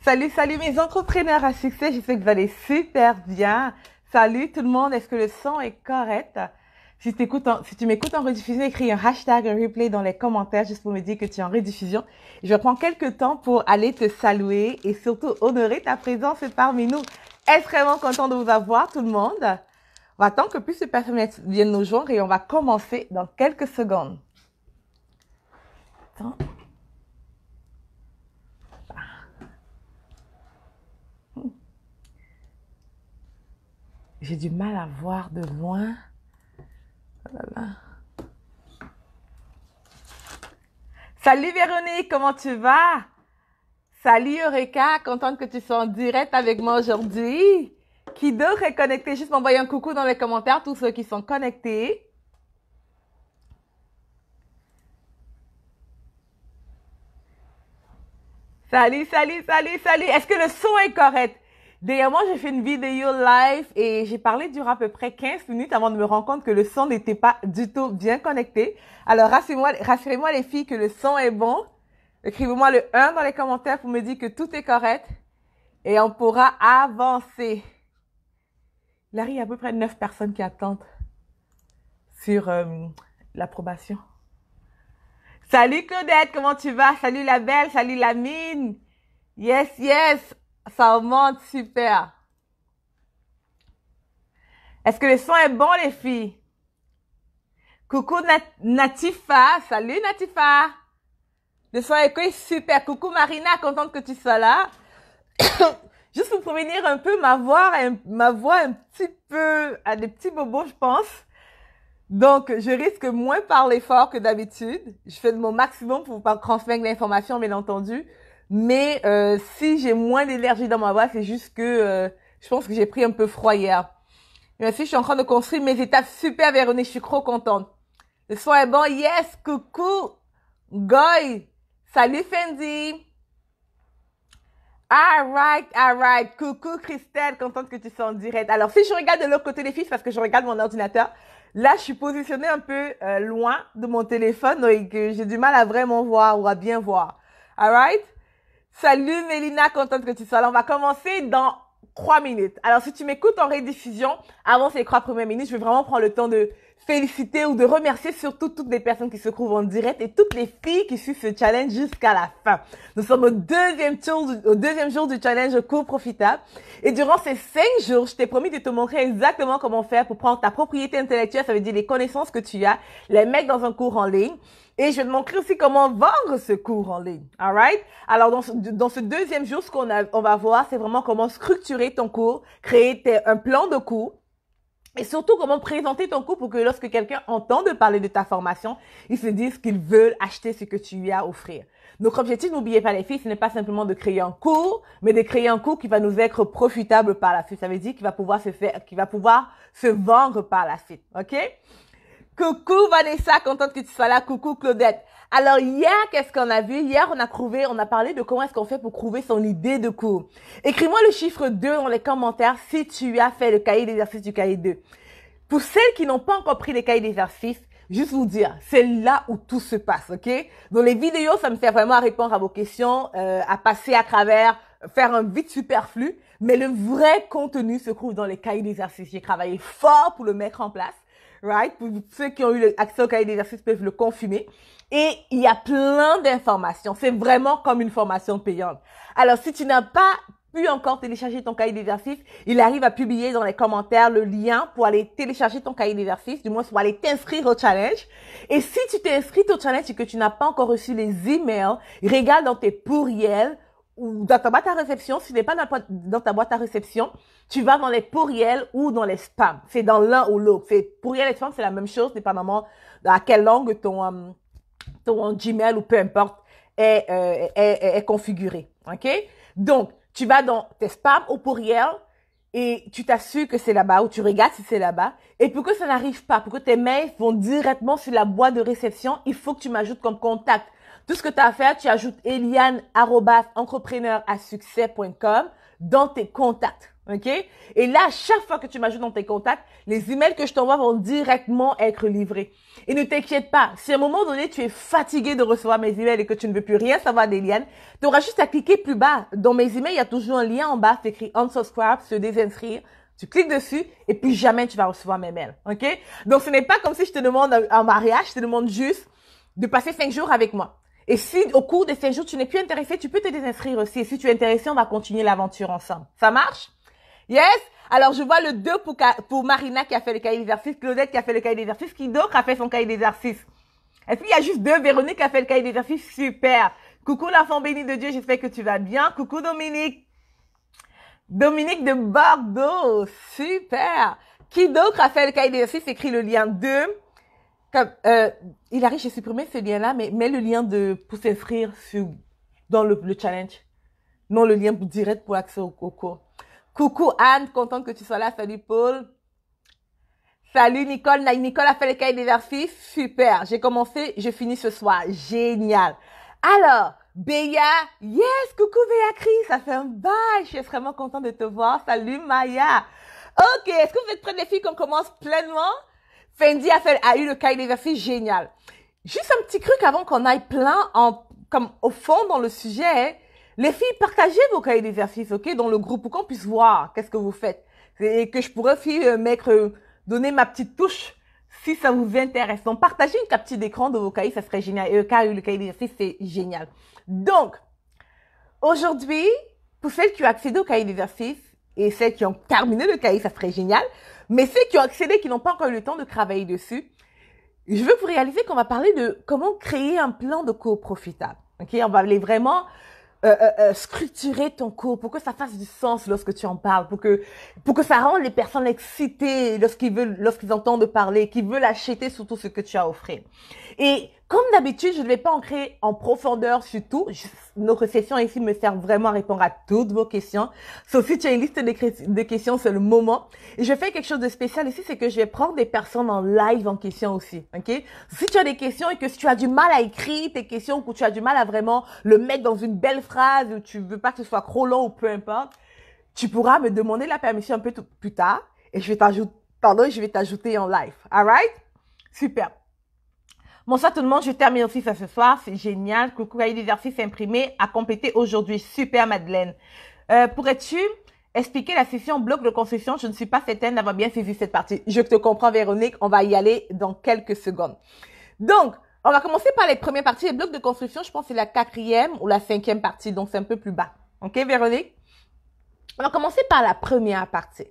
Salut, salut mes entrepreneurs à succès, je sais que vous allez super bien. Salut tout le monde, est-ce que le son est correct? Si tu m'écoutes en rediffusion, écris un hashtag, un replay dans les commentaires juste pour me dire que tu es en rediffusion. Je vais prendre quelques temps pour aller te saluer et surtout honorer ta présence parmi nous. Extrêmement content de vous avoir tout le monde. On va attendre que plus de personnes viennent nous joindre et on va commencer dans quelques secondes. Attends. J'ai du mal à voir de loin. Oh là là. Salut Véronique, comment tu vas? Salut Eureka, contente que tu sois en direct avec moi aujourd'hui. Qui d'autre est connecté? Juste m'envoyer un coucou dans les commentaires, tous ceux qui sont connectés. Salut, salut, salut, salut. Est-ce que le son est correct? Dernièrement, j'ai fait une vidéo live et j'ai parlé durant à peu près 15 minutes avant de me rendre compte que le son n'était pas du tout bien connecté. Alors, rassurez-moi les filles que le son est bon. Écrivez-moi le 1 dans les commentaires pour me dire que tout est correct et on pourra avancer. Larry, il y a à peu près 9 personnes qui attendent sur l'approbation. Salut Claudette, comment tu vas? Salut la belle, salut la mine. Yes, yes. Ça monte super. Est-ce que le son est bon, les filles? Coucou Natifa. Salut Natifa. Le son est super. Coucou Marina, contente que tu sois là. Juste pour prévenir un peu, ma voix un petit peu à des petits bobos, je pense. Donc, je risque moins parler fort que d'habitude. Je fais de mon maximum pour vous transmettre l'information, bien entendu. Mais si j'ai moins d'énergie dans ma voix, c'est juste que je pense que j'ai pris un peu froid hier. Merci, je suis en train de construire mes étapes. Super, Véronique, je suis trop contente. Le son est bon. Yes, coucou. Goy. Salut, Fendi. All right. Coucou, Christelle, contente que tu sois en direct. Alors, si je regarde de l'autre côté des filles, parce que je regarde mon ordinateur, là, je suis positionnée un peu loin de mon téléphone, donc j'ai du mal à vraiment voir ou à bien voir. All right? Salut Mélina, contente que tu sois là. On va commencer dans 3 minutes. Alors, si tu m'écoutes en rediffusion, avant ces 3 premières minutes, je vais vraiment prendre le temps de féliciter ou de remercier surtout toutes les personnes qui se trouvent en direct et toutes les filles qui suivent ce challenge jusqu'à la fin. Nous sommes au deuxième jour du challenge Cours Profitable. Et durant ces 5 jours, je t'ai promis de te montrer exactement comment faire pour prendre ta propriété intellectuelle, ça veut dire les connaissances que tu as, les mettre dans un cours en ligne. Et je vais te montrer aussi comment vendre ce cours en ligne. Alright? Alors, dans ce deuxième jour, ce qu'on va voir, c'est vraiment comment structurer ton cours, créer un plan de cours. Et surtout, comment présenter ton cours pour que lorsque quelqu'un entend de parler de ta formation, ils se disent qu'ils veulent acheter ce que tu lui as à offrir. Notre objectif, n'oubliez pas les filles, ce n'est pas simplement de créer un cours, mais de créer un cours qui va nous être profitable par la suite. Ça veut dire qu'il va pouvoir se vendre par la suite. OK? Coucou Vanessa, contente que tu sois là. Coucou Claudette. Alors hier, qu'est-ce qu'on a vu? Hier, on a parlé de comment est-ce qu'on fait pour trouver son idée de cours. Écris-moi le chiffre 2 dans les commentaires si tu as fait le cahier d'exercice du cahier 2. Pour celles qui n'ont pas encore pris le cahier d'exercice, juste vous dire, c'est là où tout se passe, ok? Dans les vidéos, ça me fait vraiment répondre à vos questions, à passer à travers, faire un vide superflu. Mais le vrai contenu se trouve dans les cahiers d'exercice. J'ai travaillé fort pour le mettre en place. Right? Pour ceux qui ont eu accès au cahier d'exercice peuvent le confirmer. Et il y a plein d'informations. C'est vraiment comme une formation payante. Alors, si tu n'as pas pu encore télécharger ton cahier d'exercice, il arrive à publier dans les commentaires le lien pour aller télécharger ton cahier d'exercice, du moins pour aller t'inscrire au challenge. Et si tu t'es inscrit au challenge et que tu n'as pas encore reçu les emails, regarde dans tes pourriels ou dans ta boîte à réception. Si tu n'es pas dans ta boîte à réception, tu vas dans les pourriels ou dans les spams. C'est dans l'un ou l'autre. Pourriel et spam, c'est la même chose, dépendamment à quelle langue ton Gmail ou peu importe est configuré. OK? Donc, tu vas dans tes spams au pourriel et tu t'assures que c'est là-bas ou tu regardes si c'est là-bas. Et pour que ça n'arrive pas, pour que tes mails vont directement sur la boîte de réception, il faut que tu m'ajoutes comme contact. Tout ce que tu as à faire, tu ajoutes Eliane@entrepreneurasuccès.com dans tes contacts. OK? Et là, à chaque fois que tu m'ajoutes dans tes contacts, les emails que je t'envoie vont directement être livrés. Et ne t'inquiète pas, si à un moment donné, tu es fatigué de recevoir mes emails et que tu ne veux plus rien savoir d'Eliane, tu auras juste à cliquer plus bas. Dans mes emails, il y a toujours un lien en bas, c'est écrit unsubscribe, se désinscrire. Tu cliques dessus et puis jamais tu vas recevoir mes mails. OK? Donc, ce n'est pas comme si je te demande un mariage, je te demande juste de passer 5 jours avec moi. Et si au cours des 5 jours, tu n'es plus intéressé, tu peux te désinscrire aussi. Et si tu es intéressé, on va continuer l'aventure ensemble. Ça marche? Yes? Alors, je vois le 2 pour Marina qui a fait le cahier d'exercice, Claudette qui a fait le cahier d'exercice, qui d'autre a fait son cahier d'exercice? Est-ce qu'il y a juste 2? Véronique qui a fait le cahier d'exercice? Super. Coucou l'enfant béni de Dieu, j'espère que tu vas bien. Coucou Dominique. Dominique de Bordeaux. Super. Qui d'autre a fait le cahier d'exercice? Écrit le lien 2. Il arrive, j'ai supprimé ce lien-là, mais mets le lien pour s'inscrire dans le challenge. Non, le lien direct pour accès au cours. Coucou Anne, contente que tu sois là. Salut Paul. Salut Nicole. Nicole a fait le cahier d'exercice. Super. J'ai commencé, je finis ce soir. Génial. Alors, Béa. Yes, coucou Béatrice. Ça fait un bail. Je suis extrêmement contente de te voir. Salut Maya. Ok, est-ce que vous êtes prêtes les filles qu'on commence pleinement? Fendi a eu le cahier d'exercice génial. Juste un petit truc avant qu'on aille plein comme au fond dans le sujet. Les filles, partagez vos cahiers d'exercice, ok, dans le groupe pour qu'on puisse voir qu'est-ce que vous faites. Et que je pourrais aussi donner ma petite touche si ça vous intéresse. Donc, partagez une capture d'écran de vos cahiers, ça serait génial. Et le cahier d'exercice, c'est génial. Donc, aujourd'hui, pour celles qui ont accédé au cahier d'exercice et celles qui ont terminé le cahier, ça serait génial. Mais ceux qui ont accédé, qui n'ont pas encore eu le temps de travailler dessus, je veux que vous réalisez qu'on va parler de comment créer un plan de cours profitable. Ok, on va aller vraiment structurer ton cours pour que ça fasse du sens lorsque tu en parles, pour que ça rende les personnes excitées lorsqu'ils entendent parler, qu'ils veulent acheter surtout ce que tu as à offrir. Et comme d'habitude, je ne vais pas entrer en profondeur sur tout. Notre session ici me sert vraiment à répondre à toutes vos questions. Sauf si tu as une liste de questions, c'est le moment. Et je fais quelque chose de spécial ici, c'est que je vais prendre des personnes en live en question aussi. Ok? Si tu as des questions et que si tu as du mal à écrire tes questions, ou tu as du mal à vraiment le mettre dans une belle phrase, ou tu veux pas que ce soit trop long ou peu importe, tu pourras me demander la permission un peu plus tard et je vais t'ajouter en live. Alright? Super. Bonsoir tout le monde, je termine aussi ça ce soir, c'est génial. Coucou, cahier d'exercice imprimé à compléter aujourd'hui. Super Madeleine. Pourrais-tu expliquer la session bloc de construction? Je ne suis pas certaine d'avoir bien saisi cette partie. Je te comprends Véronique, on va y aller dans quelques secondes. Donc, on va commencer par les premières parties. Les blocs de construction, je pense que c'est la 4e ou la 5e partie, donc c'est un peu plus bas. Ok Véronique? On va commencer par la première partie.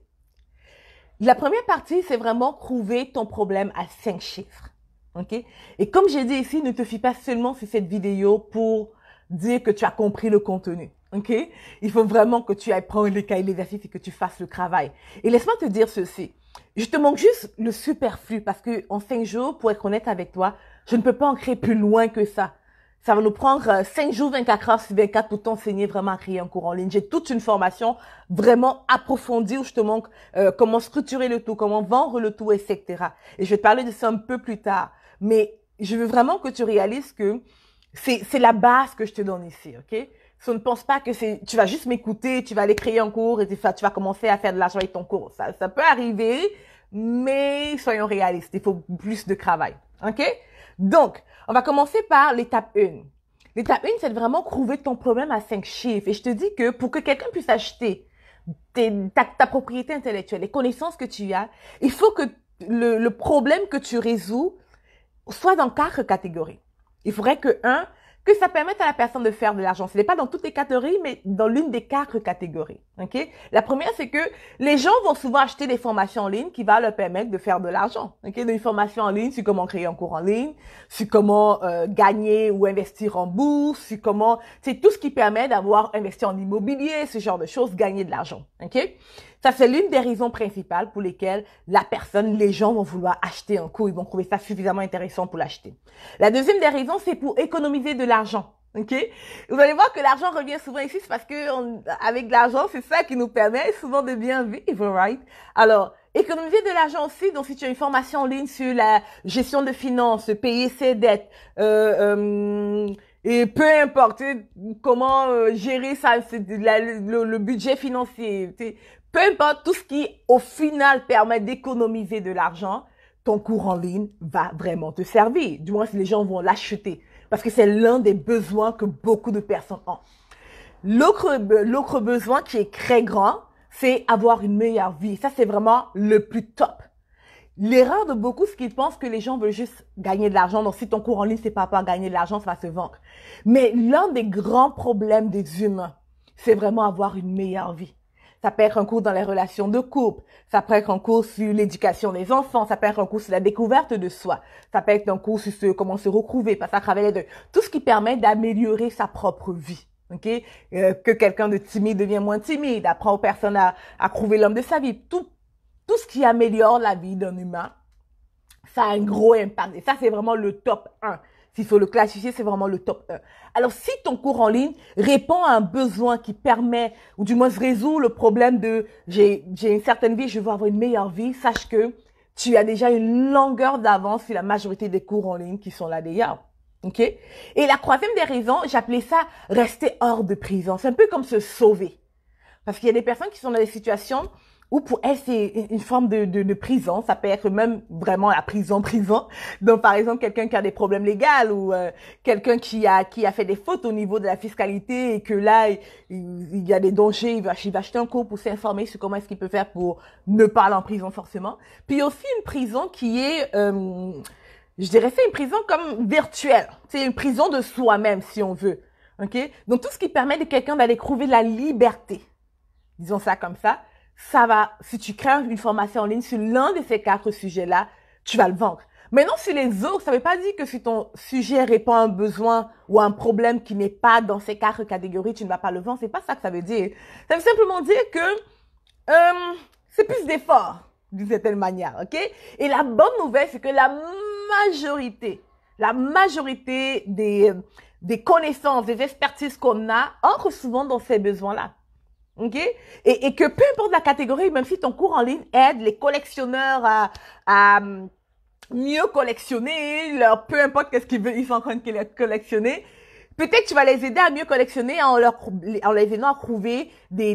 La première partie, c'est vraiment trouver ton problème à 5 chiffres. Ok? Et comme j'ai dit ici, ne te fie pas seulement sur cette vidéo pour dire que tu as compris le contenu. Ok? Il faut vraiment que tu ailles prendre les cahiers d'exercice et que tu fasses le travail. Et laisse-moi te dire ceci. Je te manque juste le superflu parce que en 5 jours, pour être honnête avec toi, je ne peux pas en créer plus loin que ça. Ça va nous prendre 5 jours, 24 heures sur 24 pour t'enseigner vraiment à créer un cours en ligne. J'ai toute une formation vraiment approfondie où je te montre comment structurer le tout, comment vendre le tout, etc. Et je vais te parler de ça un peu plus tard. Mais je veux vraiment que tu réalises que c'est la base que je te donne ici, ok? So, ne pense pas que tu vas juste m'écouter, tu vas aller créer un cours et tu vas commencer à faire de l'argent avec ton cours. Ça peut arriver, mais soyons réalistes, il faut plus de travail, ok? Donc, on va commencer par l'étape 1. L'étape 1, c'est de vraiment trouver ton problème à 5 chiffres. Et je te dis que pour que quelqu'un puisse acheter ta propriété intellectuelle, les connaissances que tu as, il faut que le problème que tu résous soit dans 4 catégories. Il faudrait que ça permette à la personne de faire de l'argent. Ce n'est pas dans toutes les catégories, mais dans l'une des 4 catégories. Ok? La première, c'est que les gens vont souvent acheter des formations en ligne qui va leur permettre de faire de l'argent. Ok? Des formations en ligne sur comment créer un cours en ligne, sur comment gagner ou investir en bourse, sur comment, c'est tout ce qui permet d'avoir investi en immobilier, ce genre de choses, gagner de l'argent. Ok? Ça, c'est l'une des raisons principales pour lesquelles les gens vont vouloir acheter un cours. Ils vont trouver ça suffisamment intéressant pour l'acheter. La deuxième des raisons, c'est pour économiser de l'argent. Ok? Vous allez voir que l'argent revient souvent ici, c'est parce que avec l'argent, c'est ça qui nous permet souvent de bien vivre, right? Alors, économiser de l'argent aussi. Donc, si tu as une formation en ligne sur la gestion de finances, payer ses dettes, et peu importe comment gérer ça, le budget financier, Peu importe tout ce qui, au final, permet d'économiser de l'argent, ton cours en ligne va vraiment te servir. Du moins, si les gens vont l'acheter. Parce que c'est l'un des besoins que beaucoup de personnes ont. L'autre besoin qui est très grand, c'est avoir une meilleure vie. Ça, c'est vraiment le plus top. L'erreur de beaucoup, c'est qu'ils pensent que les gens veulent juste gagner de l'argent. Donc, si ton cours en ligne, c'est pas gagner de l'argent, ça va se vendre. Mais l'un des grands problèmes des humains, c'est vraiment avoir une meilleure vie. Ça peut être un cours dans les relations de couple. Ça peut être un cours sur l'éducation des enfants. Ça peut être un cours sur la découverte de soi. Ça peut être un cours sur comment se retrouver, passer à travers les deux. Tout ce qui permet d'améliorer sa propre vie. Okay? Que quelqu'un de timide devient moins timide. Apprend aux personnes à trouver l'homme de sa vie. Tout ce qui améliore la vie d'un humain, ça a un gros impact. Et ça, c'est vraiment le top 1. S'il faut le classifier, c'est vraiment le top 1. Alors, si ton cours en ligne répond à un besoin qui permet, ou du moins résout le problème de j'ai une certaine vie, je veux avoir une meilleure vie, sache que tu as déjà une longueur d'avance sur la majorité des cours en ligne qui sont là d'ailleurs. OK? Et la troisième des raisons, j'appelais ça rester hors de prison. C'est un peu comme se sauver. Parce qu'il y a des personnes qui sont dans des situations ou pour elle, c'est une forme de prison. Ça peut être même vraiment la prison. Donc, par exemple, quelqu'un qui a des problèmes légaux ou quelqu'un qui a fait des fautes au niveau de la fiscalité et que là, il y a des dangers. Il va acheter un cours pour s'informer sur comment est-ce qu'il peut faire pour ne pas aller en prison forcément. Puis, il y a aussi une prison qui est, je dirais, c'est une prison comme virtuelle. C'est une prison de soi-même, si on veut. OK? Donc, tout ce qui permet de quelqu'un d'aller trouver la liberté. Disons ça comme ça. Ça va, si tu crées une formation en ligne sur l'un de ces 4 sujets-là, tu vas le vendre. Maintenant, sur les autres, ça ne veut pas dire que si ton sujet répond à un besoin ou à un problème qui n'est pas dans ces 4 catégories, tu ne vas pas le vendre. C'est pas ça que ça veut dire. Ça veut simplement dire que c'est plus d'efforts, d'une certaine manière, ok? Et la bonne nouvelle, c'est que la majorité des connaissances, des expertises qu'on a entrent souvent dans ces besoins-là. OK? Et que peu importe la catégorie, même si ton cours en ligne aide les collectionneurs à mieux collectionner, peu importe qu'est-ce ils sont en train de collectionner, peut-être que tu vas les aider à mieux collectionner en les aidant à trouver des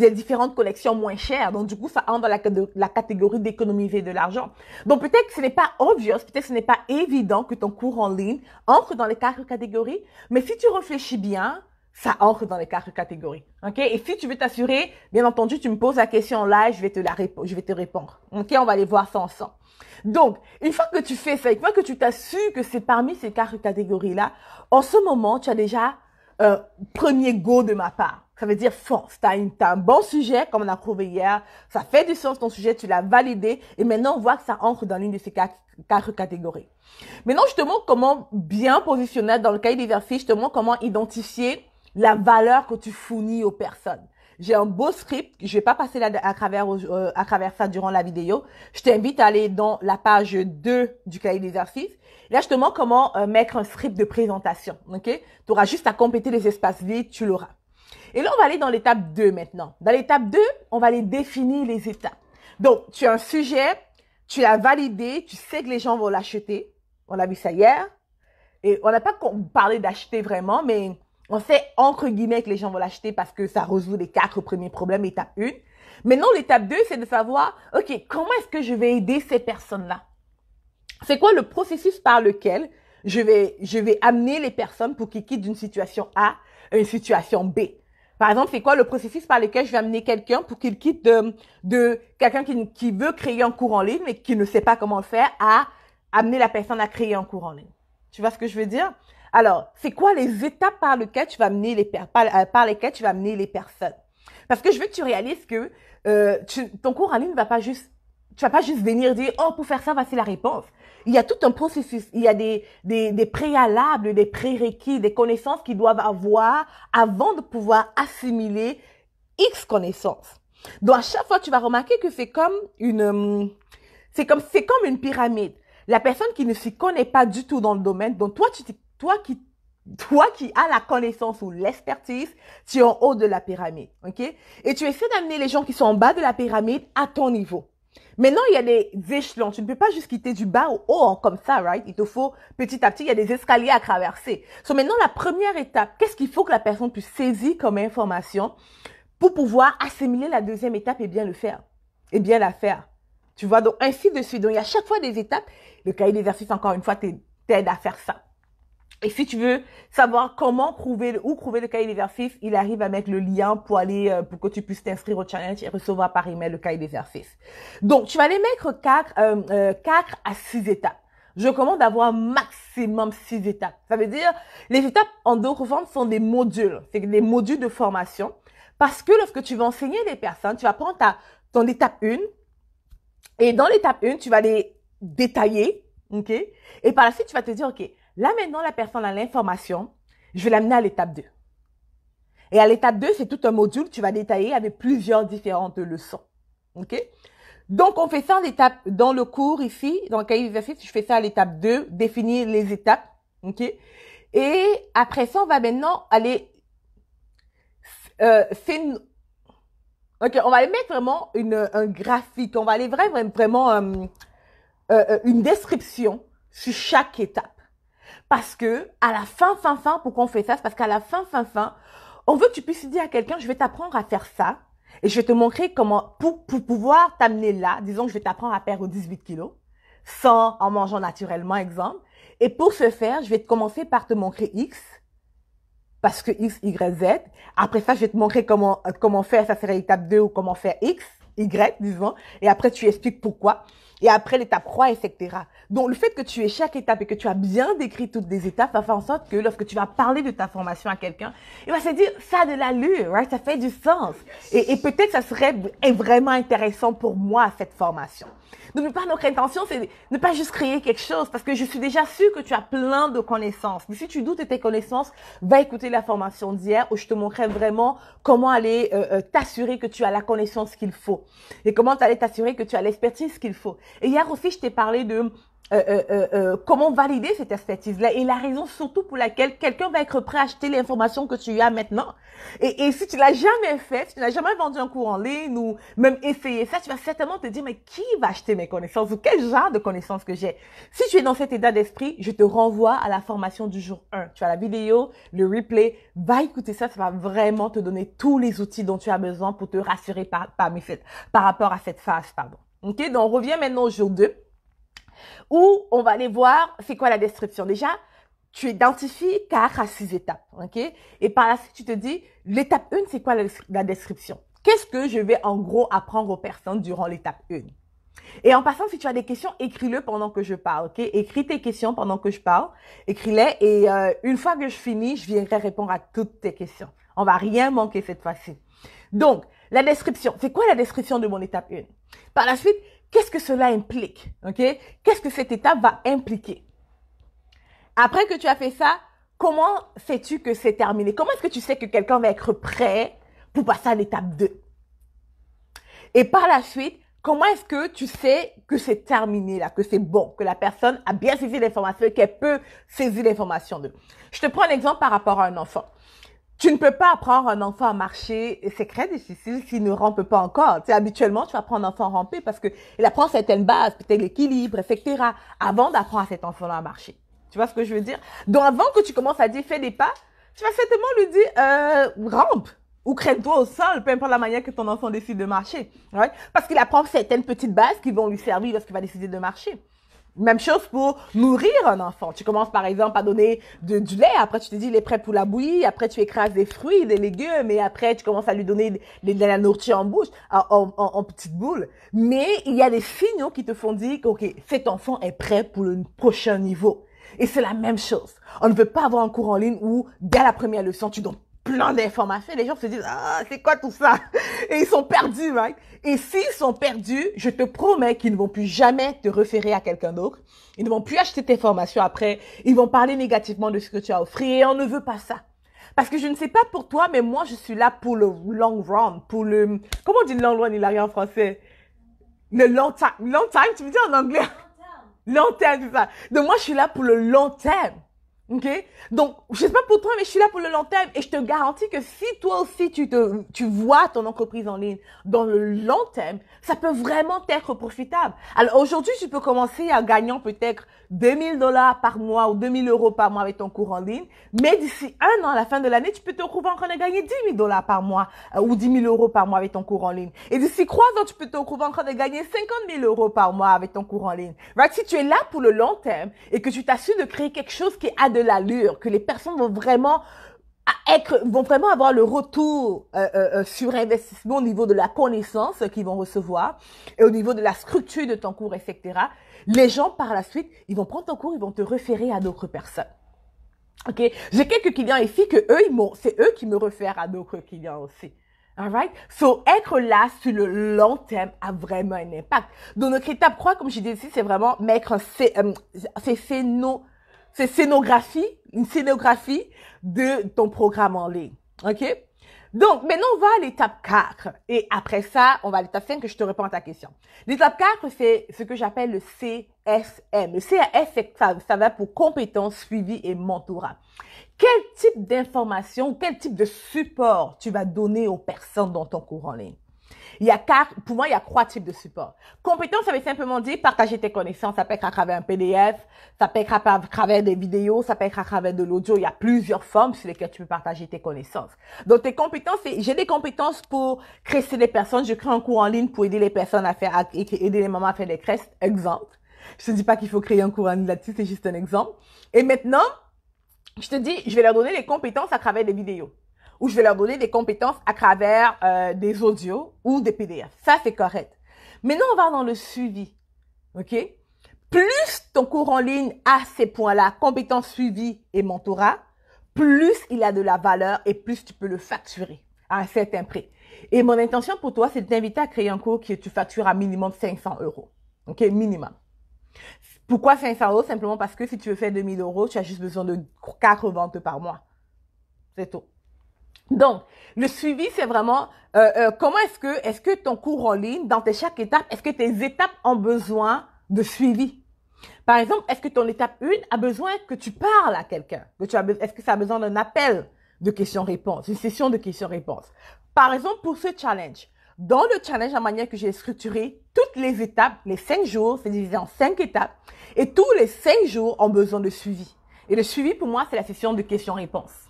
différentes collections moins chères. Donc, du coup, ça entre dans la catégorie d'économiser de l'argent. Donc, peut-être que ce n'est pas obvious, peut-être que ce n'est pas évident que ton cours en ligne entre dans les 4 catégories, mais si tu réfléchis bien, ça entre dans les 4 catégories. OK? Et si tu veux t'assurer, bien entendu, tu me poses la question là, je vais te répondre. OK? On va aller voir ça ensemble. Donc, une fois que tu fais ça, une fois que tu t'assures que c'est parmi ces 4 catégories-là, en ce moment, tu as déjà premier go de ma part. Ça veut dire fonce. T'as un bon sujet, comme on a prouvé hier. Ça fait du sens ton sujet, tu l'as validé. Et maintenant, on voit que ça entre dans l'une de ces 4 catégories. Maintenant, je te montre comment bien positionner dans le cahier d'exercice. Je te montre comment identifier la valeur que tu fournis aux personnes. J'ai un beau script, je vais pas passer à travers ça durant la vidéo. Je t'invite à aller dans la page 2 du cahier d'exercice. Là, je te montre comment mettre un script de présentation. Ok? Tu auras juste à compléter les espaces vides, tu l'auras. Et là, on va aller dans l'étape 2 maintenant. Dans l'étape 2, on va aller définir les étapes. Donc, tu as un sujet, tu l'as validé, tu sais que les gens vont l'acheter. On a vu ça hier. Et on n'a pas parlé d'acheter vraiment, mais on sait, entre guillemets, que les gens vont l'acheter parce que ça résout les 4 premiers problèmes, étape 1. Maintenant, l'étape 2, c'est de savoir, OK, comment est-ce que je vais aider ces personnes-là? C'est quoi le processus par lequel je vais amener les personnes pour qu'ils quittent d'une situation A à une situation B? Par exemple, c'est quoi le processus par lequel je vais amener quelqu'un pour qu'il quitte de quelqu'un qui veut créer un cours en ligne mais qui ne sait pas comment le faire à amener la personne à créer un cours en ligne? Tu vois ce que je veux dire? Alors, c'est quoi les étapes par lesquelles tu vas amener les personnes? Parce que je veux que tu réalises que ton cours en ligne tu vas pas juste venir dire oh pour faire ça voici la réponse. Il y a tout un processus, il y a des préalables, des prérequis, des connaissances qu'ils doivent avoir avant de pouvoir assimiler X connaissances. Donc à chaque fois tu vas remarquer que c'est comme une pyramide. La personne qui ne s'y connaît pas du tout dans le domaine, donc toi qui as la connaissance ou l'expertise, tu es en haut de la pyramide, ok? Et tu essaies d'amener les gens qui sont en bas de la pyramide à ton niveau. Maintenant, il y a des échelons. Tu ne peux pas juste quitter du bas au haut comme ça, right? Il te faut petit à petit, il y a des escaliers à traverser. So maintenant, la première étape, qu'est-ce qu'il faut que la personne puisse saisir comme information pour pouvoir assimiler la deuxième étape et bien le faire. Et bien la faire. Tu vois, donc ainsi de suite. Donc, il y a chaque fois des étapes. Le cahier d'exercice, encore une fois, t'aide à faire ça. Et si tu veux savoir comment où trouver le cahier d'exercice, il arrive à mettre le lien pour aller, pour que tu puisses t'inscrire au challenge et recevoir par email le cahier d'exercice. Donc, tu vas les mettre 4 à 6 étapes. Je recommande d'avoir maximum 6 étapes. Ça veut dire, les étapes, en d'autres formes, sont des modules. C'est des modules de formation. Parce que lorsque tu vas enseigner les personnes, tu vas prendre ton étape 1. Et dans l'étape 1, tu vas les détailler. OK? Et par la suite, tu vas te dire, OK, là maintenant, la personne a l'information. Je vais l'amener à l'étape 2. Et à l'étape 2, c'est tout un module que tu vas détailler avec plusieurs différentes leçons. OK? Donc, on fait ça dans le cours ici, dans le cahier d'exercice, je fais ça à l'étape 2, définir les étapes. OK? Et après ça, on va maintenant aller, OK, on va aller mettre vraiment un graphique. On va aller vraiment une description sur chaque étape. Parce que, à la fin, pourquoi on fait ça? C'est parce qu'à la fin, on veut que tu puisses dire à quelqu'un, je vais t'apprendre à faire ça. Et je vais te montrer comment, pour pouvoir t'amener là, disons que je vais t'apprendre à perdre 18 kilos, en mangeant naturellement, exemple. Et pour ce faire, je vais commencer par te montrer X, parce que X, Y, Z. Après ça, je vais te montrer comment faire, ça serait l'étape 2, ou comment faire X, Y, disons. Et après, tu expliques pourquoi. Et après, l'étape 3, etc. Donc, le fait que tu aies chaque étape et que tu as bien décrit toutes les étapes va faire en sorte que lorsque tu vas parler de ta formation à quelqu'un, il va se dire, ça a de l'allure, right? Ça fait du sens. Et peut-être que ça serait vraiment intéressant pour moi, cette formation. N'oublie pas, notre intention, c'est ne pas juste créer quelque chose, parce que je suis déjà sûre que tu as plein de connaissances. Mais si tu doutes de tes connaissances, va écouter la formation d'hier où je te montrais vraiment comment aller t'assurer que tu as la connaissance qu'il faut et comment aller t'assurer que tu as l'expertise qu'il faut. Et hier aussi, je t'ai parlé de comment valider cette expertise-là et la raison surtout pour laquelle quelqu'un va être prêt à acheter l'information que tu as maintenant. Et si tu l'as jamais fait, si tu n'as jamais vendu un cours en ligne ou même essayé ça, tu vas certainement te dire, mais qui va acheter mes connaissances ou quel genre de connaissances que j'ai? Si tu es dans cet état d'esprit, je te renvoie à la formation du jour 1. Tu as la vidéo, le replay, va écouter ça, ça va vraiment te donner tous les outils dont tu as besoin pour te rassurer par rapport à cette phase, pardon. OK? Donc, on revient maintenant au jour 2. Où on va aller voir c'est quoi la description. Déjà, tu identifies 4 à 6 étapes, ok? Et par la suite, tu te dis, l'étape 1, c'est quoi la description? Qu'est-ce que je vais en gros apprendre aux personnes durant l'étape 1? Et en passant, si tu as des questions, écris-le pendant que je parle, ok? Écris tes questions pendant que je parle, écris-les et une fois que je finis, je viendrai répondre à toutes tes questions. On va rien manquer cette fois-ci. Donc, la description. C'est quoi la description de mon étape 1? Par la suite, qu'est-ce que cela implique? OK? Qu'est-ce que cette étape va impliquer? Après que tu as fait ça, comment sais-tu que c'est terminé? Comment est-ce que tu sais que quelqu'un va être prêt pour passer à l'étape 2? Et par la suite, comment est-ce que tu sais que c'est terminé là, que c'est bon, que la personne a bien saisi l'information et qu'elle peut saisir l'information d'eux? Je te prends un exemple par rapport à un enfant. Tu ne peux pas apprendre un enfant à marcher, et c'est très difficile s'il ne rampe pas encore. Tu sais, habituellement, tu vas apprendre un enfant à ramper parce que il apprend certaines bases, peut-être l'équilibre, etc., avant d'apprendre à cet enfant-là à marcher. Tu vois ce que je veux dire? Donc, avant que tu commences à dire fais des pas, tu vas certainement lui dire rampe ou crête-toi au sol, peu importe la manière que ton enfant décide de marcher. Ouais? Parce qu'il apprend certaines petites bases qui vont lui servir lorsqu'il va décider de marcher. Même chose pour nourrir un enfant. Tu commences par exemple à donner du lait, après tu te dis il est prêt pour la bouillie, après tu écrases des fruits, des légumes, et après tu commences à lui donner de la nourriture en bouche, en petites boules. Mais il y a des signaux qui te font dire que ok, cet enfant est prêt pour le prochain niveau. Et c'est la même chose. On ne veut pas avoir un cours en ligne où dès la première leçon tu donnes plein d'informations. Les gens se disent, ah, c'est quoi tout ça? Et ils sont perdus, right? Et s'ils sont perdus, je te promets qu'ils ne vont plus jamais te référer à quelqu'un d'autre. Ils ne vont plus acheter tes formations après. Ils vont parler négativement de ce que tu as offert. Et on ne veut pas ça. Parce que je ne sais pas pour toi, mais moi, je suis là pour le long run, pour le, comment on dit long run, il a rien en français? Le long time. Long time, tu me dis en anglais? Long terme, c'est ça. Donc moi, je suis là pour le long terme. OK? Donc, je sais pas pour toi, mais je suis là pour le long terme et je te garantis que si toi aussi tu vois ton entreprise en ligne dans le long terme, ça peut vraiment être profitable. Alors aujourd'hui, tu peux commencer en gagnant peut-être 2 000 $ par mois ou 2 000 € par mois avec ton cours en ligne, mais d'ici un an, à la fin de l'année, tu peux te retrouver en train de gagner 10 000 $ par mois ou 10 000 € par mois avec ton cours en ligne. Et d'ici 3 ans, tu peux te retrouver en train de gagner 50 000 € par mois avec ton cours en ligne. Right? Si tu es là pour le long terme et que tu t'assures de créer quelque chose qui a de l'allure, que les personnes vont vraiment avoir le retour sur investissement au niveau de la connaissance qu'ils vont recevoir et au niveau de la structure de ton cours, etc. Les gens, par la suite, ils vont prendre ton cours, ils vont te référer à d'autres personnes. OK? J'ai quelques clients ici que c'est eux qui me réfèrent à d'autres clients aussi. Alright? So, être là sur le long terme a vraiment un impact. Donc, notre étape 3, comme je disais ici, c'est vraiment mettre une scénographie de ton programme en ligne. OK? Donc, maintenant, on va à l'étape 4. Et après ça, on va à l'étape 5 que je te réponds à ta question. L'étape 4, c'est ce que j'appelle le CSM. Le CSM, ça va pour compétences, suivi et mentorat. Quel type d'information, quel type de support tu vas donner aux personnes dans ton cours en ligne? Pour moi, il y a 3 types de support. Compétences, ça veut simplement dire partager tes connaissances. Ça peut être à travers un PDF, ça peut être à travers des vidéos, ça peut être à travers de l'audio. Il y a plusieurs formes sur lesquelles tu peux partager tes connaissances. Donc, tes compétences, j'ai des compétences pour créer les personnes. Je crée un cours en ligne pour aider les personnes aider les mamans à faire des crèches. Exemple. Je te dis pas qu'il faut créer un cours en ligne là-dessus, c'est juste un exemple. Et maintenant, je te dis, je vais leur donner les compétences à travers des vidéos. Ou je vais leur donner des compétences à travers des audios ou des PDF. Ça, c'est correct. Maintenant, on va dans le suivi. OK? Plus ton cours en ligne a ces points-là, compétences, suivi et mentorat, plus il a de la valeur et plus tu peux le facturer à un certain prix. Et mon intention pour toi, c'est de t'inviter à créer un cours que tu factures à minimum 500 €. OK? Minimum. Pourquoi 500 €? Simplement parce que si tu veux faire 2 000 €, tu as juste besoin de 4 ventes par mois. C'est tout. Donc, le suivi, c'est vraiment comment est-ce que ton cours en ligne, dans chaque étape, est-ce que tes étapes ont besoin de suivi? Par exemple, est-ce que ton étape 1 a besoin que tu parles à quelqu'un? Est-ce que ça a besoin d'un appel de questions-réponses, une session de questions-réponses? Par exemple, pour ce challenge, dans le challenge, la manière que j'ai structuré, toutes les étapes, les 5 jours, c'est divisé en 5 étapes, et tous les 5 jours ont besoin de suivi. Et le suivi, pour moi, c'est la session de questions-réponses.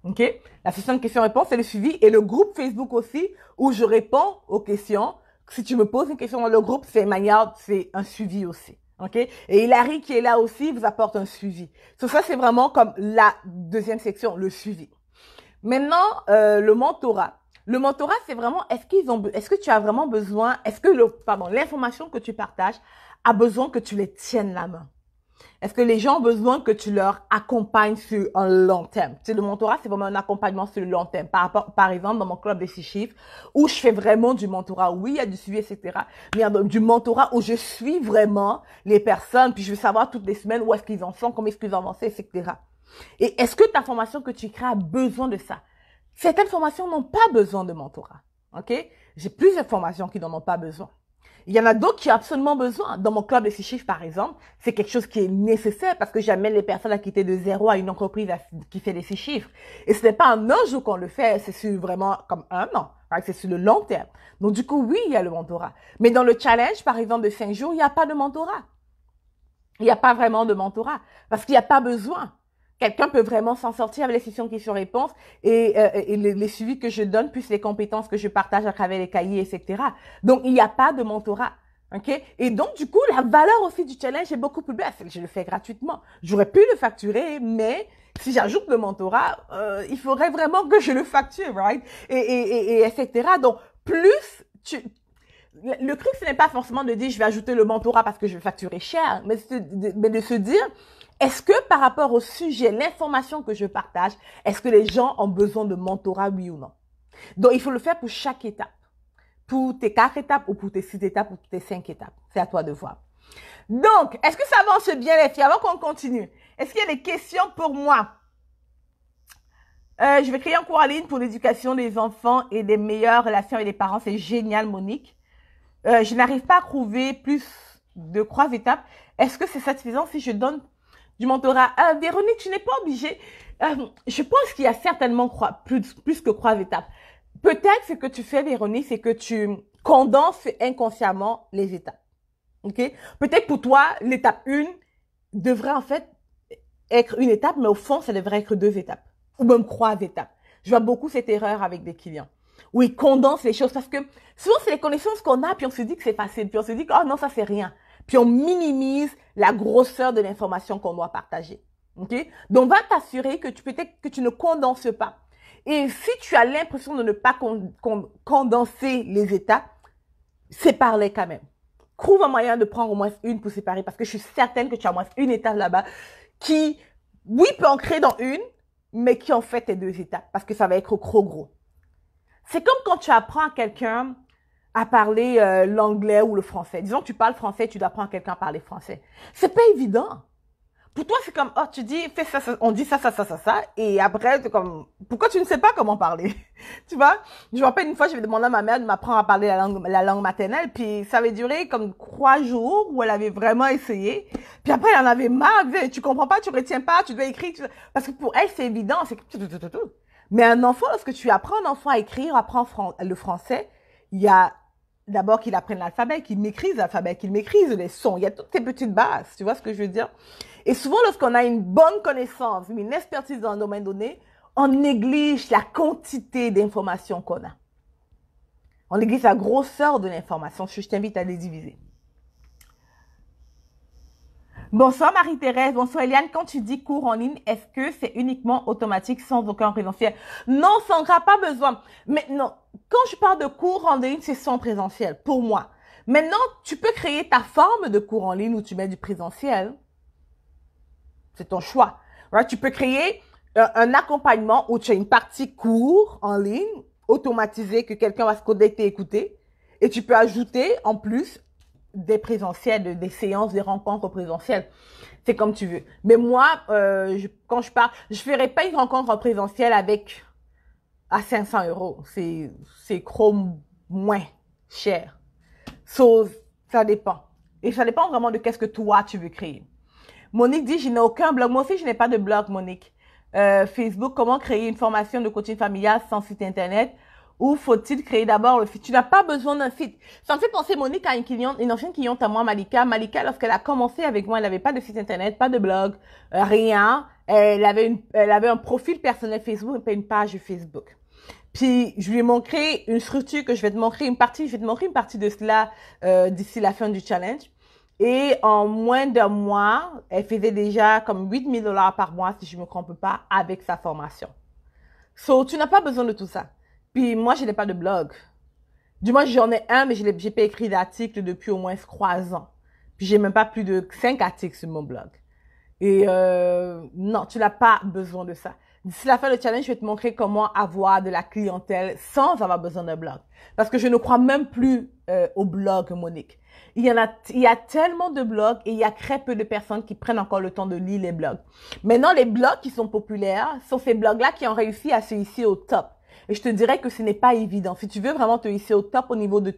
OK? La session de questions-réponses, c'est le suivi. Et le groupe Facebook aussi, où je réponds aux questions. Si tu me poses une question dans le groupe, c'est un suivi aussi. OK? Et Hilary, qui est là aussi, vous apporte un suivi. Ça, c'est vraiment comme la deuxième section, le suivi. Maintenant, le mentorat. Le mentorat, c'est vraiment, est-ce que tu as vraiment besoin, l'information que tu partages a besoin que tu les tiennes la main? Est-ce que les gens ont besoin que tu leur accompagnes sur un long terme? Tu sais, le mentorat, c'est vraiment un accompagnement sur le long terme. Par exemple, dans mon club des 6 chiffres, où je fais vraiment du mentorat. Oui, il y a du suivi, etc. Mais il y a du mentorat où je suis vraiment les personnes, puis je veux savoir toutes les semaines où est-ce qu'ils en sont, comment est-ce qu'ils ont avancé, etc. Et est-ce que ta formation que tu crées a besoin de ça? Certaines formations n'ont pas besoin de mentorat. OK? J'ai plusieurs formations qui n'en ont pas besoin. Il y en a d'autres qui ont absolument besoin. Dans mon club de 6 chiffres, par exemple, c'est quelque chose qui est nécessaire parce que j'amène les personnes à quitter de 0 à une entreprise qui fait des 6 chiffres. Et ce n'est pas en un jour qu'on le fait, c'est sur vraiment comme un an. C'est sur le long terme. Donc, du coup, oui, il y a le mentorat. Mais dans le challenge, par exemple, de 5 jours, il n'y a pas de mentorat. Il n'y a pas vraiment de mentorat parce qu'il n'y a pas besoin. Quelqu'un peut vraiment s'en sortir avec les sessions questions-réponses et les suivis que je donne, plus les compétences que je partage à travers les cahiers, etc. Donc, il n'y a pas de mentorat. OK? Et donc, du coup, la valeur aussi du challenge est beaucoup plus basse. Je le fais gratuitement. J'aurais pu le facturer, mais si j'ajoute le mentorat, il faudrait vraiment que je le facture, right? Et etc. Donc, plus le truc, ce n'est pas forcément de dire je vais ajouter le mentorat parce que je vais facturer cher, mais de se dire, est-ce que par rapport au sujet, l'information que je partage, est-ce que les gens ont besoin de mentorat, oui ou non? Donc, il faut le faire pour chaque étape. Pour tes 4 étapes ou pour tes 6 étapes ou pour tes 5 étapes. C'est à toi de voir. Donc, est-ce que ça avance bien les filles? Avant qu'on continue, est-ce qu'il y a des questions pour moi? Je vais créer un cours en ligne pour l'éducation des enfants et des meilleures relations avec les parents. C'est génial, Monique. Je n'arrive pas à trouver plus de 3 étapes. Est-ce que c'est satisfaisant si je donne du mentorat. Véronique, tu n'es pas obligée. Je pense qu'il y a certainement plus que 3 étapes. Peut-être ce que tu fais, Véronique, c'est que tu condenses inconsciemment les étapes. OK? Peut-être pour toi, l'étape 1 devrait en fait être une étape, mais au fond, ça devrait être 2 étapes. Ou même 3 étapes. Je vois beaucoup cette erreur avec des clients. Où ils condensent les choses parce que souvent, c'est les connaissances qu'on a, puis on se dit que c'est facile. Puis on se dit que, oh non, ça c'est rien. Puis on minimise la grosseur de l'information qu'on doit partager. OK? Donc, va t'assurer que peut-être que tu ne condenses pas. Et si tu as l'impression de ne pas condenser les étapes, sépare-les quand même. Trouve un moyen de prendre au moins une pour séparer parce que je suis certaine que tu as au moins une étape là-bas qui, oui, peut en créer dans une, mais qui en fait est 2 étapes parce que ça va être trop gros. C'est comme quand tu apprends à quelqu'un à parler l'anglais ou le français. Disons que tu parles français, tu dois apprendre à quelqu'un à parler français. C'est pas évident. Pour toi, c'est comme, oh, tu dis, fais ça, on dit ça, et après, c'est comme, pourquoi tu ne sais pas comment parler? Tu vois? Je me rappelle une fois, je vais demander à ma mère de m'apprendre à parler la langue maternelle, puis ça avait duré comme 3 jours où elle avait vraiment essayé. Puis après, elle en avait marre, elle disait, tu comprends pas, tu retiens pas, tu dois écrire, parce que pour elle, c'est évident, c'est tout. Mais un enfant, lorsque tu apprends un enfant à écrire, apprend le français, il y a d'abord qu'il apprenne l'alphabet, qu'il maîtrise l'alphabet, qu'il maîtrise les sons. Il y a toutes ces petites bases, tu vois ce que je veux dire? Et souvent, lorsqu'on a une bonne connaissance, une expertise dans un domaine donné, on néglige la quantité d'informations qu'on a. On néglige la grosseur de l'information. Je t'invite à les diviser. Bonsoir Marie-Thérèse, bonsoir Eliane. Quand tu dis cours en ligne, est-ce que c'est uniquement automatique sans aucun présentiel? Non, ça n'aura pas besoin. Mais non, quand je parle de cours en ligne, c'est sans présentiel, pour moi. Maintenant, tu peux créer ta forme de cours en ligne où tu mets du présentiel. C'est ton choix. Right? Tu peux créer un accompagnement où tu as une partie cours en ligne, automatisée, que quelqu'un va se connecter et écouter. Et tu peux ajouter, en plus, des présentiels, des séances, des rencontres présentielles. C'est comme tu veux. Mais moi, quand je parle, je ferai pas une rencontre en présentiel à 500 €. C'est trop moins cher. So, ça dépend. Et ça dépend vraiment de qu'est-ce que toi, tu veux créer. Monique dit, je n'ai aucun blog. Moi aussi, je n'ai pas de blog, Monique. Facebook, comment créer une formation de coaching familial sans site internet? Ou faut-il créer d'abord le site? Tu n'as pas besoin d'un site. Ça me fait penser, Monique, à une ancienne cliente à moi, Malika. Malika, lorsqu'elle a commencé avec moi, elle n'avait pas de site internet, pas de blog, rien. Elle avait un profil personnel Facebook et pas une page Facebook. Puis, je lui ai montré une structure que je vais te montrer une partie de cela d'ici la fin du challenge. Et en moins d'un mois, elle faisait déjà comme 8 000 $ par mois, si je me trompe pas, avec sa formation. So, tu n'as pas besoin de tout ça. Puis moi, je n'ai pas de blog. Du moins, j'en ai un, mais j'ai pas écrit d'article depuis au moins 3 ans. Puis j'ai même pas plus de 5 articles sur mon blog. Et non, tu n'as pas besoin de ça. D'ici la fin du challenge, je vais te montrer comment avoir de la clientèle sans avoir besoin d'un blog. Parce que je ne crois même plus au blog, Monique. Il y a tellement de blogs et il y a très peu de personnes qui prennent encore le temps de lire les blogs. Maintenant, les blogs qui sont populaires sont ces blogs-là qui ont réussi à se hisser au top. Et je te dirais que ce n'est pas évident. Si tu veux vraiment te hisser au top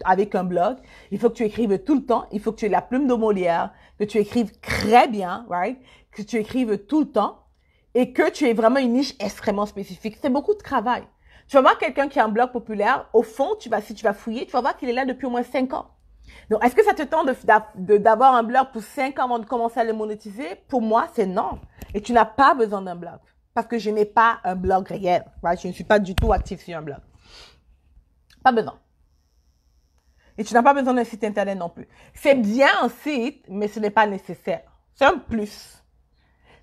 avec un blog, il faut que tu écrives tout le temps. Il faut que tu aies la plume de Molière, que tu écrives très bien, right? Que tu écrives tout le temps et que tu aies vraiment une niche extrêmement spécifique. C'est beaucoup de travail. Tu vas voir quelqu'un qui a un blog populaire, au fond, si tu vas fouiller, tu vas voir qu'il est là depuis au moins 5 ans. Donc, est-ce que ça te tente d'avoir un blog pour 5 ans avant de commencer à le monétiser? Pour moi, c'est non. Et tu n'as pas besoin d'un blog. Parce que je n'ai pas un blog réel. Right? Je ne suis pas du tout active sur un blog. Pas besoin. Et tu n'as pas besoin d'un site internet non plus. C'est bien un site, mais ce n'est pas nécessaire. C'est un plus.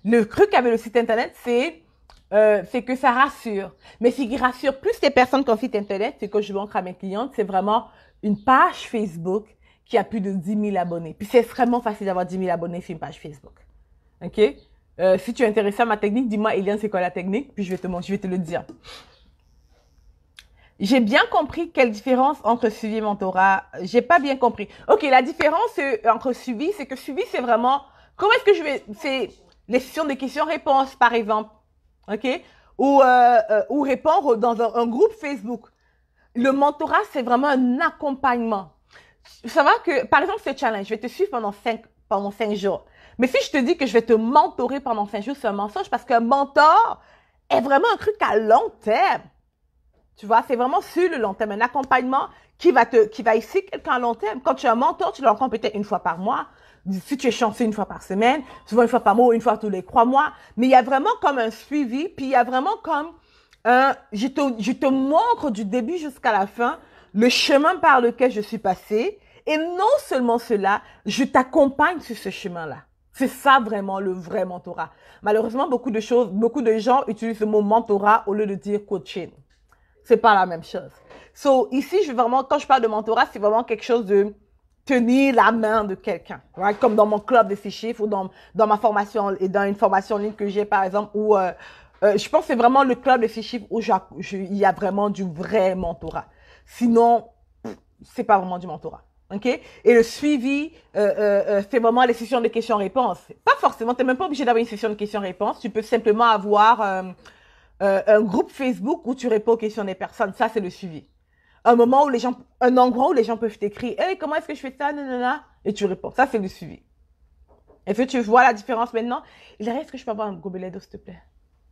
Le truc avec le site internet, c'est que ça rassure. Mais ce qui rassure plus les personnes qu'un site internet, c'est que je montre à mes clientes, c'est vraiment une page Facebook qui a plus de 10 000 abonnés. Puis c'est extrêmement facile d'avoir 10 000 abonnés sur une page Facebook. OK? Si tu es intéressé à ma technique, dis-moi, Eliane, c'est quoi la technique? Puis je vais te le dire. J'ai bien compris quelle différence entre suivi et mentorat. J'ai pas bien compris. OK, la différence entre suivi, c'est que suivi, c'est vraiment, comment est-ce que c'est les sessions de questions-réponses, par exemple. OK? Ou répondre dans un groupe Facebook. Le mentorat, c'est vraiment un accompagnement. Savoir que, par exemple, ce challenge, je vais te suivre pendant 5 jours. Mais si je te dis que je vais te mentorer pendant 5 jours, c'est un mensonge parce qu'un mentor est vraiment un truc à long terme. Tu vois, c'est vraiment sur le long terme. Un accompagnement qui va aider quelqu'un à long terme. Quand tu es un mentor, tu le rencontres peut-être une fois par mois. Si tu es chanceux, une fois par semaine. Souvent une fois par mois, une fois tous les 3 mois. Mais il y a vraiment comme un suivi. Puis il y a vraiment comme je te montre du début jusqu'à la fin le chemin par lequel je suis passée. Et non seulement cela, je t'accompagne sur ce chemin-là. C'est ça vraiment le vrai mentorat. Malheureusement, beaucoup de gens utilisent le mot mentorat au lieu de dire coaching. C'est pas la même chose. So, ici, quand je parle de mentorat, c'est vraiment quelque chose de tenir la main de quelqu'un. Right? Comme dans mon club de 6 chiffres ou dans ma formation et dans une formation en ligne que j'ai, par exemple, où, je pense que c'est vraiment le club de 6 chiffres où il y a vraiment du vrai mentorat. Sinon, c'est pas vraiment du mentorat. OK? Et le suivi, c'est vraiment les sessions de questions-réponses. Pas forcément, t'es même pas obligé d'avoir une session de questions-réponses. Tu peux simplement avoir, un groupe Facebook où tu réponds aux questions des personnes. Ça, c'est le suivi. Un endroit où les gens peuvent t'écrire, hey, comment est-ce que je fais ça, nanana, et tu réponds. Ça, c'est le suivi. Est-ce que tu vois la différence maintenant? Il reste que je peux avoir un gobelet d'eau, s'il te plaît?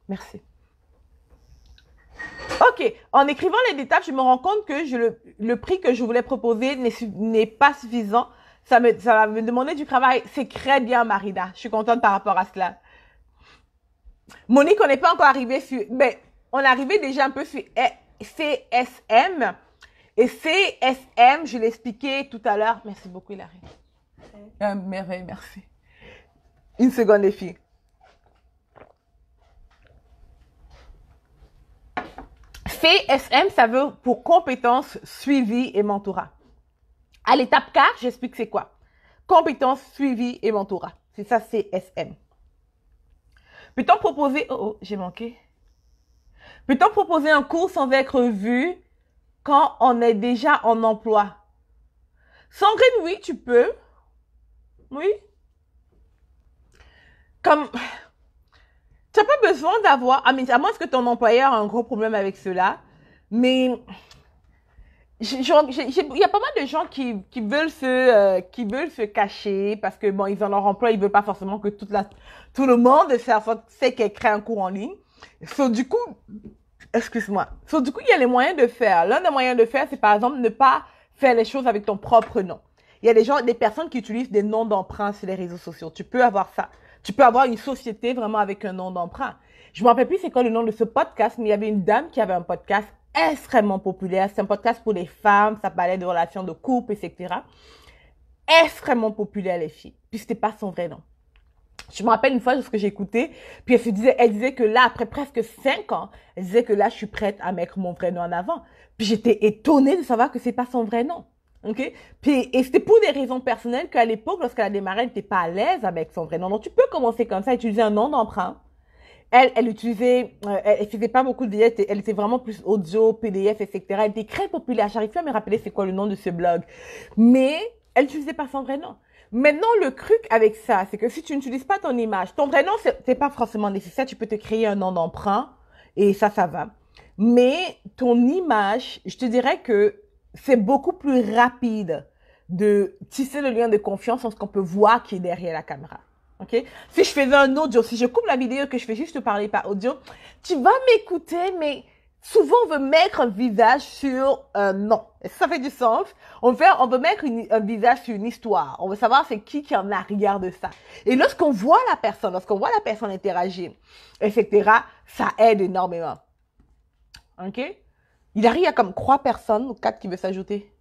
Merci. Ok, en écrivant les détails, je me rends compte que le prix que je voulais proposer n'est pas suffisant. Ça va me demander du travail. C'est très bien, Marina. Je suis contente par rapport à cela. Monique, on n'est pas encore arrivé sur... Mais on est arrivé déjà un peu sur CSM. Et CSM, je l'ai expliqué tout à l'heure. Merci beaucoup, Hilary. Merveille, merci. Une seconde, les filles. CSM, ça veut pour compétences, suivi et mentorat. À l'étape 4, j'explique c'est quoi. Compétences, suivi et mentorat. C'est ça, CSM. Peut-on proposer... Oh, j'ai manqué. Peut-on proposer un cours sans être vu quand on est déjà en emploi? Sandrine, oui, tu peux. Oui. Comme... Tu n'as pas besoin d'avoir... à moins que ton employeur a un gros problème avec cela. Mais... il y a pas mal de gens qui veulent se cacher parce que bon, ils ont leur emploi, ils veulent pas forcément que tout le monde sait qu'elle crée un cours en ligne. Du coup, excuse-moi. Du coup, il y a les moyens de faire. L'un des moyens de faire, c'est par exemple ne pas faire les choses avec ton propre nom. Il y a des personnes qui utilisent des noms d'emprunt sur les réseaux sociaux. Tu peux avoir ça. Tu peux avoir une société vraiment avec un nom d'emprunt. Je me rappelle plus c'est quoi le nom de ce podcast, mais il y avait une dame qui avait un podcast extrêmement populaire. C'est un podcast pour les femmes. Ça parlait de relations de couple, etc. Extrêmement populaire, les filles. Puis c'était pas son vrai nom. Je me rappelle une fois de ce que j'ai écouté, puis elle disait que là, après presque 5 ans, elle disait que là, je suis prête à mettre mon vrai nom en avant. Puis j'étais étonnée de savoir que c'est pas son vrai nom. OK? Et c'était pour des raisons personnelles qu'à l'époque, lorsqu'elle a démarré, elle n'était pas à l'aise avec son vrai nom. Donc tu peux commencer comme ça, utiliser un nom d'emprunt. Elle faisait pas beaucoup de vidéos, elle était vraiment plus audio, PDF, etc. Elle était très populaire. J'arrive plus à me rappeler c'est quoi le nom de ce blog. Mais elle n'utilisait pas son vrai nom. Maintenant, le truc avec ça, c'est que si tu n'utilises pas ton image, ton vrai nom, c'est pas forcément nécessaire. Tu peux te créer un nom d'emprunt et ça va. Mais ton image, je te dirais que c'est beaucoup plus rapide de tisser le lien de confiance en ce qu'on peut voir qui est derrière la caméra. OK? Si je faisais un audio, si je coupe la vidéo que je fais juste te parler par audio, tu vas m'écouter, mais souvent on veut mettre un visage sur un nom. Est-ce que ça fait du sens? On veut mettre un visage sur une histoire. On veut savoir c'est qui est en arrière de ça. Et lorsqu'on voit la personne interagir, etc., ça aide énormément. OK? Il y a comme 3 personnes ou 4 qui veulent s'ajouter.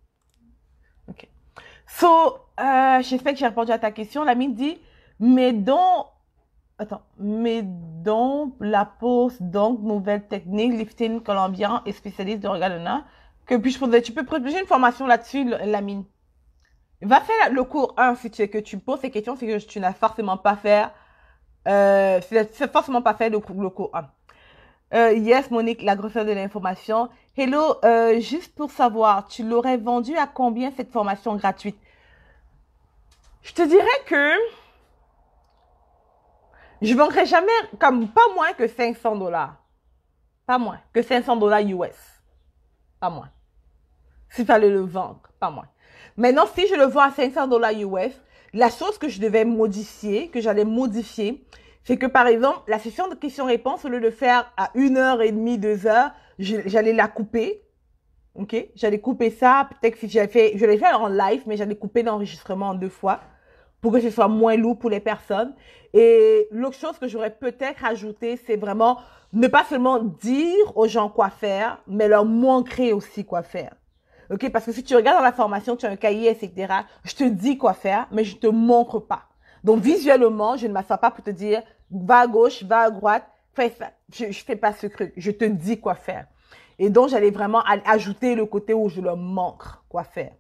OK. J'espère que j'ai répondu à ta question. L'ami dit, mais donc la pose, donc, nouvelle technique, lifting colombien et spécialiste de regard de nain. Que puis-je poser? Tu peux proposer une formation là-dessus, Lamine. Va faire le cours 1 si tu poses ces questions, c'est que tu n'as forcément pas fait, le cours 1. Yes, Monique, la grosseur de l'information. Hello, juste pour savoir, tu l'aurais vendu à combien cette formation gratuite? Je te dirais que je vendrai jamais, comme pas moins que $500. Pas moins que $500 US. Pas moins. S'il fallait le vendre, pas moins. Maintenant, si je le vends à $500 US, la chose que je devais modifier, que j'allais modifier, c'est que par exemple, la session de questions-réponses, au lieu de faire à 1h30, 2h, j'allais la couper. Ok? J'allais couper ça. Peut-être que si je l'ai fait en live, mais j'allais couper l'enregistrement en 2 fois pour que ce soit moins lourd pour les personnes. Et l'autre chose que j'aurais peut-être ajouté, c'est vraiment ne pas seulement dire aux gens quoi faire, mais leur montrer aussi quoi faire. Ok? Parce que si tu regardes dans la formation, tu as un cahier, etc. Je te dis quoi faire, mais je te montre pas. Donc, visuellement, je ne m'assois pas pour te dire, va à gauche, va à droite, fais ça. Je fais pas ce truc. Je te dis quoi faire. Et donc, j'allais vraiment ajouter le côté où je leur montre quoi faire.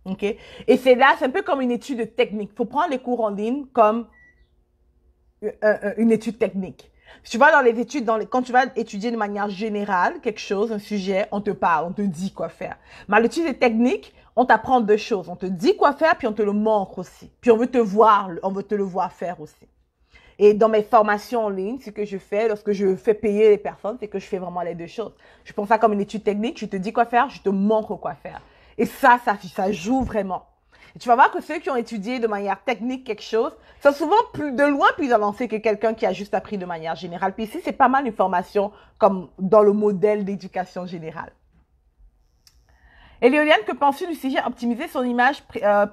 OK? Et c'est là, c'est un peu comme une étude technique. Il faut prendre les cours en ligne comme une étude technique. Si tu vas dans les études, quand tu vas étudier de manière générale quelque chose, un sujet, on te parle, on te dit quoi faire. Mais l'étude technique, on t'apprend 2 choses. On te dit quoi faire, puis on te le montre aussi. Puis on veut te le voir faire aussi. Et dans mes formations en ligne, ce que je fais, lorsque je fais payer les personnes, c'est que je fais vraiment les 2 choses. Je prends ça comme une étude technique, je te dis quoi faire, je te montre quoi faire. Et ça joue vraiment. Et tu vas voir que ceux qui ont étudié de manière technique quelque chose sont souvent de loin plus avancés que quelqu'un qui a juste appris de manière générale. Puis ici, c'est pas mal une formation comme dans le modèle d'éducation générale. Elioliane, que penses-tu du sujet optimiser son image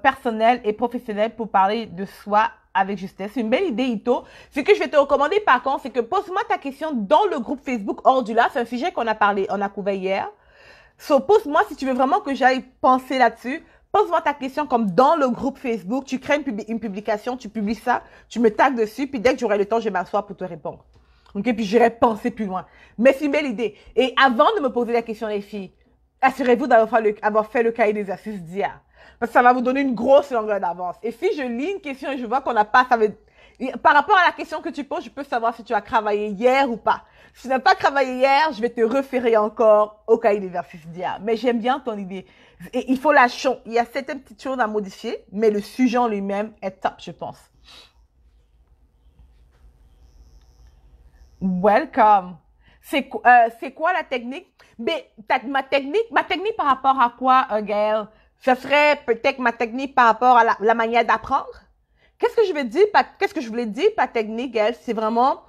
personnelle et professionnelle pour parler de soi avec justesse? C'est une belle idée, Ito. Ce que je vais te recommander par contre, c'est que pose-moi ta question dans le groupe Facebook Ordula. C'est un sujet qu'on a couvert hier. So, pose-moi si tu veux vraiment que j'aille penser là-dessus. Pose-moi ta question comme dans le groupe Facebook. Tu crées une publication, tu publies ça, tu me tags dessus, puis dès que j'aurai le temps, je vais m'asseoir pour te répondre. Ok, puis j'irai penser plus loin. Mais c'est une belle idée. Et avant de me poser la question, les filles, assurez-vous d'avoir fait le cahier d'exercice d'hier. Parce que ça va vous donner une grosse longueur d'avance. Et si je lis une question et je vois qu'on n'a pas, par rapport à la question que tu poses, je peux savoir si tu as travaillé hier ou pas. Si tu n'as pas travaillé hier, je vais te référer encore au cahier d'exercice d'hier. Mais j'aime bien ton idée. Et il faut il y a certaines petites choses à modifier, mais le sujet en lui-même est top, je pense. Welcome. C'est quoi la technique? Mais ma technique par rapport à quoi, Gaëlle? Ce serait peut-être ma technique par rapport à la manière d'apprendre? Qu'est-ce que je voulais dire par technique, Gaëlle? C'est vraiment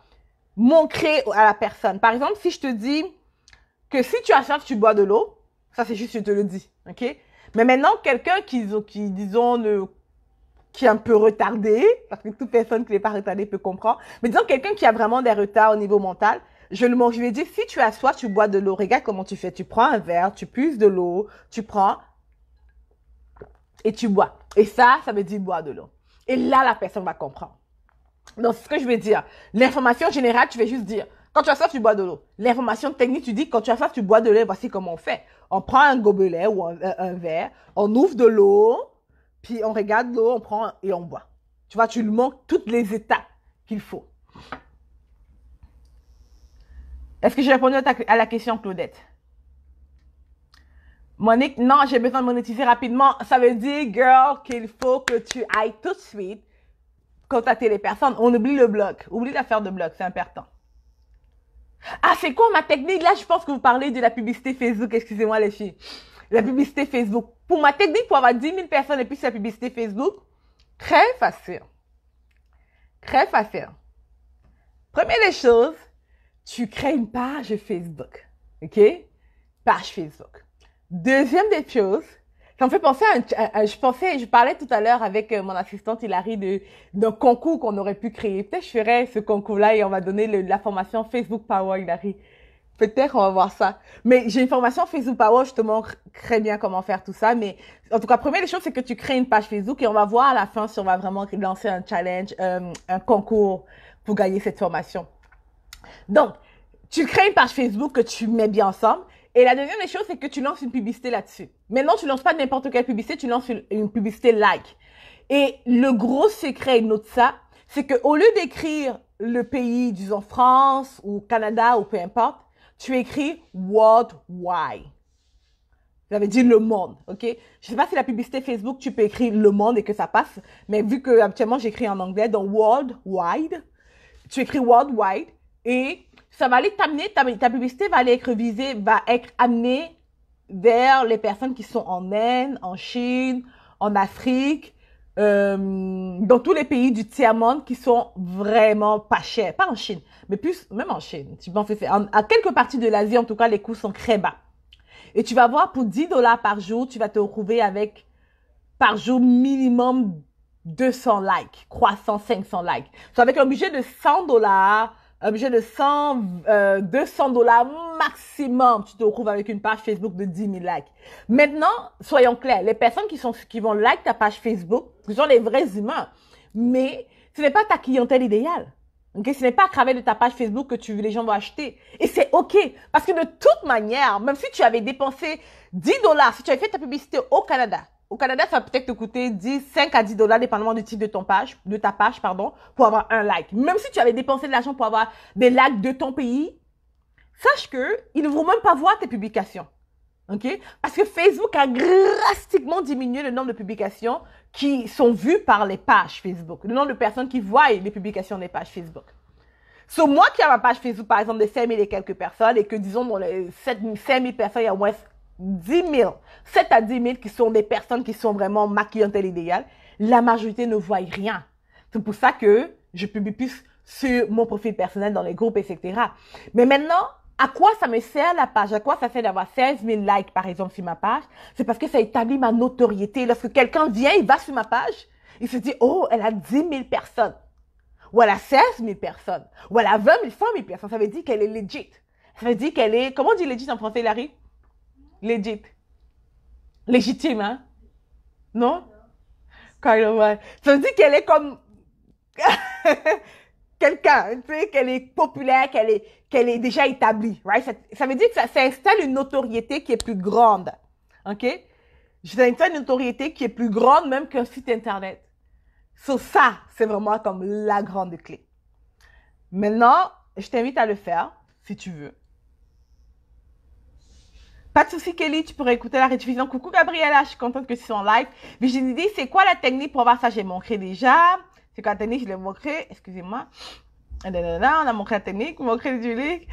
montrer à la personne. Par exemple, si je te dis que si tu as soif, tu bois de l'eau, ça c'est juste, je te le dis, ok? Mais maintenant, quelqu'un qui est un peu retardé, parce que toute personne qui n'est pas retardée peut comprendre, mais disons quelqu'un qui a vraiment des retards au niveau mental, je lui ai dit, si tu as soif, tu bois de l'eau. Regarde comment tu fais. Tu prends un verre, tu puises de l'eau, tu prends et tu bois. Et ça veut dire boire de l'eau. Et là, la personne va comprendre. Donc, c'est ce que je veux dire. L'information générale, tu vas juste dire, quand tu as soif, tu bois de l'eau. L'information technique, tu dis, quand tu as soif, tu bois de l'eau. Voici comment on fait. On prend un gobelet ou un verre, on ouvre de l'eau, puis on regarde l'eau, on prend et on boit. Tu vois, tu lui montres toutes les étapes qu'il faut. Est-ce que j'ai répondu à la question, Claudette? Monique, non, j'ai besoin de monétiser rapidement. Ça veut dire, girl, qu'il faut que tu ailles tout de suite contacter les personnes. On oublie le blog. Oublie l'affaire de blog, c'est important. Ah, c'est quoi ma technique? Là, je pense que vous parlez de la publicité Facebook. Excusez-moi, les filles. La publicité Facebook. Pour ma technique, pour avoir 10 000 personnes et puis la publicité Facebook, très facile. Très facile. Première des choses, tu crées une page Facebook. OK? Page Facebook. Deuxième des choses, ça me fait penser je parlais tout à l'heure avec mon assistante Hilary d'un concours qu'on aurait pu créer. Peut-être je ferais ce concours-là et on va donner la formation Facebook Power, Hilary. Peut-être on va voir ça. Mais j'ai une formation Facebook Power, je te montre très bien comment faire tout ça. Mais en tout cas, première des choses, c'est que tu crées une page Facebook et on va voir à la fin si on va vraiment lancer un challenge, un concours pour gagner cette formation. Donc, tu crées une page Facebook que tu mets bien ensemble. Et la deuxième des choses, c'est que tu lances une publicité là-dessus. Maintenant, tu lances pas n'importe quelle publicité, tu lances une publicité like. Et le gros secret, note ça, c'est que au lieu d'écrire le pays, disons France ou Canada ou peu importe, tu écris worldwide. Ça veut dire le monde, ok? Je sais pas si la publicité Facebook, tu peux écrire le monde et que ça passe, mais vu que habituellement j'écris en anglais, donc worldwide, tu écris worldwide et ça va aller t'amener, ta publicité va aller être visée, va être amenée vers les personnes qui sont en Inde, en Chine, en Afrique, dans tous les pays du tiers-monde qui sont vraiment pas chers. Pas en Chine, mais plus, même en Chine. Tu penses que à quelques parties de l'Asie, en tout cas, les coûts sont très bas. Et tu vas voir, pour 10 $ par jour, tu vas te retrouver avec, par jour, minimum 200 likes, croissant 500 likes. So, avec un budget de 100 $, un budget de 200 $ maximum, tu te retrouves avec une page Facebook de 10 000 likes. Maintenant, soyons clairs, les personnes qui vont like ta page Facebook, ce sont les vrais humains, mais ce n'est pas ta clientèle idéale. Okay? Ce n'est pas à travers de ta page Facebook que les gens vont acheter. Et c'est OK. Parce que de toute manière, même si tu avais dépensé 10 $, si tu avais fait ta publicité au Canada, ça va peut-être te coûter 5 à 10 $, dépendamment du type de ta page, pour avoir un like. Même si tu avais dépensé de l'argent pour avoir des likes de ton pays, sache que ils ne vont même pas voir tes publications. OK? Parce que Facebook a drastiquement diminué le nombre de publications qui sont vues par les pages Facebook. Le nombre de personnes qui voient les publications des pages Facebook. So, moi qui ai ma page Facebook, par exemple, de 5 000 et quelques personnes, et que, disons, dans les 5 000 personnes, il y a au moins 10 000, 7 à 10 000 qui sont des personnes qui sont vraiment ma clientèle idéale, la majorité ne voit rien. C'est pour ça que je publie plus sur mon profil personnel dans les groupes, etc. Mais maintenant, à quoi ça me sert la page? À quoi ça sert d'avoir 16 000 likes, par exemple, sur ma page? C'est parce que ça établit ma notoriété. Lorsque quelqu'un vient, il va sur ma page, il se dit, oh, elle a 10 000 personnes. Ou elle a 16 000 personnes. Ou elle a 20 000, 100 000 personnes. Ça veut dire qu'elle est legit. Ça veut dire qu'elle est, comment on dit legit en français, Larry? Legit. Légitime, hein? Non? Kind of, ouais. Ça veut dire qu'elle est comme quelqu'un, tu sais, qu'elle est populaire, qu'elle est déjà établie, right? Ça veut dire que ça installe une notoriété qui est plus grande, OK? Ça installe une notoriété qui est plus grande même qu'un site Internet. Sur ça, c'est vraiment comme la grande clé. Maintenant, je t'invite à le faire, si tu veux. Pas de souci, Kelly, tu pourrais écouter la rediffusion. Coucou, Gabriella, je suis contente que tu sois en live. Virginie dit, c'est quoi la technique pour voir ça? J'ai montré déjà. C'est quoi la technique? Je l'ai montré. Excusez-moi. On a montré la technique, montré du livre.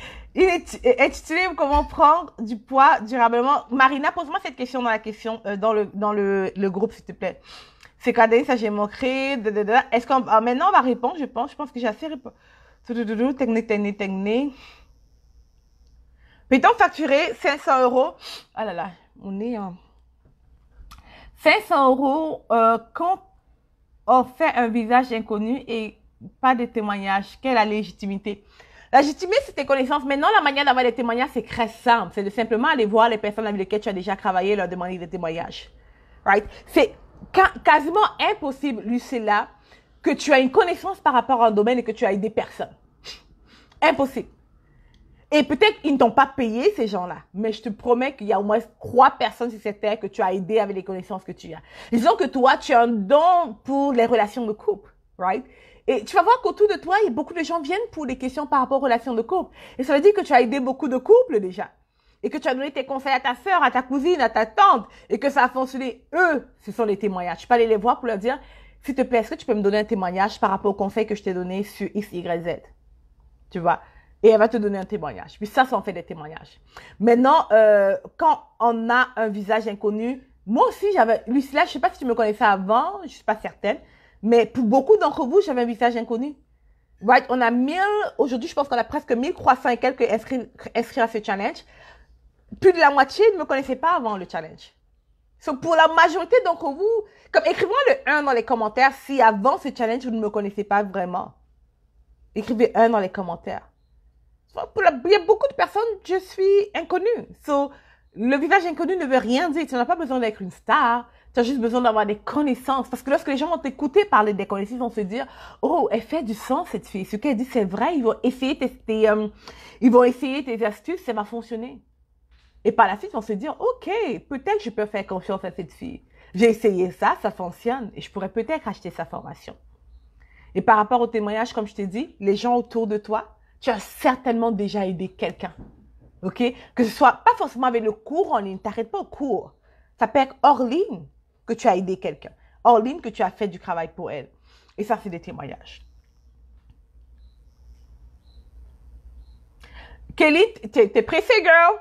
Intitulé comment prendre du poids durablement. Marina, pose-moi cette question dans le groupe, s'il te plaît. C'est quoi, ça j'ai montré. Est-ce qu'on, maintenant on va répondre, je pense. Je pense que j'ai assez répondu. Technique. Peut-on facturer 500 €? Ah là là, on est en 500 € quand on fait un visage inconnu et pas de témoignage. Quelle est la légitimité? La légitimité, c'est tes connaissances. Maintenant, la manière d'avoir des témoignages, c'est très simple. C'est de simplement aller voir les personnes avec lesquelles tu as déjà travaillé et leur demander des témoignages. Right? C'est quasiment impossible, Lucilla, que tu as une connaissance par rapport à un domaine et que tu as aidé personne. Impossible. Et peut-être qu'ils ne t'ont pas payé, ces gens-là. Mais je te promets qu'il y a au moins 3 personnes sur cette terre que tu as aidé avec les connaissances que tu as. Disons que toi, tu as un don pour les relations de couple, right? Et tu vas voir qu'autour de toi, il y a beaucoup de gens viennent pour des questions par rapport aux relations de couple. Et ça veut dire que tu as aidé beaucoup de couples déjà. Et que tu as donné tes conseils à ta sœur, à ta cousine, à ta tante. Et que ça a fonctionné. Eux, ce sont les témoignages. Tu peux aller les voir pour leur dire, s'il te plaît, est-ce que tu peux me donner un témoignage par rapport aux conseils que je t'ai donnés sur X, Y, Z? Tu vois? Et elle va te donner un témoignage. Puis ça en fait des témoignages. Maintenant, quand on a un visage inconnu, moi aussi, Lucilla, je ne sais pas si tu me connaissais avant, je ne suis pas certaine, mais pour beaucoup d'entre vous, j'avais un visage inconnu. Right? On a aujourd'hui, je pense qu'on a presque 1300 et quelques inscrits à ce challenge. Plus de la moitié ne me connaissaient pas avant le challenge. So, pour la majorité d'entre vous, comme écrivez-moi le 1 dans les commentaires si avant ce challenge, vous ne me connaissez pas vraiment. Écrivez 1 dans les commentaires. Il y a beaucoup de personnes, je suis inconnue. So, le visage inconnu ne veut rien dire. Tu n'as pas besoin d'être une star. Tu as juste besoin d'avoir des connaissances. Parce que lorsque les gens vont t'écouter parler des connaissances, ils vont se dire, oh, elle fait du sens, cette fille. Ce qu'elle dit, c'est vrai. Ils vont essayer tes astuces, ça va fonctionner. Et par la suite, ils vont se dire, OK, peut-être que je peux faire confiance à cette fille. J'ai essayé ça, ça fonctionne. Et je pourrais peut-être acheter sa formation. Et par rapport au témoignage, comme je t'ai dit, les gens autour de toi, tu as certainement déjà aidé quelqu'un, OK? Que ce soit pas forcément avec le cours en ligne, t'arrêtes pas au cours. Ça peut être hors ligne que tu as aidé quelqu'un. Hors ligne que tu as fait du travail pour elle. Et ça, c'est des témoignages. Kelly, t'es pressée, girl?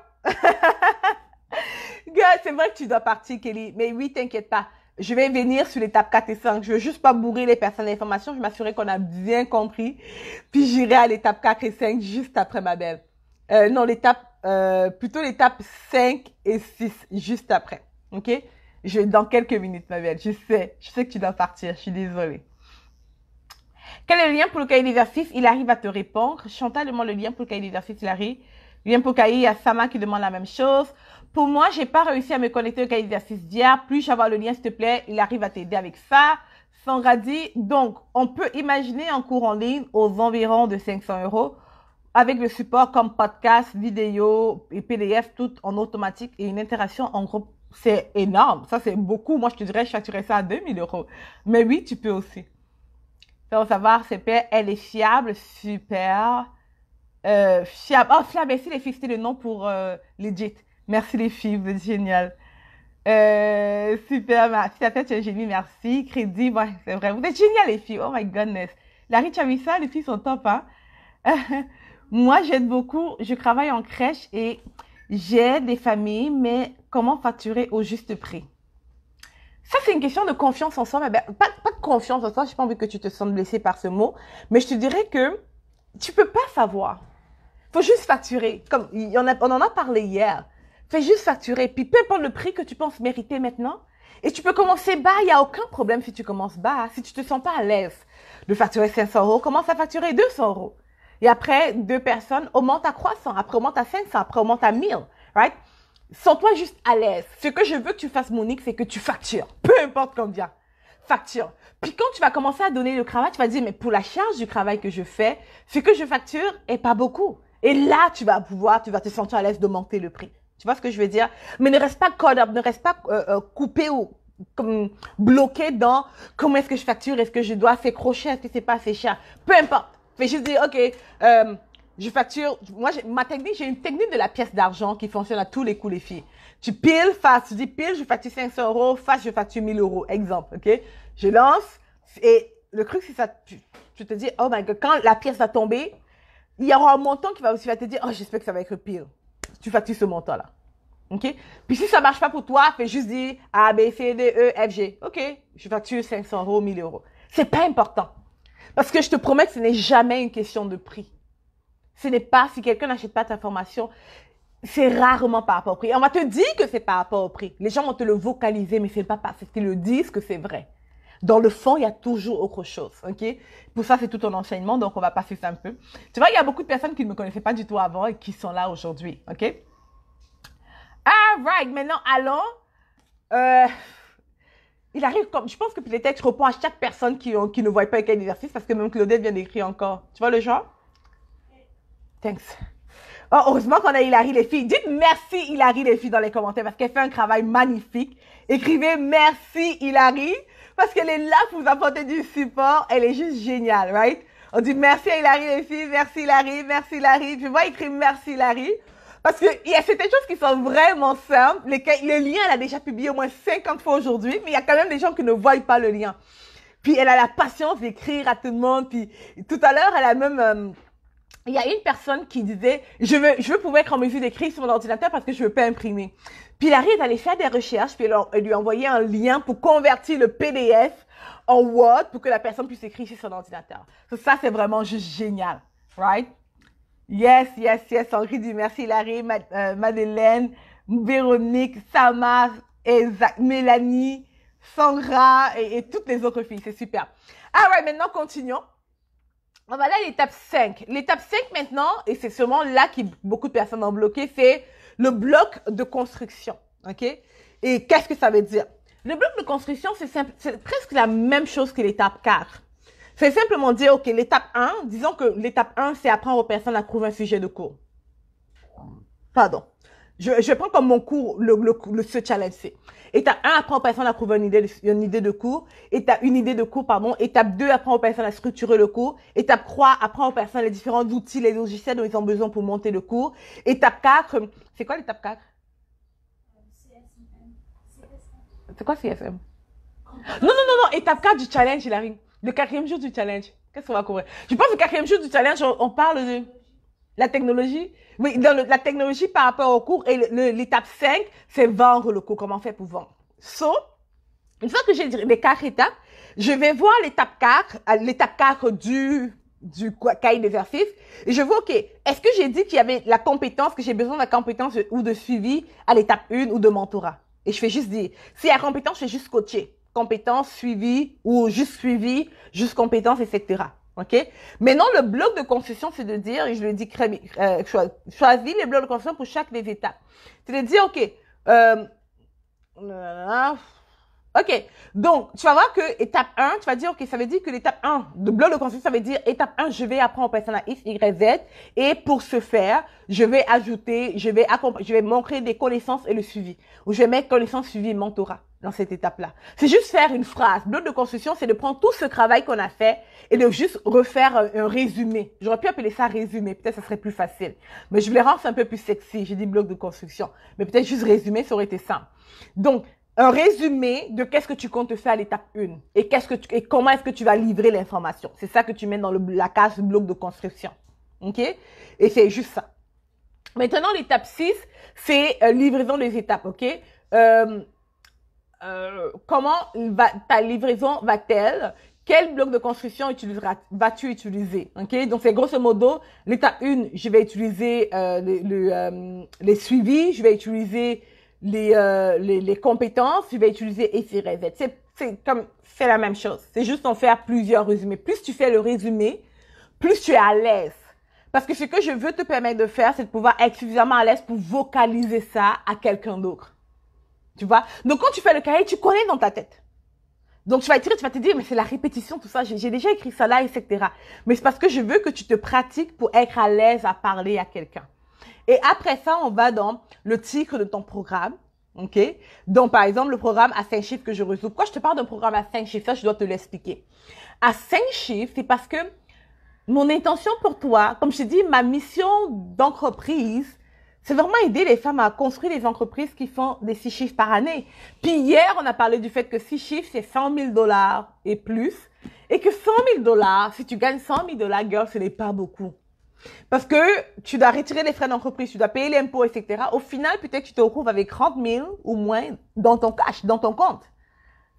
Girl, c'est vrai que tu dois partir, Kelly. Mais oui, t'inquiète pas. je vais venir sur l'étape 4 et 5. Je veux juste pas bourrer les personnes d'informations. Je m'assurer qu'on a bien compris. Puis j'irai à l'étape 4 et 5 juste après, ma belle. Non, plutôt l'étape 5 et 6 juste après. OK? Dans quelques minutes, ma belle. Je sais que tu dois partir. Je suis désolée. Quel est le lien pour le cahier d'exercice? Il arrive à te répondre. Chantal demande le lien pour le cahier d'exercice. Il arrive. Le lien pour le cahier, il y a Sama qui demande la même chose. Pour moi, j'ai pas réussi à me connecter au cahier d'exercice d'hier. Puis-je avoir le lien, s'il te plaît? Il arrive à t'aider avec ça. Sandra dit, donc, on peut imaginer un cours en ligne aux environs de 500 € avec le support comme podcast, vidéo et PDF, tout en automatique et une interaction en groupe. C'est énorme. Ça, c'est beaucoup. Moi, je te dirais, je facturais ça à 2000 €. Mais oui, tu peux aussi. Faut savoir, c'est pas, elle est fiable, super. Fiable. Oh, fiable, merci les filles, c'était le nom pour legit. Merci les filles, vous êtes géniales. Super, ma fille, tu es génie, merci. Crédit, ouais, c'est vrai. Vous êtes géniales les filles, oh my goodness. Larry, tu as vu ça, les filles sont top, hein. Moi, j'aide beaucoup, je travaille en crèche et j'aide des familles, mais comment facturer au juste prix? Ça, c'est une question de confiance en soi. Mais pas de confiance en soi. Je n'ai pas envie que tu te sentes blessé par ce mot. Mais je te dirais que tu peux pas savoir. Faut juste facturer. Comme on en a parlé hier. Fais juste facturer. Puis peu importe le prix que tu penses mériter maintenant. Et tu peux commencer bas. Il n'y a aucun problème si tu commences bas. Si tu te sens pas à l'aise de facturer 500 €, commence à facturer 200 €. Et après, 2 personnes, augmente à 300. Après, augmente à 500. Après, augmente à 1000. Right? Sens-toi juste à l'aise. Ce que je veux que tu fasses, Monique, c'est que tu factures. Peu importe combien. Facture. Puis quand tu vas commencer à donner le travail, tu vas dire, mais pour la charge du travail que je fais, ce que je facture est pas beaucoup. Et là, tu vas te sentir à l'aise d'augmenter le prix. Tu vois ce que je veux dire? Mais ne reste pas caught up, ne reste pas coupé ou comme bloqué dans comment est-ce que je facture, est-ce que je dois faire crochet, est-ce que c'est pas assez cher. Peu importe. Fais juste dire, OK, je facture, moi, j'ai une technique de la pièce d'argent qui fonctionne à tous les coups, les filles. Tu piles, face, tu dis pile, je facture 500 €, face, je facture 1000 €. Exemple, OK? Je lance et le truc, c'est ça, tu te dis, oh my God, quand la pièce va tomber, il y aura un montant qui va aussi te dire, oh, j'espère que ça va être pile. Tu factures ce montant-là. OK? Puis si ça marche pas pour toi, fais juste dire A, B, C, D, E, F, G. OK? Je facture 500 €, 1000 €. C'est pas important. Parce que je te promets que ce n'est jamais une question de prix. Ce n'est pas, si quelqu'un n'achète pas ta formation, c'est rarement par rapport au prix. On va te dire que c'est par rapport au prix. Les gens vont te le vocaliser, mais c'est pas parce qu'ils le disent que c'est vrai. Dans le fond, il y a toujours autre chose, ok? Pour ça, c'est tout un enseignement, donc on va passer ça un peu. Tu vois, il y a beaucoup de personnes qui ne me connaissaient pas du tout avant et qui sont là aujourd'hui, ok? Alright, maintenant, allons. Il arrive comme, je pense que peut-être je réponds à chaque personne qui ne voit pas quel exercice parce que même Claudette vient d'écrire encore. Tu vois le genre? Thanks. Oh, heureusement qu'on a Hilary les filles. Dites merci Hilary les filles dans les commentaires parce qu'elle fait un travail magnifique. Écrivez merci Hilary parce qu'elle est là pour vous apporter du support. Elle est juste géniale, right? On dit merci à Hilary les filles, merci Hilary, merci Hilary. Je vois écrire merci Hilary parce que il y a certaines choses qui sont vraiment simples. Le lien, elle a déjà publié au moins 50 fois aujourd'hui, mais il y a quand même des gens qui ne voient pas le lien. Puis elle a la patience d'écrire à tout le monde. Puis tout à l'heure, elle a même... il y a une personne qui disait, je veux pouvoir être en mesure d'écrire sur mon ordinateur parce que je veux pas imprimer. Puis il arrive d'aller faire des recherches, puis elle lui a envoyé un lien pour convertir le PDF en Word pour que la personne puisse écrire sur son ordinateur. Ça, c'est vraiment juste génial. Right? Yes, yes, yes. Henri dit merci, Hilary, Madeleine, Véronique, Sama, Mélanie, Sandra et toutes les autres filles. C'est super. Alright, maintenant, continuons. On va aller à l'étape 5. L'étape 5 maintenant, et c'est sûrement là que beaucoup de personnes ont bloqué, c'est le bloc de construction. OK? Et qu'est-ce que ça veut dire? Le bloc de construction, c'est presque la même chose que l'étape 4. C'est simplement dire, OK, l'étape 1, disons que l'étape 1, c'est apprendre aux personnes à trouver un sujet de cours. Pardon. Je prends comme mon cours, ce challenge, c'est. Étape 1, apprends aux personnes à trouver une idée de cours. Une idée de cours, pardon. Étape 2, apprends aux personnes à structurer le cours. Étape 3, apprends aux personnes les différents outils, les logiciels dont ils ont besoin pour monter le cours. Étape 4, c'est quoi l'étape 4? C'est quoi CSM? Non. Étape 4 du challenge, Hilary. Le 4e jour du challenge. Qu'est-ce qu'on va couvrir? Je pense que le 4e jour du challenge, on parle de la technologie. Oui, dans la technologie par rapport au cours. Et l'étape 5, c'est vendre le cours. Comment on fait pour vendre? So, Une fois que j'ai les 4 étapes, je vais voir l'étape 4 du cahier d'exercice et je vois, OK, est-ce que j'ai dit qu'il y avait la compétence, que j'ai besoin de la compétence ou de suivi à l'étape 1 ou de mentorat? Et je fais juste dire, si la compétence, je fais juste coacher. Compétence, suivi ou juste suivi, juste compétence, etc. OK? Maintenant, le bloc de construction, c'est de dire, et je le dis, choisis les blocs de construction pour chaque des étapes. C'est de dire, OK, OK. Donc, tu vas voir que étape 1, tu vas dire, OK, ça veut dire que l'étape 1 de bloc de construction, ça veut dire étape 1, je vais apprendre au personnage X, Y, Z. Et pour ce faire, je vais ajouter, je vais montrer des connaissances et le suivi. Ou je vais mettre connaissances, suivi et mentorat dans cette étape-là. C'est juste faire une phrase. Bloc de construction, c'est de prendre tout ce travail qu'on a fait et de juste refaire un résumé. J'aurais pu appeler ça résumé. Peut-être ça serait plus facile. Mais je voulais rendre ça un peu plus sexy. J'ai dit bloc de construction. Mais peut-être juste résumé, ça aurait été simple. Donc, un résumé de qu'est-ce que tu comptes faire à l'étape 1 et comment est-ce que tu vas livrer l'information. C'est ça que tu mets dans la case bloc de construction. OK? Et c'est juste ça. Maintenant, l'étape 6, c'est livraison des étapes. OK? Comment ta livraison va-t-elle? Quel bloc de construction vas-tu utiliser? OK? Donc, c'est grosso modo, l'étape 1, je vais utiliser les suivis, je vais utiliser les compétences, tu vas utiliser X, Y, Z. C'est la même chose. C'est juste en faire plusieurs résumés. Plus tu fais le résumé, plus tu es à l'aise. Parce que ce que je veux te permettre de faire, c'est de pouvoir être suffisamment à l'aise pour vocaliser ça à quelqu'un d'autre. Tu vois? Donc, quand tu fais le cahier, tu connais dans ta tête. Donc, tu vas te dire, mais c'est la répétition, tout ça. J'ai déjà écrit ça là, etc. Mais c'est parce que je veux que tu te pratiques pour être à l'aise à parler à quelqu'un. Et après ça, on va dans le titre de ton programme. OK? Donc, par exemple, le programme à 5 chiffres que je résous. Pourquoi je te parle d'un programme à 5 chiffres? Ça, je dois te l'expliquer. À 5 chiffres, c'est parce que mon intention pour toi, comme je t'ai dit, ma mission d'entreprise, c'est vraiment aider les femmes à construire des entreprises qui font des 6 chiffres par année. Puis hier, on a parlé du fait que 6 chiffres, c'est 100 000 $ et plus. Et que 100 000 $, si tu gagnes 100 000 $, girl, ce n'est pas beaucoup. Parce que tu dois retirer les frais d'entreprise, tu dois payer l'impôt, etc. Au final, peut-être que tu te retrouves avec 30 000 ou moins dans ton cash, dans ton compte.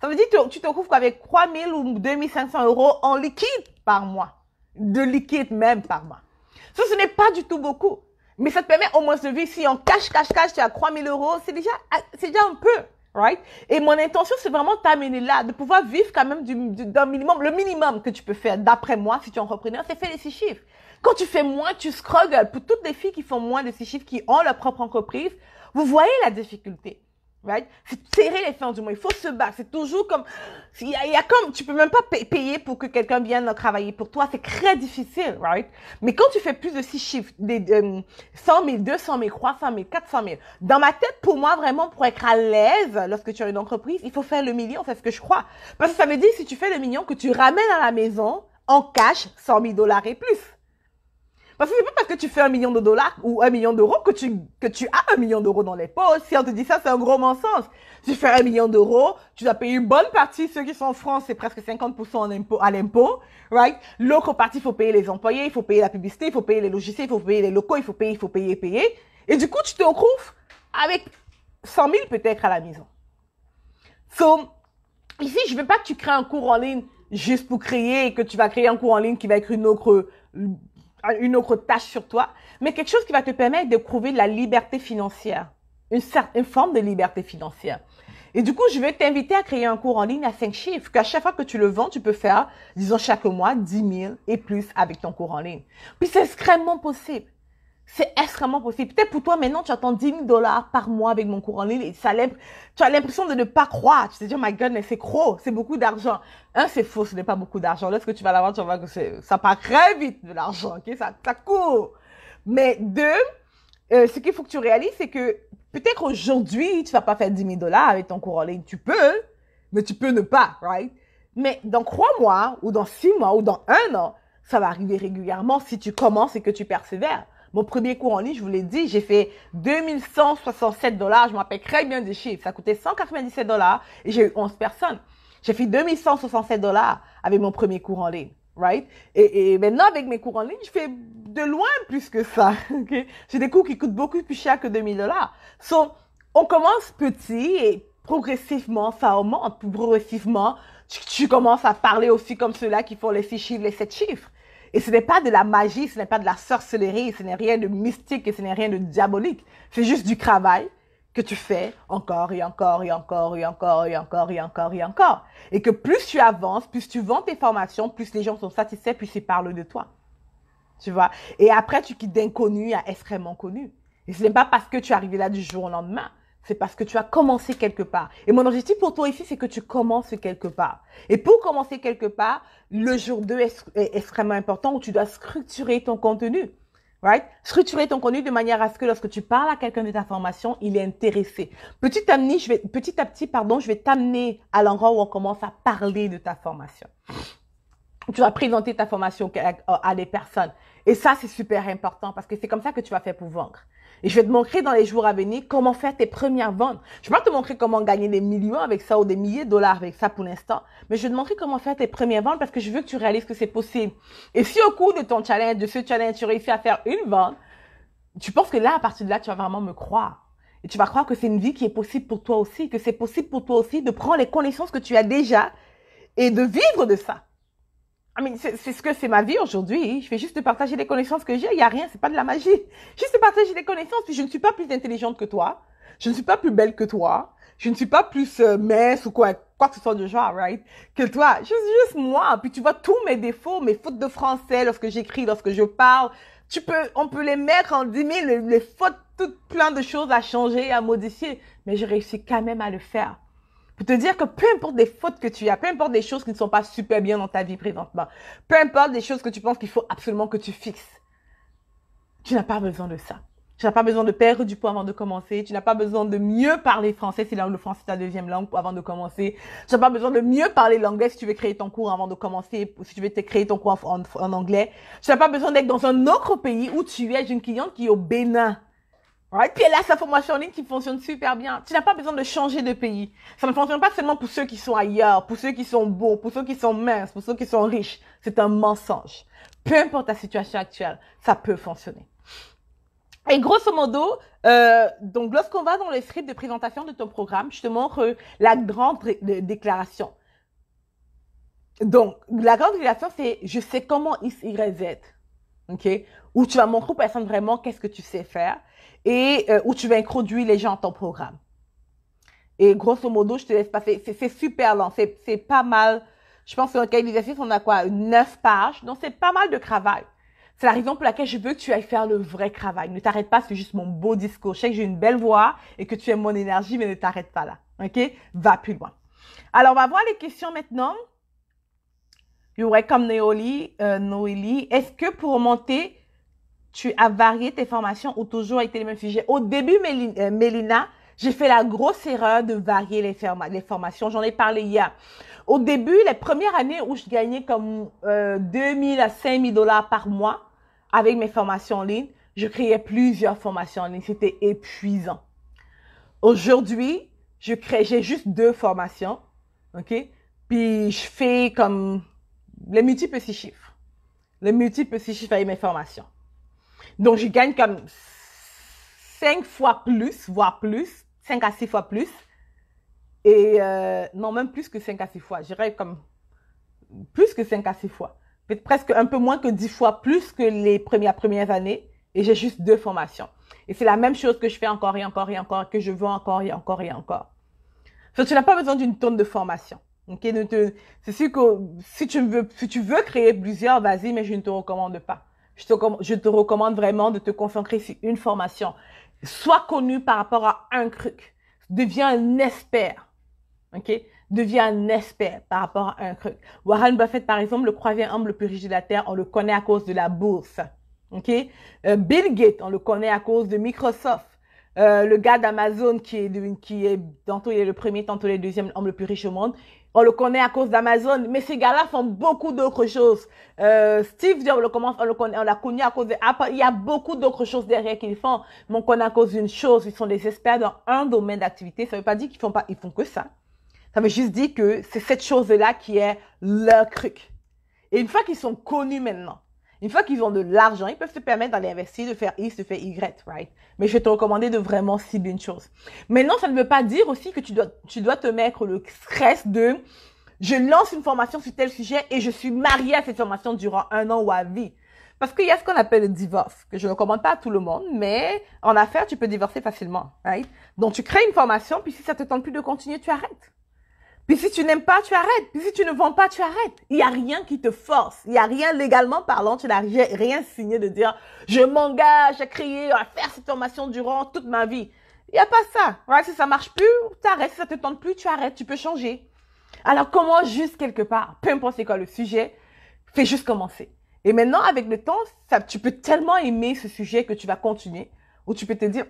Ça veut dire que tu te retrouves qu'avec 3 000 ou 2 500 € en liquide par mois. De liquide même par mois. Ça, ce n'est pas du tout beaucoup. Mais ça te permet au moins de vivre. Si en cash, tu as 3 000 €, c'est déjà un peu. Right? Et mon intention, c'est vraiment t'amener là, de pouvoir vivre quand même d'un minimum. Le minimum que tu peux faire, d'après moi, si tu es entrepreneur, c'est faire les 6 chiffres. Quand tu fais moins, tu struggles. Pour toutes les filles qui font moins de 6 chiffres, qui ont leur propre entreprise, vous voyez la difficulté. Right? C'est serrer les fins du mois. Il faut se battre. C'est toujours comme, tu peux même pas payer pour que quelqu'un vienne travailler pour toi. C'est très difficile, right? Mais quand tu fais plus de 6 chiffres, 100 000, 200 000, 300 000, 400 000, dans ma tête, pour moi, vraiment, pour être à l'aise lorsque tu as une entreprise, il faut faire le million. C'est ce que je crois. Parce que ça veut dire, si tu fais le million, que tu ramènes à la maison, en cash, 100 000 $ et plus. Parce que c'est pas parce que tu fais $1 million ou $1 million que tu as $1 million dans les poches. Si on te dit ça, c'est un gros mensonge. Si tu fais $1 million, tu dois payer une bonne partie. Ceux qui sont en France, c'est presque 50% à l'impôt, right? L'autre partie, il faut payer les employés, il faut payer la publicité, il faut payer les logiciels, il faut payer les locaux, il faut payer. Et du coup, tu te retrouves avec 100 000 peut-être à la maison. So, ici, je veux pas que tu crées un cours en ligne juste pour créer et que tu vas créer un cours en ligne qui va être une autre tâche sur toi, mais quelque chose qui va te permettre d'éprouver de la liberté financière, une forme de liberté financière. Et du coup, je vais t'inviter à créer un cours en ligne à 5 chiffres, qu'à chaque fois que tu le vends, tu peux faire, disons chaque mois, 10 000 et plus avec ton cours en ligne. Puis c'est extrêmement possible. C'est extrêmement possible. Peut-être pour toi, maintenant, tu attends 10 000 $ par mois avec mon cours en ligne et tu as l'impression de ne pas croire. Tu te dis, oh my God, mais c'est gros, c'est beaucoup d'argent. Un, c'est faux, ce n'est pas beaucoup d'argent. Lorsque tu vas l'avoir, tu vas voir que ça part très vite de l'argent, ok? Ça court. Mais deux, ce qu'il faut que tu réalises, c'est que peut-être aujourd'hui, tu vas pas faire 10 000 $ avec ton cours en ligne. Tu peux, mais tu peux ne pas, right? Mais dans 3 mois, ou dans 6 mois, ou dans 1 an, ça va arriver régulièrement si tu commences et que tu persévères. Mon premier cours en ligne, je vous l'ai dit, j'ai fait 2167 $. Je me rappelle très bien des chiffres. Ça coûtait 197 $ et j'ai eu 11 personnes. J'ai fait 2167 $ avec mon premier cours en ligne, right? Et maintenant, avec mes cours en ligne, je fais de loin plus que ça, ok? J'ai des cours qui coûtent beaucoup plus cher que 2000 $. So, on commence petit et progressivement, ça augmente. Progressivement, tu commences à parler aussi comme ceux-là qui font les 6 chiffres, les 7 chiffres. Et ce n'est pas de la magie, ce n'est pas de la sorcellerie, ce n'est rien de mystique et ce n'est rien de diabolique. C'est juste du travail que tu fais encore et encore et encore et encore et encore et encore et encore. Et que plus tu avances, plus tu vends tes formations, plus les gens sont satisfaits, plus ils parlent de toi. Tu vois? Et après, tu quittes d'inconnu à extrêmement connu. Et ce n'est pas parce que tu es arrivé là du jour au lendemain. C'est parce que tu as commencé quelque part. Et mon objectif pour toi ici, c'est que tu commences quelque part. Et pour commencer quelque part, le jour 2 est extrêmement important où tu dois structurer ton contenu. Right? Structurer ton contenu de manière à ce que lorsque tu parles à quelqu'un de ta formation, il est intéressé. Petit à petit, je vais t'amener à l'endroit où on commence à parler de ta formation. Tu vas présenter ta formation à des personnes. Et ça, c'est super important parce que c'est comme ça que tu vas faire pour vendre. Et je vais te montrer dans les jours à venir comment faire tes premières ventes. Je vais pas te montrer comment gagner des millions avec ça ou des milliers de dollars avec ça pour l'instant. Mais je vais te montrer comment faire tes premières ventes parce que je veux que tu réalises que c'est possible. Et si au cours de ton challenge, de ce challenge, tu réussis à faire une vente, tu penses que là, à partir de là, tu vas vraiment me croire. Et tu vas croire que c'est une vie qui est possible pour toi aussi, que c'est possible pour toi aussi de prendre les connaissances que tu as déjà et de vivre de ça. C'est ce que c'est ma vie aujourd'hui. Je fais juste te partager les connaissances que j'ai. Il n'y a rien, c'est pas de la magie. Juste te partager des connaissances. Puis je ne suis pas plus intelligente que toi. Je ne suis pas plus belle que toi. Je ne suis pas plus mince ou quoi que ce soit de genre, right? Que toi. Juste moi. Puis tu vois tous mes défauts, mes fautes de français lorsque j'écris, lorsque je parle. On peut les mettre en 10 000, les fautes, toutes plein de choses à changer, à modifier. Mais je réussis quand même à le faire. Pour te dire que peu importe des fautes que tu as, peu importe des choses qui ne sont pas super bien dans ta vie présentement, peu importe des choses que tu penses qu'il faut absolument que tu fixes, tu n'as pas besoin de ça. Tu n'as pas besoin de perdre du poids avant de commencer. Tu n'as pas besoin de mieux parler français si le français est ta deuxième langue avant de commencer. Tu n'as pas besoin de mieux parler l'anglais si tu veux créer ton cours avant de commencer, si tu veux créer ton cours en anglais. Tu n'as pas besoin d'être dans un autre pays où tu es une cliente qui est au Bénin. Right? Puis elle a sa formation en ligne qui fonctionne super bien. Tu n'as pas besoin de changer de pays. Ça ne fonctionne pas seulement pour ceux qui sont ailleurs, pour ceux qui sont beaux, pour ceux qui sont minces, pour ceux qui sont riches. C'est un mensonge. Peu importe ta situation actuelle, ça peut fonctionner. Et grosso modo, donc lorsqu'on va dans le script de présentation de ton programme, je te montre la grande déclaration. Donc, la grande déclaration, c'est « Je sais comment X, Y, Z ». Okay? Où tu vas montrer aux personnes vraiment qu'est-ce que tu sais faire et où tu vas introduire les gens à ton programme. Et grosso modo, je te laisse passer. C'est super lent. C'est pas mal. Je pense que dans le cahier d'exercice, on a quoi? 9 pages. Donc, c'est pas mal de travail. C'est la raison pour laquelle je veux que tu ailles faire le vrai travail. Ne t'arrête pas, c'est juste mon beau discours. Je sais que j'ai une belle voix et que tu aimes mon énergie, mais ne t'arrête pas là. OK? Va plus loin. Alors, on va voir les questions maintenant. You welcome Noélie. Est-ce que pour remonter, tu as varié tes formations ou toujours été les mêmes sujets? Au début, Mélina, j'ai fait la grosse erreur de varier les formations. J'en ai parlé hier. Au début, les premières années où je gagnais comme 2000 à 5000 dollars par mois avec mes formations en ligne, je créais plusieurs formations en ligne. C'était épuisant. Aujourd'hui, j'ai juste 2 formations. OK? Puis je fais comme les multiples 6 chiffres. Les multiples 6 chiffres avec mes formations. Donc, je gagne comme 5 fois plus, voire plus, 5 à 6 fois plus. Et non, même plus que 5 à 6 fois. Je dirais comme plus que 5 à 6 fois. Peut-être presque un peu moins que 10 fois plus que les premières années. Et j'ai juste 2 formations. Et c'est la même chose que je fais encore et encore et encore, que je vends encore et encore et encore. Donc, tu n'as pas besoin d'une tonne de formation. Okay? C'est sûr que si tu veux créer plusieurs, vas-y, mais je ne te recommande pas. Je te recommande vraiment de te concentrer sur une formation. Sois connu par rapport à un truc. Deviens un expert. OK? Deviens un expert par rapport à un truc. Warren Buffett, par exemple, le 3e homme le plus riche de la Terre, on le connaît à cause de la bourse. OK? Bill Gates, on le connaît à cause de Microsoft. Le gars d'Amazon qui est, tantôt il est le premier, tantôt il est le 2e homme le plus riche au monde. On le connaît à cause d'Amazon, mais ces gars-là font beaucoup d'autres choses. Steve Jobs, on l'a connu à cause d'Apple. Il y a beaucoup d'autres choses derrière qu'ils font, mais on connaît à cause d'une chose. Ils sont des experts dans un domaine d'activité. Ça veut pas dire qu'ils font que ça. Ça veut juste dire que c'est cette chose-là qui est leur truc. Et une fois qu'ils sont connus maintenant, Une fois qu'ils ont de l'argent, ils peuvent se permettre d'aller investir, de faire X, de faire Y, right? Mais je vais te recommander de vraiment cibler une chose. Maintenant, ça ne veut pas dire aussi que tu dois te mettre le stress de je lance une formation sur tel sujet et je suis mariée à cette formation durant 1 an ou à vie. Parce qu'il y a ce qu'on appelle le divorce, que je ne recommande pas à tout le monde, mais en affaires, tu peux divorcer facilement, right? Donc, tu crées une formation, puis si ça te tente plus de continuer, tu arrêtes. Puis si tu n'aimes pas, tu arrêtes. Puis si tu ne vends pas, tu arrêtes. Il n'y a rien qui te force. Il n'y a rien légalement parlant. Tu n'as rien signé de dire je m'engage à créer, à faire cette formation durant toute ma vie. Il n'y a pas ça. Right? Si ça marche plus, tu arrêtes. Si ça te tente plus, tu arrêtes. Tu peux changer. Alors commence juste quelque part. Peu importe c'est quoi le sujet, fais juste commencer. Et maintenant, avec le temps, tu peux tellement aimer ce sujet que tu vas continuer. Ou tu peux te dire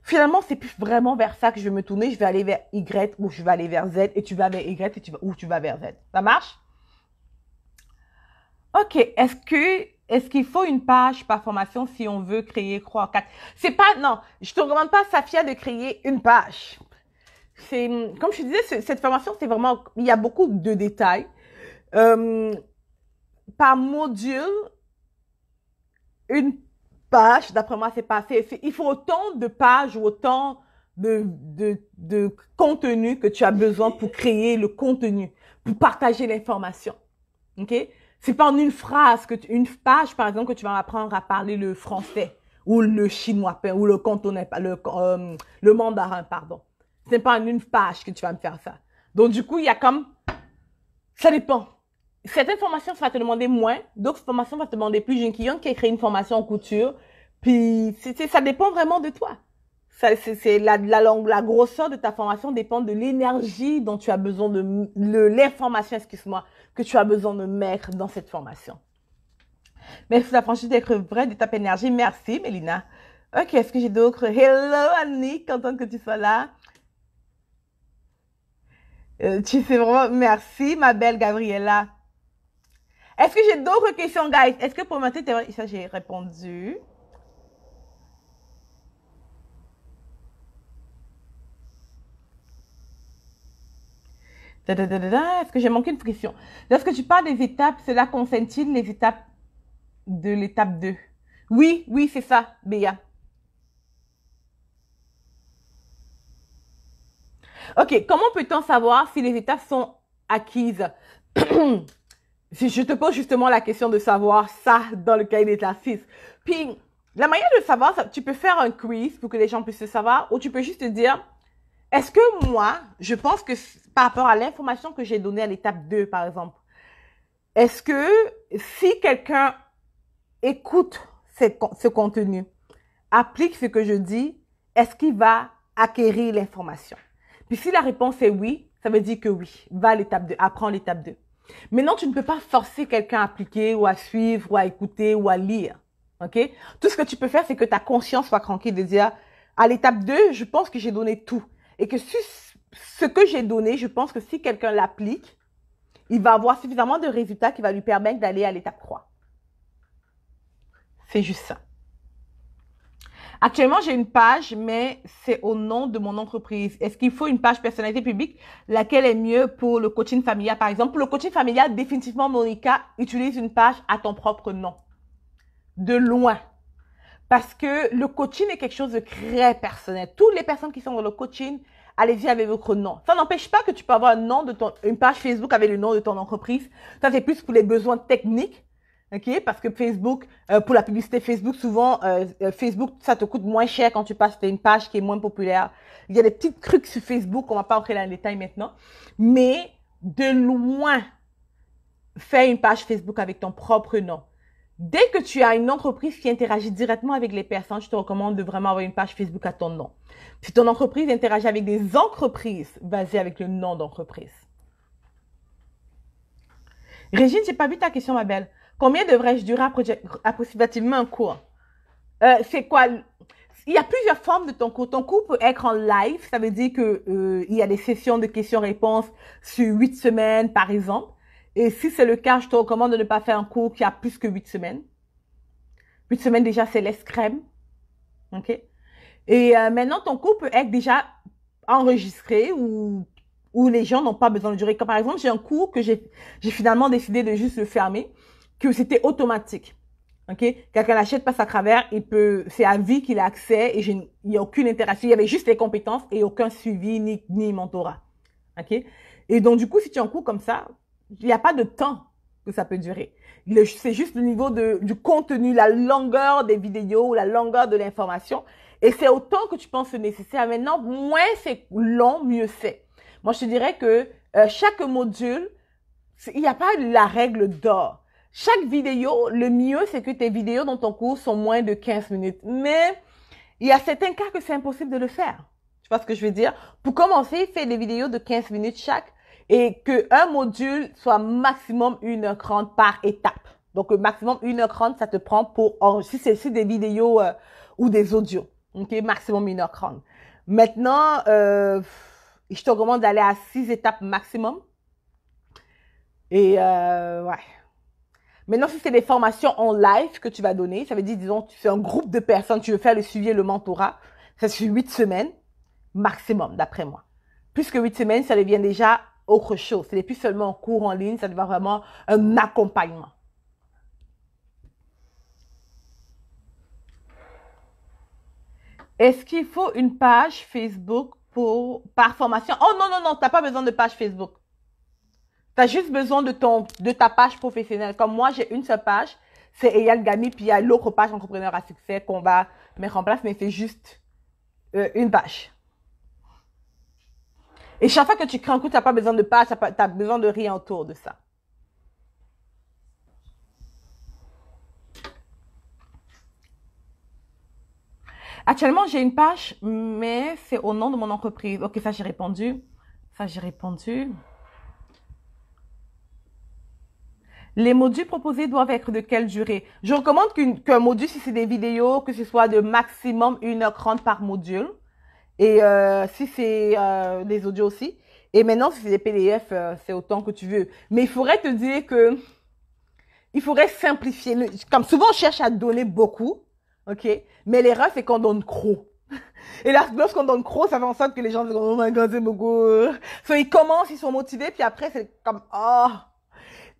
finalement, c'est plus vraiment vers ça que je vais me tourner. Je vais aller vers Y ou je vais aller vers Z et tu vas vers Y ou tu vas vers Z. Ça marche? Ok. Est-ce qu'il faut une page par formation si on veut créer 3 ou 4? C'est pas, non. Je te recommande pas, Safia, de créer une page. C'est, comme je te disais, cette formation, c'est vraiment, il y a beaucoup de détails. Par module, une page, d'après moi, c'est pas assez. Il faut autant de pages ou autant de contenu que tu as besoin pour créer le contenu, pour partager l'information. OK? C'est pas en une phrase, une page, par exemple, que tu vas apprendre à parler le français ou le chinois ou le cantonais, le mandarin, pardon. C'est pas en une page que tu vas me faire ça. Donc, du coup, il y a ça dépend. Certaines formations, ça va te demander moins. D'autres formations, ça va te demander plus. J'ai une cliente qui a créé une formation en couture. Puis, ça dépend vraiment de toi. La grosseur de ta formation dépend de l'énergie dont tu as besoin l'information, excuse-moi, que tu as besoin de mettre dans cette formation. Merci de la franchise d'être vraie, de ta énergie. Merci, Mélina. Ok, est-ce que j'ai d'autres? Hello, Annick, contente que tu sois là. Tu sais vraiment, merci, ma belle Gabriella. Est-ce que j'ai d'autres questions, guys? Est-ce que pour maintenant, ça, j'ai répondu. Est-ce que j'ai manqué une question? Lorsque tu parles des étapes, cela concerne-t-il les étapes de l'étape 2? Oui, c'est ça, Béa. Ok, comment peut-on savoir si les étapes sont acquises? Si je te pose justement la question de savoir ça dans le cahier d'exercice. Puis, la manière de savoir, tu peux faire un quiz pour que les gens puissent le savoir, ou tu peux juste te dire, est-ce que moi, je pense que par rapport à l'information que j'ai donnée à l'étape 2, par exemple, est-ce que si quelqu'un écoute ce contenu, applique ce que je dis, est-ce qu'il va acquérir l'information? Puis si la réponse est oui, ça veut dire que oui, va à l'étape 2, apprends l'étape 2. Maintenant, tu ne peux pas forcer quelqu'un à appliquer ou à suivre ou à écouter ou à lire. OK? Tout ce que tu peux faire, c'est que ta conscience soit tranquille de dire, à l'étape 2, je pense que j'ai donné tout. Et que ce que j'ai donné, je pense que si quelqu'un l'applique, il va avoir suffisamment de résultats qui va lui permettre d'aller à l'étape 3. C'est juste ça. Actuellement, j'ai une page, mais c'est au nom de mon entreprise. Est-ce qu'il faut une page personnalité publique? Laquelle est mieux pour le coaching familial, par exemple? Pour le coaching familial, définitivement, Monica, utilise une page à ton propre nom. De loin. Parce que le coaching est quelque chose de très personnel. Toutes les personnes qui sont dans le coaching, allez-y avec votre nom. Ça n'empêche pas que tu peux avoir une page Facebook avec le nom de ton entreprise. Ça, c'est plus pour les besoins techniques. OK? Parce que Facebook, pour la publicité Facebook, souvent, Facebook, ça te coûte moins cher quand tu passes sur une page qui est moins populaire. Il y a des petits trucs sur Facebook, on va pas entrer dans les détails maintenant. Mais, de loin, fais une page Facebook avec ton propre nom. Dès que tu as une entreprise qui interagit directement avec les personnes, je te recommande de vraiment avoir une page Facebook à ton nom. Si ton entreprise interagit avec des entreprises, vas-y avec le nom d'entreprise. Régine, j'ai pas vu ta question, ma belle. Combien devrais-je durer approximativement un cours? C'est quoi? Il y a plusieurs formes de ton cours. Ton cours peut être en live. Ça veut dire que il y a des sessions de questions-réponses sur 8 semaines, par exemple. Et si c'est le cas, je te recommande de ne pas faire un cours qui a plus que 8 semaines. 8 semaines, déjà, c'est l'escrème. OK? Et maintenant, ton cours peut être déjà enregistré ou les gens n'ont pas besoin de durer. Comme par exemple, j'ai un cours que j'ai finalement décidé de juste le fermer, que c'était automatique. Ok, quelqu'un l'achète, passe à travers, c'est à vie qu'il a accès et il n'y a aucune interaction. Il y avait juste les compétences et aucun suivi ni mentorat. Ok, et donc du coup, si tu es en cours comme ça, il n'y a pas de temps que ça peut durer. C'est juste le niveau du contenu, la longueur des vidéos, la longueur de l'information. Et c'est autant que tu penses nécessaire. Maintenant, moins c'est long, mieux c'est. Moi, je te dirais que chaque module, il n'y a pas la règle d'or. Chaque vidéo, le mieux, c'est que tes vidéos dans ton cours sont moins de 15 minutes. Mais il y a certains cas que c'est impossible de le faire. Tu vois ce que je veux dire? Pour commencer, fais des vidéos de 15 minutes chaque et qu'un module soit maximum 1h30 par étape. Donc, maximum 1h30, ça te prend si c'est des vidéos ou des audios. OK? Maximum 1h30. Maintenant, je te recommande d'aller à 6 étapes maximum. Et ouais. Maintenant, si c'est des formations en live que tu vas donner, ça veut dire, disons, tu fais un groupe de personnes, tu veux faire le suivi et le mentorat, ça suit 8 semaines maximum, d'après moi. Plus que 8 semaines, ça devient déjà autre chose. Ce n'est plus seulement un cours en ligne, ça devient vraiment un accompagnement. Est-ce qu'il faut une page Facebook par formation? Oh non, non, non, tu n'as pas besoin de page Facebook. Tu as juste besoin de ta page professionnelle. Comme moi, j'ai une seule page, c'est Eyal Gami, puis il y a l'autre page Entrepreneur à succès qu'on va mettre en place, mais c'est juste une page. Et chaque fois que tu crées un coup, tu n'as pas besoin de page, tu n'as besoin de rien autour de ça. Actuellement, j'ai une page, mais c'est au nom de mon entreprise. Ok, ça j'ai répondu. Ça j'ai répondu. Les modules proposés doivent être de quelle durée? Je recommande qu'un module, si c'est des vidéos, que ce soit de maximum 1h30 par module. Et si c'est des audios aussi. Et maintenant, si c'est des PDF, c'est autant que tu veux. Mais il faudrait te dire que il faudrait simplifier. Comme souvent, on cherche à donner beaucoup. OK? Mais l'erreur, c'est qu'on donne trop. Et là, lorsqu'on donne trop, ça fait en sorte que les gens disent, oh my god, c'est beaucoup. So, ils commencent, ils sont motivés, puis après, c'est comme, oh.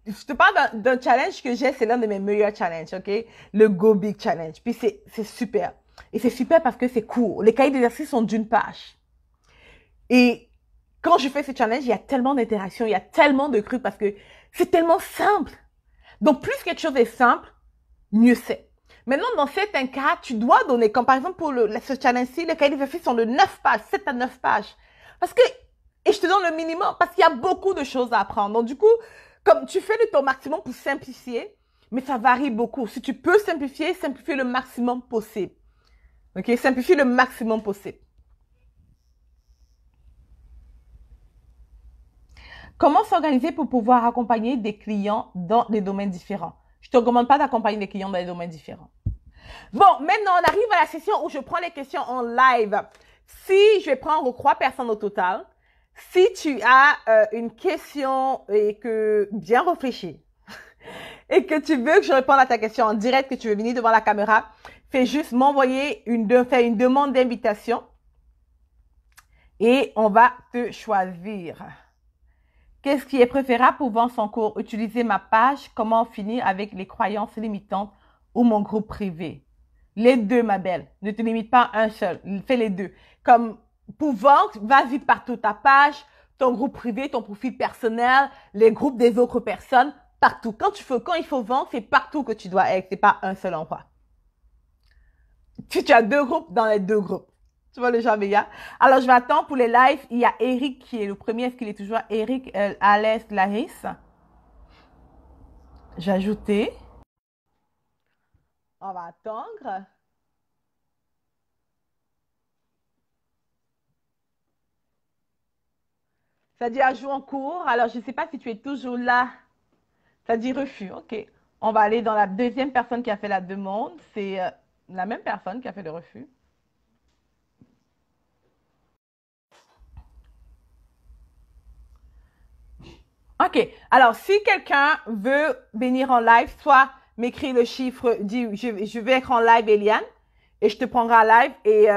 Je te parle d'un challenge que j'ai, c'est l'un de mes meilleurs challenges, OK? Le Go Big Challenge. Puis c'est super. Et c'est super parce que c'est court. Les cahiers d'exercice sont d'une page. Et quand je fais ce challenge, il y a tellement d'interactions, il y a tellement de trucs parce que c'est tellement simple. Donc, plus quelque chose est simple, mieux c'est. Maintenant, dans certains cas, tu dois donner, comme par exemple pour ce challenge-ci, les cahiers d'exercice sont de 9 pages, 7 à 9 pages. Parce que, et je te donne le minimum, parce qu'il y a beaucoup de choses à apprendre. Donc, du coup, comme tu fais de ton maximum pour simplifier, mais ça varie beaucoup. Si tu peux simplifier, simplifie le maximum possible. OK? Simplifie le maximum possible. Comment s'organiser pour pouvoir accompagner des clients dans des domaines différents? Je te recommande pas d'accompagner des clients dans des domaines différents. Bon, maintenant, on arrive à la session où je prends les questions en live. Si je vais prendre 3 personnes au total, si tu as une question et que bien réfléchie et que tu veux que je réponde à ta question en direct, que tu veux venir devant la caméra, fais juste m'envoyer fais une demande d'invitation et on va te choisir. Qu'est-ce qui est préférable pour vendre son cours? Utiliser ma page, comment finir avec les croyances limitantes ou mon groupe privé? Les deux, ma belle. Ne te limite pas à un seul. Fais les deux. Comme pour vendre, vas-y partout. Ta page, ton groupe privé, ton profil personnel, les groupes des autres personnes, partout. Quand il faut vendre, c'est partout que tu dois être. C'est pas un seul endroit. Tu as 2 groupes dans les 2 groupes. Tu vois le genre, Béa? Alors, je vais attendre pour les lives. Il y a Eric qui est le premier. Est-ce qu'il est toujours Eric Alès Larisse? J'ai ajouté. On va attendre. Ça dit ajout en cours. Alors, je ne sais pas si tu es toujours là. Ça dit refus. OK. On va aller dans la deuxième personne qui a fait la demande. C'est la même personne qui a fait le refus. OK. Alors, si quelqu'un veut venir en live, soit m'écrit le chiffre, dit je vais être en live, Eliane, et je te prendrai en live et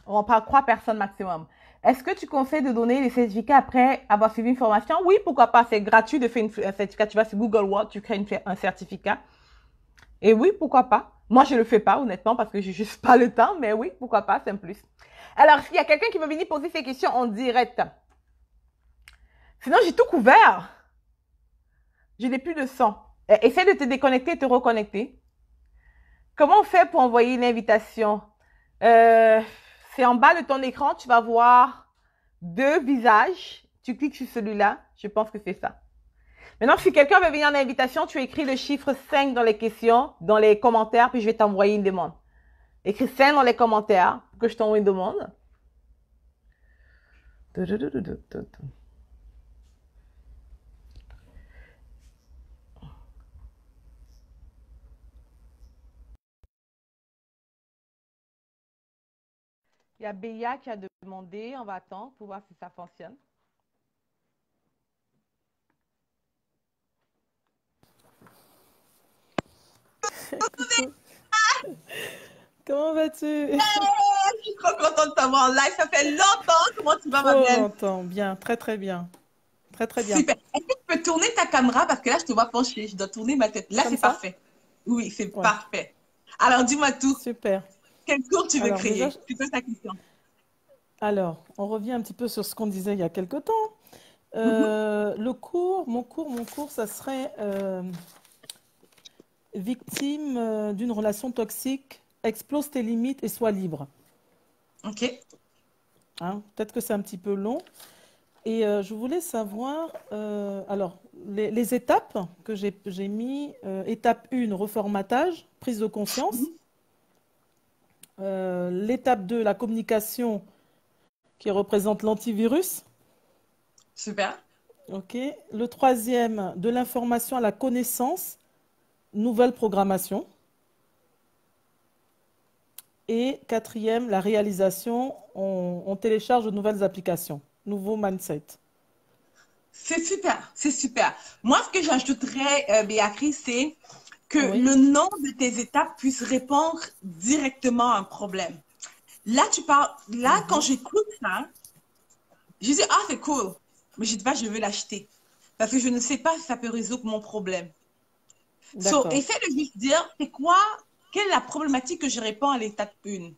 on parle 3 personnes maximum. Est-ce que tu conseilles de donner les certificats après avoir suivi une formation? Oui, pourquoi pas. C'est gratuit de faire un certificat. Tu vas sur Google World, tu crées un certificat Et oui, pourquoi pas? Moi, je le fais pas, honnêtement, parce que j'ai juste pas le temps, mais oui, pourquoi pas, c'est un plus. Alors, s'il y a quelqu'un qui veut venir poser ses questions en direct, sinon j'ai tout couvert. Je n'ai plus de son. Essaie de te déconnecter et te reconnecter. Comment on fait pour envoyer une invitation? Euh, c'est en bas de ton écran, tu vas voir deux visages. Tu cliques sur celui-là. Je pense que c'est ça. Maintenant, si quelqu'un veut venir en invitation, tu écris le chiffre 5 dans les questions, dans les commentaires, puis je vais t'envoyer une demande. Écris 5 dans les commentaires pour que je t'envoie une demande. Il y a Béa qui a demandé. On va attendre pour voir si ça fonctionne. Coucou. Comment vas-tu? Je suis trop contente de t'avoir en live. Ça fait longtemps. Comment tu vas, ma Trop belle? longtemps. Bien, très très bien. Très très bien. Super. Est-ce que tu peux tourner ta caméra parce que là, je te vois pencher. Je dois tourner ma tête. Là, Comme c'est ça? parfait. Oui, c'est Ouais, parfait. Alors, dis-moi tout. super. Quel cours tu veux Alors déjà, créer? C'est quoi ta question? on revient un petit peu sur ce qu'on disait il y a quelque temps. Mhm. Mon cours, ça serait victime d'une relation toxique, explose tes limites et sois libre. OK. Hein, peut-être que c'est un petit peu long. Et je voulais savoir, alors, les étapes que j'ai mis, étape 1, reformatage, prise de conscience. Mhm. L'étape 2, la communication qui représente l'antivirus. Super. OK. Le troisième, de l'information à la connaissance, nouvelle programmation. Et quatrième, la réalisation, on télécharge de nouvelles applications, nouveau mindset. C'est super. C'est super. Moi, ce que j'ajouterais, Béatrice, c'est que Oui. le nom de tes étapes puisse répondre directement à un problème. Là, tu parles, là, quand Mhm. j'écoute ça, je dis, ah, c'est cool. Mais je dis pas, je veux l'acheter. Parce que je ne sais pas si ça peut résoudre mon problème. So, D'accord. essaie de juste dire, c'est quoi, quelle est la problématique que je réponds à l'étape 1?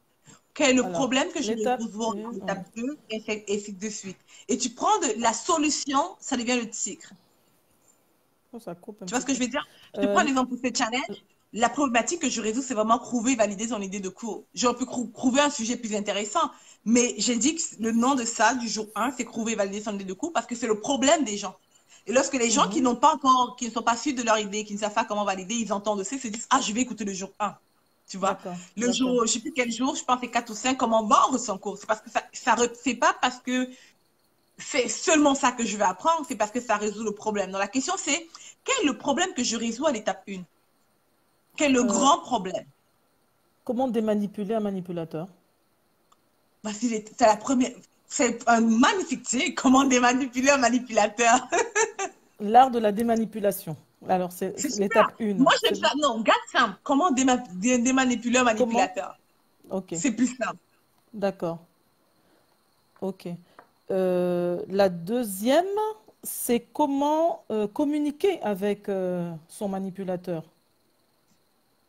Quel est le Alors, problème que je vais l'étape résoudre à 1, ouais. l'étape 2? Et ainsi de suite. Et tu prends la solution, ça devient le tigre. Oh, ça coupe un Tu vois petit ce que je peu. veux dire? Je te prends Euh, l'exemple pour ce challenge. La problématique que je résous, c'est vraiment prouver, valider son idée de cours. J'aurais pu prouver un sujet plus intéressant, mais j'ai dit que le nom de ça, du jour 1, c'est prouver, valider son idée de cours parce que c'est le problème des gens. Et lorsque les gens qui mhm. n'ont pas encore, qui ne sont pas sûrs de leur idée, qui ne savent pas comment valider, ils entendent ça, ils se disent, ah, je vais écouter le jour 1. Tu vois, D'accord, le d'accord. jour, je ne sais plus quel jour, je pense que c'est 4 ou 5, comment vendre son cours. C'est parce que c'est pas parce que c'est seulement ça que je vais apprendre, c'est parce que ça résout le problème. Donc la question c'est, quel est le problème que je résous à l'étape 1? Quel est le Euh, grand problème? comment démanipuler un manipulateur? Bah, c'est la première, c'est un magnifique titre, comment démanipuler un manipulateur. L'art de la démanipulation. Alors, C'est c'est super. l'étape 1. Moi j'aime ça. Non, garde ça. Comment démanipuler un Comment? manipulateur? Ok, C'est plus simple. d'accord. Ok. La deuxième, c'est comment communiquer avec son manipulateur.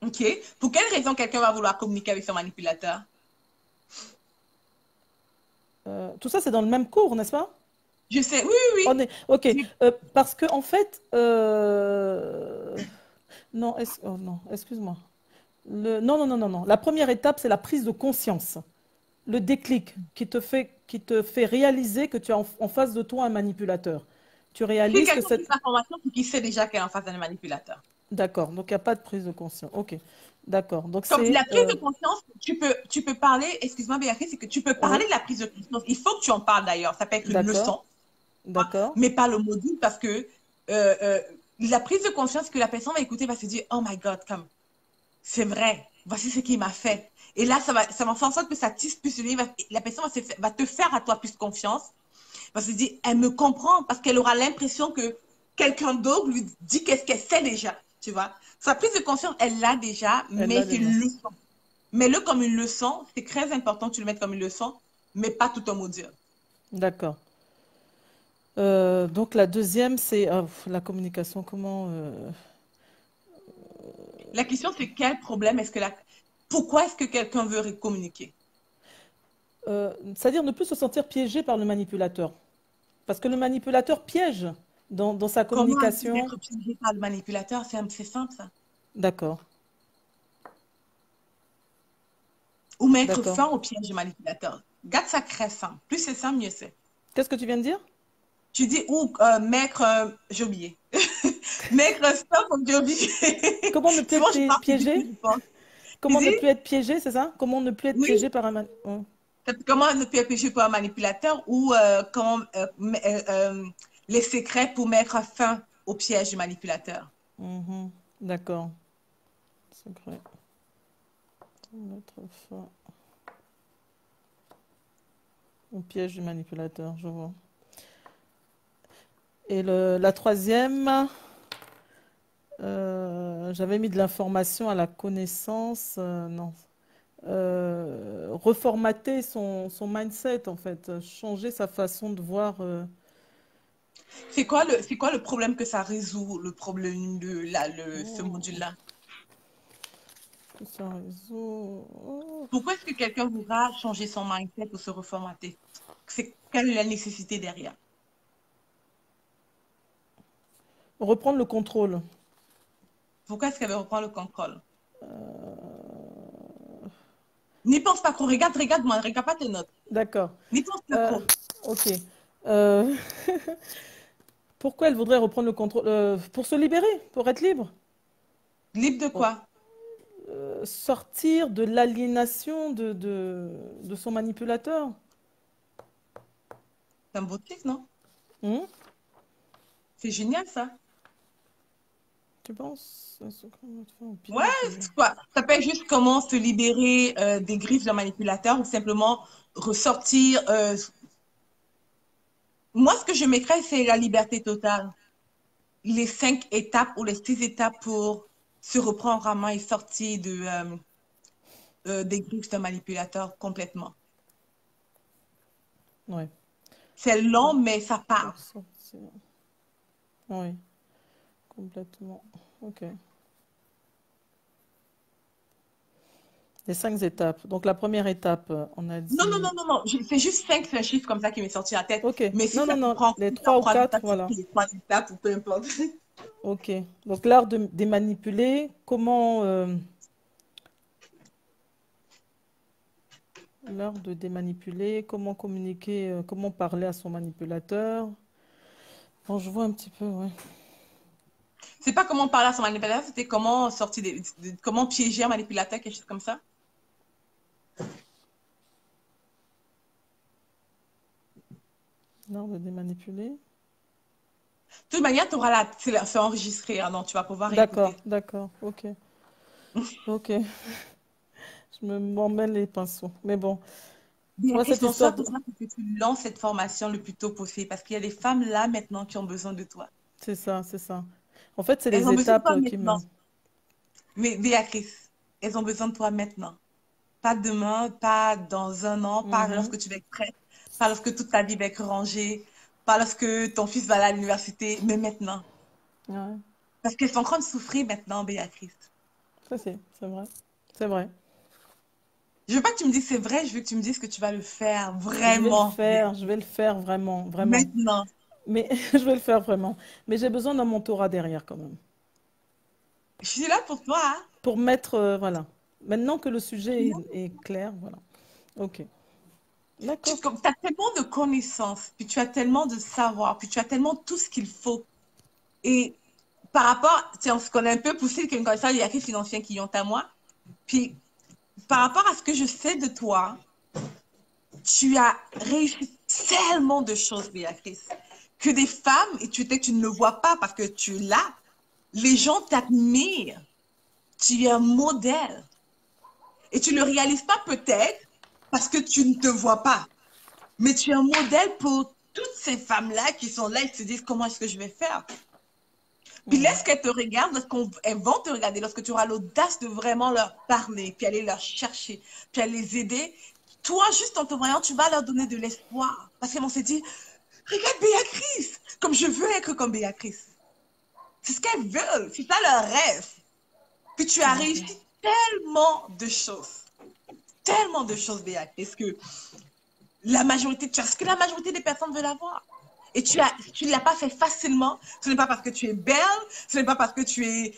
Ok. Pour quelle raison quelqu'un va vouloir communiquer avec son manipulateur? Tout ça, c'est dans le même cours, n'est-ce pas? Je sais, oui, oui, Ok. oui. Parce que en fait, non, oh non, excuse-moi. Non, non, non, non, non. La première étape, c'est la prise de conscience, le déclic qui te fait réaliser que tu as en face de toi un manipulateur. Tu Si réalises que quelqu'un a plus cette... d'informations, c'est qu'il sait déjà qu'elle est en face d'un manipulateur. D'accord, donc il n'y a pas de prise de conscience. Ok, d'accord. Donc Donc, c'est... la prise de conscience, tu peux parler, excuse-moi, Béatrice, c'est que tu peux parler Oui, de la prise de conscience. Il faut que tu en parles d'ailleurs. Ça peut être une d'accord, leçon, hein, d'accord. mais pas le module parce que euh, euh, la prise de conscience que la personne va écouter va se dire, oh my God, comme, c'est vrai, voici ce qu'il m'a fait. Et là, ça va faire en sorte que ça tisse plus le lien. La personne va te faire à toi plus confiance. Va se dire, elle me comprend parce qu'elle aura l'impression que quelqu'un d'autre lui dit qu'est-ce qu'elle sait déjà. Tu vois, sa prise de conscience, elle l'a déjà, Elle mais l'a c'est déjà. une leçon. Mets-le comme une leçon. C'est très important que tu le mettes comme une leçon, mais pas tout un module. D'accord. Donc la deuxième, c'est la communication. Comment La question, c'est quel problème est-ce que pourquoi est-ce que quelqu'un veut communiquer? C'est-à-dire ne plus se sentir piégé par le manipulateur. Parce que le manipulateur piège dans sa Comment est-ce communication. être piégé par le manipulateur? C'est simple, ça. D'accord, Ou mettre d'accord. fin au piège du manipulateur. Garde ça très simple. Plus c'est simple, mieux c'est. Qu'est-ce que tu viens de dire? Tu dis, ou mettre, j'ai oublié. Mettre stop, j'ai oublié. Comment ne plus Souvent, je être parle plus piégé? vite, je pense. Tu Comment ne dis, plus être piégé, c'est ça? Comment ne plus être oui, piégé par un comment ne plus être piégé par un manipulateur ou comment les secrets pour mettre fin au piège du manipulateur. Mhm. D'accord. Secret. Mettre fin au piège du manipulateur, je vois. Et la troisième, j'avais mis de l'information à la connaissance. Non. Reformater son mindset, en fait. Changer sa façon de voir. C'est quoi le problème que ça résout, le problème de ce module-là? C'est un réseau. Oh. Pourquoi est-ce que quelqu'un voudra changer son mindset ou se reformater? Quelle est la nécessité derrière? Reprendre le contrôle. Pourquoi est-ce qu'elle veut reprendre le contrôle? N'y pense pas trop. Regarde-moi. Regarde pas tes notes. D'accord. N'y pense pas trop. Ok. Euh, Pourquoi elle voudrait reprendre le contrôle? Pour se libérer, pour être libre. Libre de quoi? Sortir de l'aliénation de son manipulateur. C'est un beau truc, non? Hmm. C'est génial, ça. Tu penses? Ouais, c'est quoi? Ça peut être juste comment se libérer des griffes d'un manipulateur ou simplement ressortir. Moi, ce que je m'écris, c'est la liberté totale. Les 5 étapes ou les 6 étapes pour se reprendre en main et sortir des griffes d'un manipulateur complètement. Ouais. C'est long, mais ça part. Oui, complètement. Ok. Les 5 étapes. Donc la première étape, on a dit. Non. C'est juste 5, c'est un chiffre comme ça qui m'est sorti à la tête. Ok. Mais si Non, ça non, non. prend Les 3 ou 4, étapes, voilà. les 3 étapes ou peu importe. Ok. Donc l'art de démanipuler, comment l'art de démanipuler, comment communiquer, comment parler à son manipulateur. Bon, je vois un petit peu, ouais. C'est pas comment parler à son manipulateur, c'était comment sortir comment piéger un manipulateur, quelque chose comme ça. L'art de démanipuler. De toute manière, tu auras c'est enregistré, hein, donc tu vas pouvoir D'accord, réécouter. d'accord, ok. Ok. Je m'en mêle les pinceaux. Mais bon, moi, Béatrice, cette ton histoire seul de... besoin, c'est que tu lances cette formation le plus tôt possible parce qu'il y a des femmes là maintenant qui ont besoin de toi. C'est ça, c'est ça. En fait, c'est Elles les ont besoin de étapes toi qui me... maintenant. Mais Béatrice, elles ont besoin de toi maintenant. Pas demain, pas dans un an, pas Mhm. lorsque tu vas être prête, pas lorsque toute ta vie va être rangée, pas lorsque ton fils va aller à l'université, mais maintenant. Ouais, Parce qu'elles sont en train de souffrir maintenant, Béatrice. ça c'est vrai. C'est vrai. Je veux pas que tu me dises c'est vrai, je veux que tu me dises que tu vas le faire vraiment. Je vais le faire vraiment, vraiment. Maintenant. Mais je vais le faire vraiment. Mais j'ai besoin d'un mentorat derrière quand même. Je suis là pour toi, hein. Pour mettre, voilà. Maintenant que le sujet est clair, voilà. Ok. Tu D'accord. as tellement de connaissances, puis tu as tellement de savoir, puis tu as tellement tout ce qu'il faut. Et par rapport, tu sais, on se connaît un peu, poussé comme ça, il y a des financiers qui ont à moi. Puis par rapport à ce que je sais de toi, tu as réussi tellement de choses, Béatrice, que des femmes, et tu ne le vois pas parce que tu es là, les gens t'admirent. Tu es un modèle. Et tu ne le réalises pas peut-être parce que tu ne te vois pas. Mais tu es un modèle pour toutes ces femmes-là qui sont là et qui se disent comment est-ce que je vais faire. Puis laisse qu'elles te regardent, elles vont te regarder lorsque tu auras l'audace de vraiment leur parler, puis aller leur chercher, puis aller les aider. Toi, juste en te voyant, tu vas leur donner de l'espoir. Parce qu'elles vont se dire, regarde Béatrice, comme je veux être comme Béatrice. C'est ce qu'elles veulent, c'est ça leur rêve. que tu as D'accord. réussi tellement de choses. Tellement de choses, Béat. Est-ce que la majorité, tu as ce que la majorité des personnes veulent avoir. Et tu ne l'as pas fait facilement. Ce n'est pas parce que tu es belle, ce n'est pas parce que tu es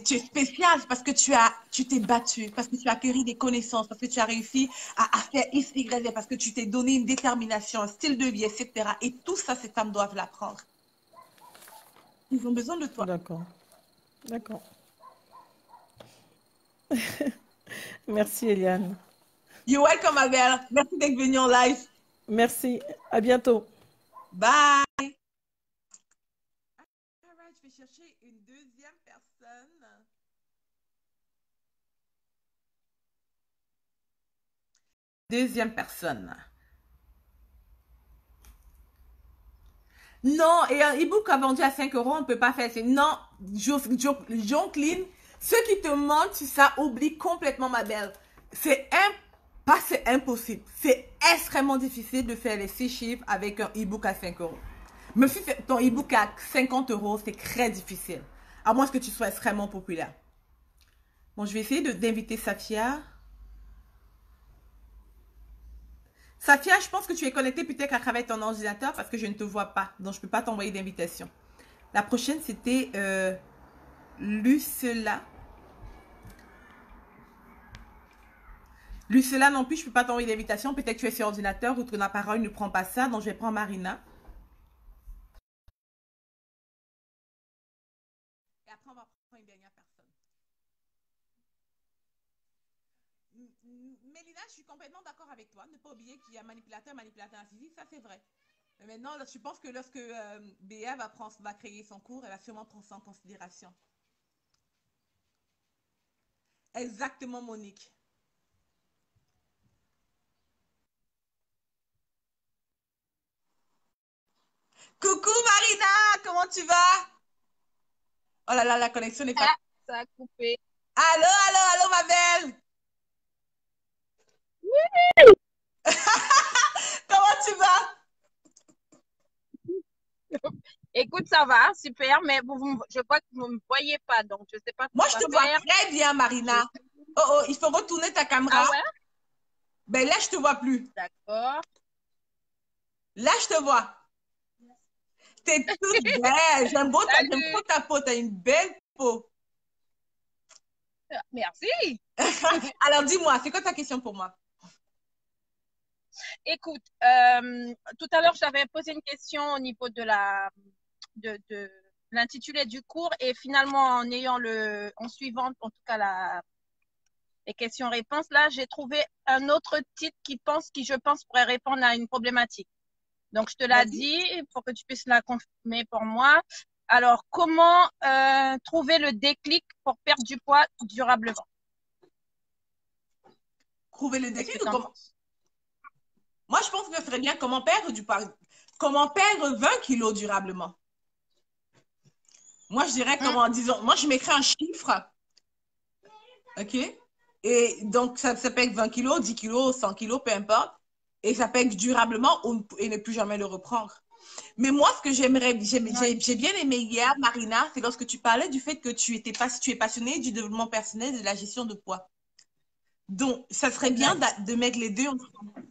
spéciale, c'est parce que tu t'es battue, parce que tu as acquis des connaissances, parce que tu as réussi à faire X, Y, Z, parce que tu t'es donné une détermination, un style de vie, etc. Et tout ça, ces femmes doivent l'apprendre. Ils ont besoin de toi. D'accord. D'accord. Merci, Eliane. You're welcome, ma belle. Merci d'être venue en live. Merci. À bientôt. Bye. All right, je vais chercher une deuxième personne. Deuxième personne. Non, et un e-book a vendu à 5 euros, on ne peut pas faire ça. Non, Joncline, ceux qui te mentent sur ça, oublie complètement, ma belle. Pas c'est impossible. C'est extrêmement difficile de faire les 6 chiffres avec un e-book à 5 euros. Me suis fait ton e-book à 50 euros, c'est très difficile. À moins que tu sois extrêmement populaire. Bon, je vais essayer d'inviter Safia. Safia, je pense que tu es connectée peut-être à travers ton ordinateur parce que je ne te vois pas. Donc, je ne peux pas t'envoyer d'invitation. La prochaine, c'était Lucela. Lucela non plus, je ne peux pas t'envoyer d'invitation. Peut-être que tu es sur ordinateur ou que la parole ne prend pas ça. Donc, je vais prendre Marina. Et après, on va prendre une dernière personne. Mélina, je suis complètement d'accord avec toi. Ne pas oublier qu'il y a manipulateur narcissique, ça c'est vrai. Mais maintenant, je pense que lorsque BA va créer son cours, elle va sûrement prendre ça en considération. Exactement, Monique. Coucou Marina, comment tu vas? Oh là là, la connexion n'est pas... Ah, ça a coupé. Allô, allô, allô, ma belle. Comment tu vas? Écoute, ça va, super, mais je vois que vous ne me voyez pas, donc je ne sais pas Moi, je quoi te vois faire. très bien, Marina. Oh, oh, il faut retourner ta caméra. Ah ouais? Ben là, je te vois plus. D'accord. Là, je te vois. T'es toute belle. J'aime trop Salut. ta peau. T'as une belle peau. Merci. Alors, dis-moi, c'est quoi ta question pour moi? Écoute, tout à l'heure, j'avais posé une question au niveau de l'intitulé du cours et finalement, en suivant en tout cas les questions-réponses, là, j'ai trouvé un autre titre qui, je pense, pourrait répondre à une problématique. Donc, je te l'ai dit pour que tu puisses la confirmer pour moi. Alors, comment trouver le déclic pour perdre du poids durablement? Trouver le Qu'est-ce déclic que ou tu en comment? penses? Moi, je pense que ce serait bien comment perdre du poids. Comment perdre 20 kilos durablement. Moi, je dirais comment, disons, moi, je mettrais un chiffre. OK? Et donc, ça pèse 20 kilos, 10 kilos, 100 kilos, peu importe. Et ça pèse durablement et ne plus jamais le reprendre. Mais moi, ce que j'ai bien aimé hier, Marina, c'est lorsque tu parlais du fait que tu es passionnée du développement personnel et de la gestion de poids. Donc, ça serait bien de mettre les deux ensemble.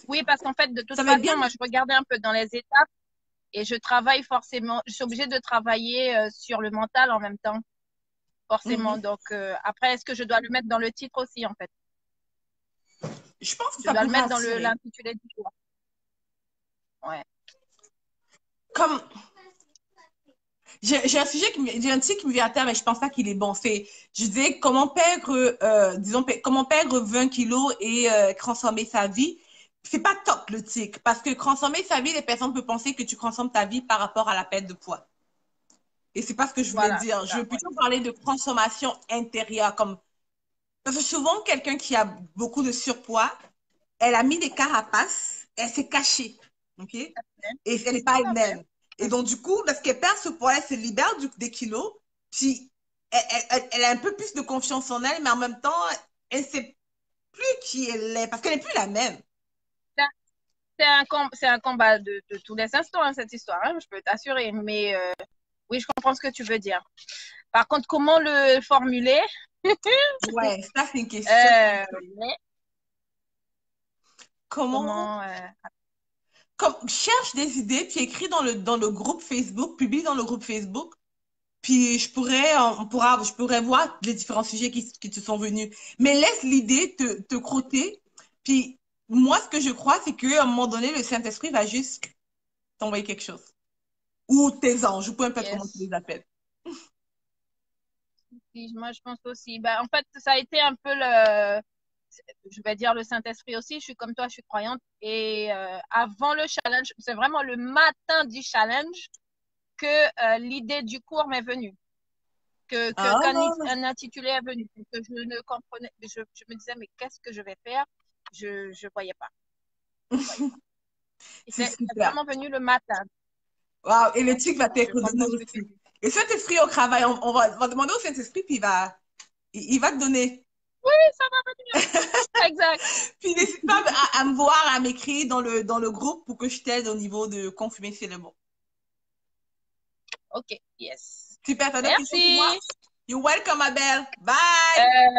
Oui, parce qu'en fait, de toute Ça va être façon, bien. moi, je regardais un peu dans les étapes et je travaille forcément, je suis obligée de travailler sur le mental en même temps, forcément. Donc, après, est-ce que je dois le mettre dans le titre aussi, en fait? Je pense que Je ça dois le pourrait mettre dans attirer. l'intitulé du cours. Ouais. Comme j'ai un sujet j'ai un titre qui me vient à terre, mais je pense pas qu'il est bon. Je disais comment perdre, comment perdre 20 kilos et transformer sa vie. C'est pas top le titre, parce que transformer sa vie, les personnes peuvent penser que tu transformes ta vie par rapport à la perte de poids. Et c'est pas ce que je voulais Voilà, dire. Je veux plutôt parler de transformation intérieure, parce que souvent quelqu'un qui a beaucoup de surpoids, elle a mis des carapaces, elle s'est cachée, ok? Et elle n'est pas elle-même. Et donc, du coup, lorsqu'elle perd ce poids, elle se libère des kilos, puis elle a un peu plus de confiance en elle, mais en même temps, elle ne sait plus qui elle est, parce qu'elle n'est plus la même. C'est un combat de tous les instants, hein, cette histoire, hein, je peux t'assurer. Mais Oui, je comprends ce que tu veux dire. Par contre, comment le formuler? Ouais, ça c'est une question. Mais Comment comment cherche des idées, puis écris dans le groupe Facebook, publie dans le groupe Facebook, puis je pourrais voir les différents sujets qui te sont venus. Mais laisse l'idée te crotter. Puis moi, ce que je crois, c'est qu'à un moment donné, le Saint-Esprit va juste t'envoyer quelque chose. Ou tes anges, ou peu importe comment tu yes. les appelles. Oui, moi, je pense aussi. Ben, en fait, ça a été un peu le, je vais dire le Saint-Esprit aussi. Je suis comme toi, je suis croyante. Et avant le challenge, c'est vraiment le matin du challenge que l'idée du cours m'est venue, Ah, qu'un intitulé est venu, que je ne comprenais, je me disais, mais qu'est-ce que je vais faire? Je voyais pas. Je voyais pas. Et c'est c'est super. vraiment venu le matin. Wow. Et le Donc, truc va je t'être donné comprends ce que tu aussi. dis. Et Saint-Esprit au travail, on va demander au Saint-Esprit, puis il va te donner. Oui, ça va venir. Exact. Puis n'hésite pas à me voir, à m'écrire dans le groupe pour que je t'aide au niveau de confirmer si c'est le bon. OK, yes. Super, t'as d'autres questions pour moi? Merci. You're welcome, ma belle. Bye! Euh,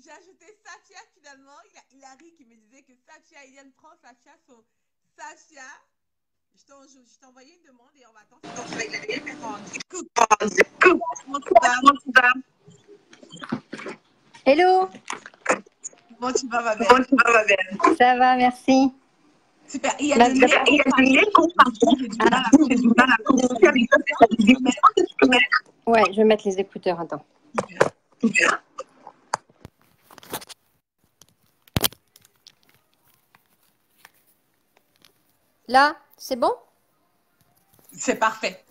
J'ai ajouté Safia finalement. Il a ri qui me disait que Safia, il prend Safia sur Safia. Je t'ai envoyé une demande et on va attendre. Donc, je vais te répondre. Coucou. Comment tu vas? Hello, Comment tu vas, ma belle? ça va, merci. Super. Il y a Bah, le lait qu'on partage. J'ai du mal à prononcer avec toi. ouais, je vais mettre les écouteurs, attends. Super. Là, c'est bon? C'est parfait.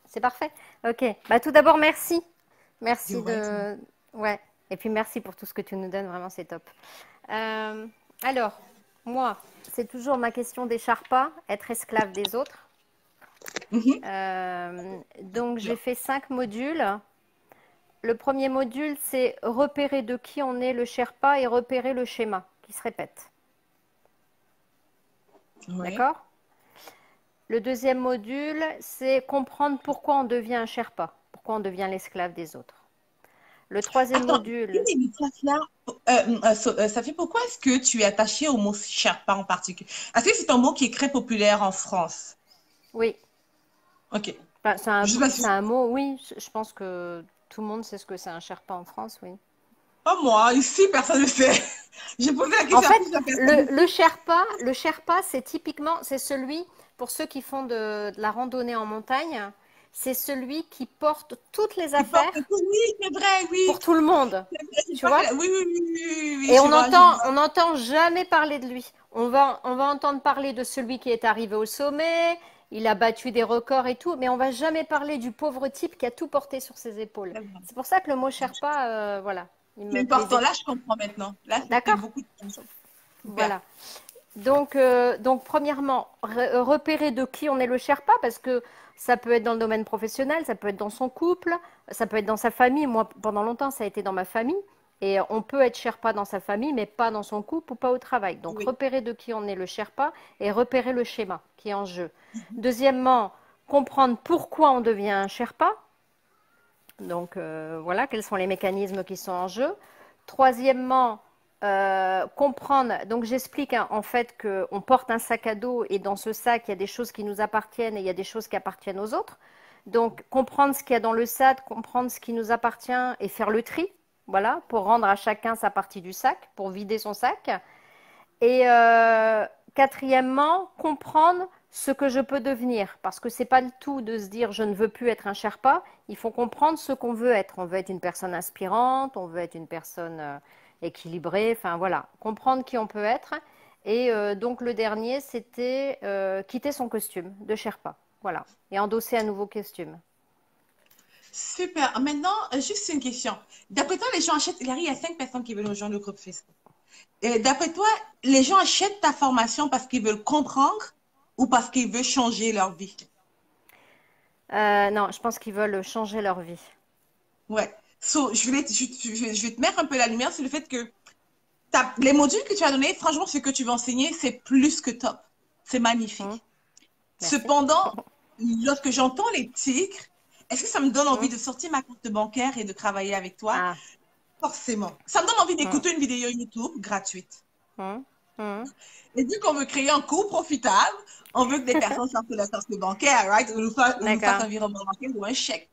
C'est parfait? Ok. Bah, tout d'abord, merci. Merci You're welcome. de... Ouais. Et puis, merci pour tout ce que tu nous donnes. Vraiment, c'est top. Alors, moi, c'est toujours ma question des Sherpas, être esclave des autres. Donc, j'ai fait 5 modules. Le premier module, c'est repérer de qui on est le Sherpa et repérer le schéma qui se répète. Ouais. D'accord? Le deuxième module, c'est comprendre pourquoi on devient un Sherpa, pourquoi on devient l'esclave des autres. Le troisième Attends, module, Safia, pourquoi est-ce que tu es attachée au mot Sherpa en particulier? Est-ce que c'est un mot qui est très populaire en France? oui, Ok. enfin, Je sais pas si... c'est un mot, oui, je pense que tout le monde sait ce que c'est un Sherpa en France, oui. Pas moi, ici, personne ne le sait. J'ai posé la En question à fait, plusieurs personnes. le Sherpa, c'est typiquement, c'est celui, pour ceux qui font de la randonnée en montagne, c'est celui qui porte toutes les Qui porte affaires tout. Oui, c'est vrai, pour oui. tout le monde, Je tu crois vois? oui, oui, oui, oui, oui, oui, Et je vois, je vois. on n'entend jamais parler de lui. On va entendre parler de celui qui est arrivé au sommet, il a battu des records et tout, mais on va jamais parler du pauvre type qui a tout porté sur ses épaules. C'est pour ça que le mot Sherpa, voilà, il C'est me important. plaisait. Là, je comprends maintenant. Là, ça fait D'accord? beaucoup de sens. Super. Voilà. Donc premièrement, repérer de qui on est le Sherpa, parce que ça peut être dans le domaine professionnel, ça peut être dans son couple, ça peut être dans sa famille. Moi, pendant longtemps, ça a été dans ma famille. Et on peut être Sherpa dans sa famille, mais pas dans son couple ou pas au travail. Donc Oui. repérer de qui on est le Sherpa et repérer le schéma qui est en jeu. Deuxièmement, comprendre pourquoi on devient un Sherpa. Donc voilà, quels sont les mécanismes qui sont en jeu. Troisièmement, comprendre, donc j'explique hein, en fait qu'on porte un sac à dos et dans ce sac, il y a des choses qui nous appartiennent et il y a des choses qui appartiennent aux autres. Donc comprendre ce qu'il y a dans le sac, comprendre ce qui nous appartient et faire le tri, voilà, pour rendre à chacun sa partie du sac, pour vider son sac. Et quatrièmement, comprendre ce que je peux devenir. Parce que ce n'est pas le tout de se dire je ne veux plus être un Sherpa. Il faut comprendre ce qu'on veut être. On veut être une personne inspirante, on veut être une personne équilibrée. Enfin voilà, comprendre qui on peut être. Et donc le dernier, c'était quitter son costume de Sherpa. Voilà. Et endosser un nouveau costume. Super. Maintenant, juste une question. D'après toi, les gens achètent. Larry, il y a 5 personnes qui veulent rejoindre le groupe Facebook. Et d'après toi, les gens achètent ta formation parce qu'ils veulent comprendre ou parce qu'ils veulent changer leur vie? Non, je pense qu'ils veulent changer leur vie. Ouais. So, je vais te mettre un peu la lumière sur le fait que Les modules que tu as donnés, franchement, ce que tu veux enseigner, c'est plus que top. C'est magnifique. Merci. Cependant, lorsque j'entends les titres, est-ce que ça me donne envie de sortir ma carte bancaire et de travailler avec toi? Ah. Forcément. Ça me donne envie d'écouter une vidéo YouTube gratuite. Et vu qu'on veut créer un coût profitable, on veut que des personnes sortent de la carte bancaire, right? Ou nous fassent un virement bancaire ou un chèque.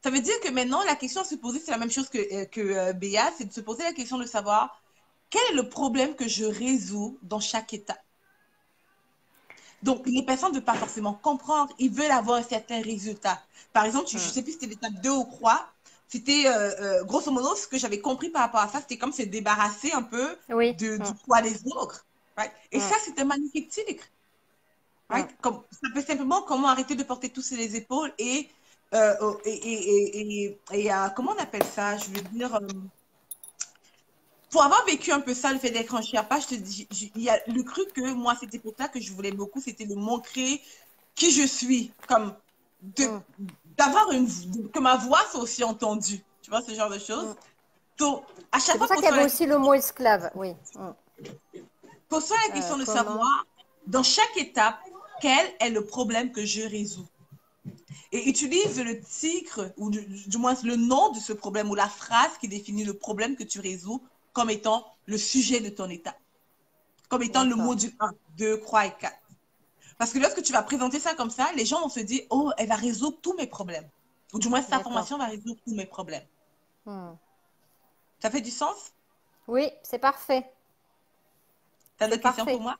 Ça veut dire que maintenant, la question à se poser, c'est la même chose que Béa, c'est de se poser la question de savoir quel est le problème que je résous dans chaque étape. Donc, les personnes ne veulent pas forcément comprendre, ils veulent avoir un certain résultat. Par exemple, je ne sais plus si c'était l'étape 2 ou 3, c'était grosso modo, ce que j'avais compris par rapport à ça, c'était comme se débarrasser un peu du poids des autres. Right? Et ça, c'était un magnifique titre. Right? Comme, ça peut simplement comment arrêter de porter tous sur les épaules et comment on appelle ça? Je veux dire, pour avoir vécu un peu ça, le fait d'être en Sherpa, je te dis, il y a le truc que moi, c'était pour ça que je voulais beaucoup, c'était de montrer qui je suis, comme d'avoir que ma voix soit aussi entendue. Tu vois, ce genre de choses. Donc, à chaque fois, c'est pour ça qu'il y avait aussi le mot esclave, oui. Pose-toi la question de savoir, dans chaque étape, quel est le problème que je résous. Et utilise le titre, ou du moins le nom de ce problème, ou la phrase qui définit le problème que tu résous comme étant le sujet de ton étape. Comme étant le module 1, 2, 3 et 4. Parce que lorsque tu vas présenter ça comme ça, les gens vont se dire, oh, elle va résoudre tous mes problèmes. Ou du moins, cette information va résoudre tous mes problèmes. Ça fait du sens? Oui, c'est parfait. Tu as d'autres questions pour moi?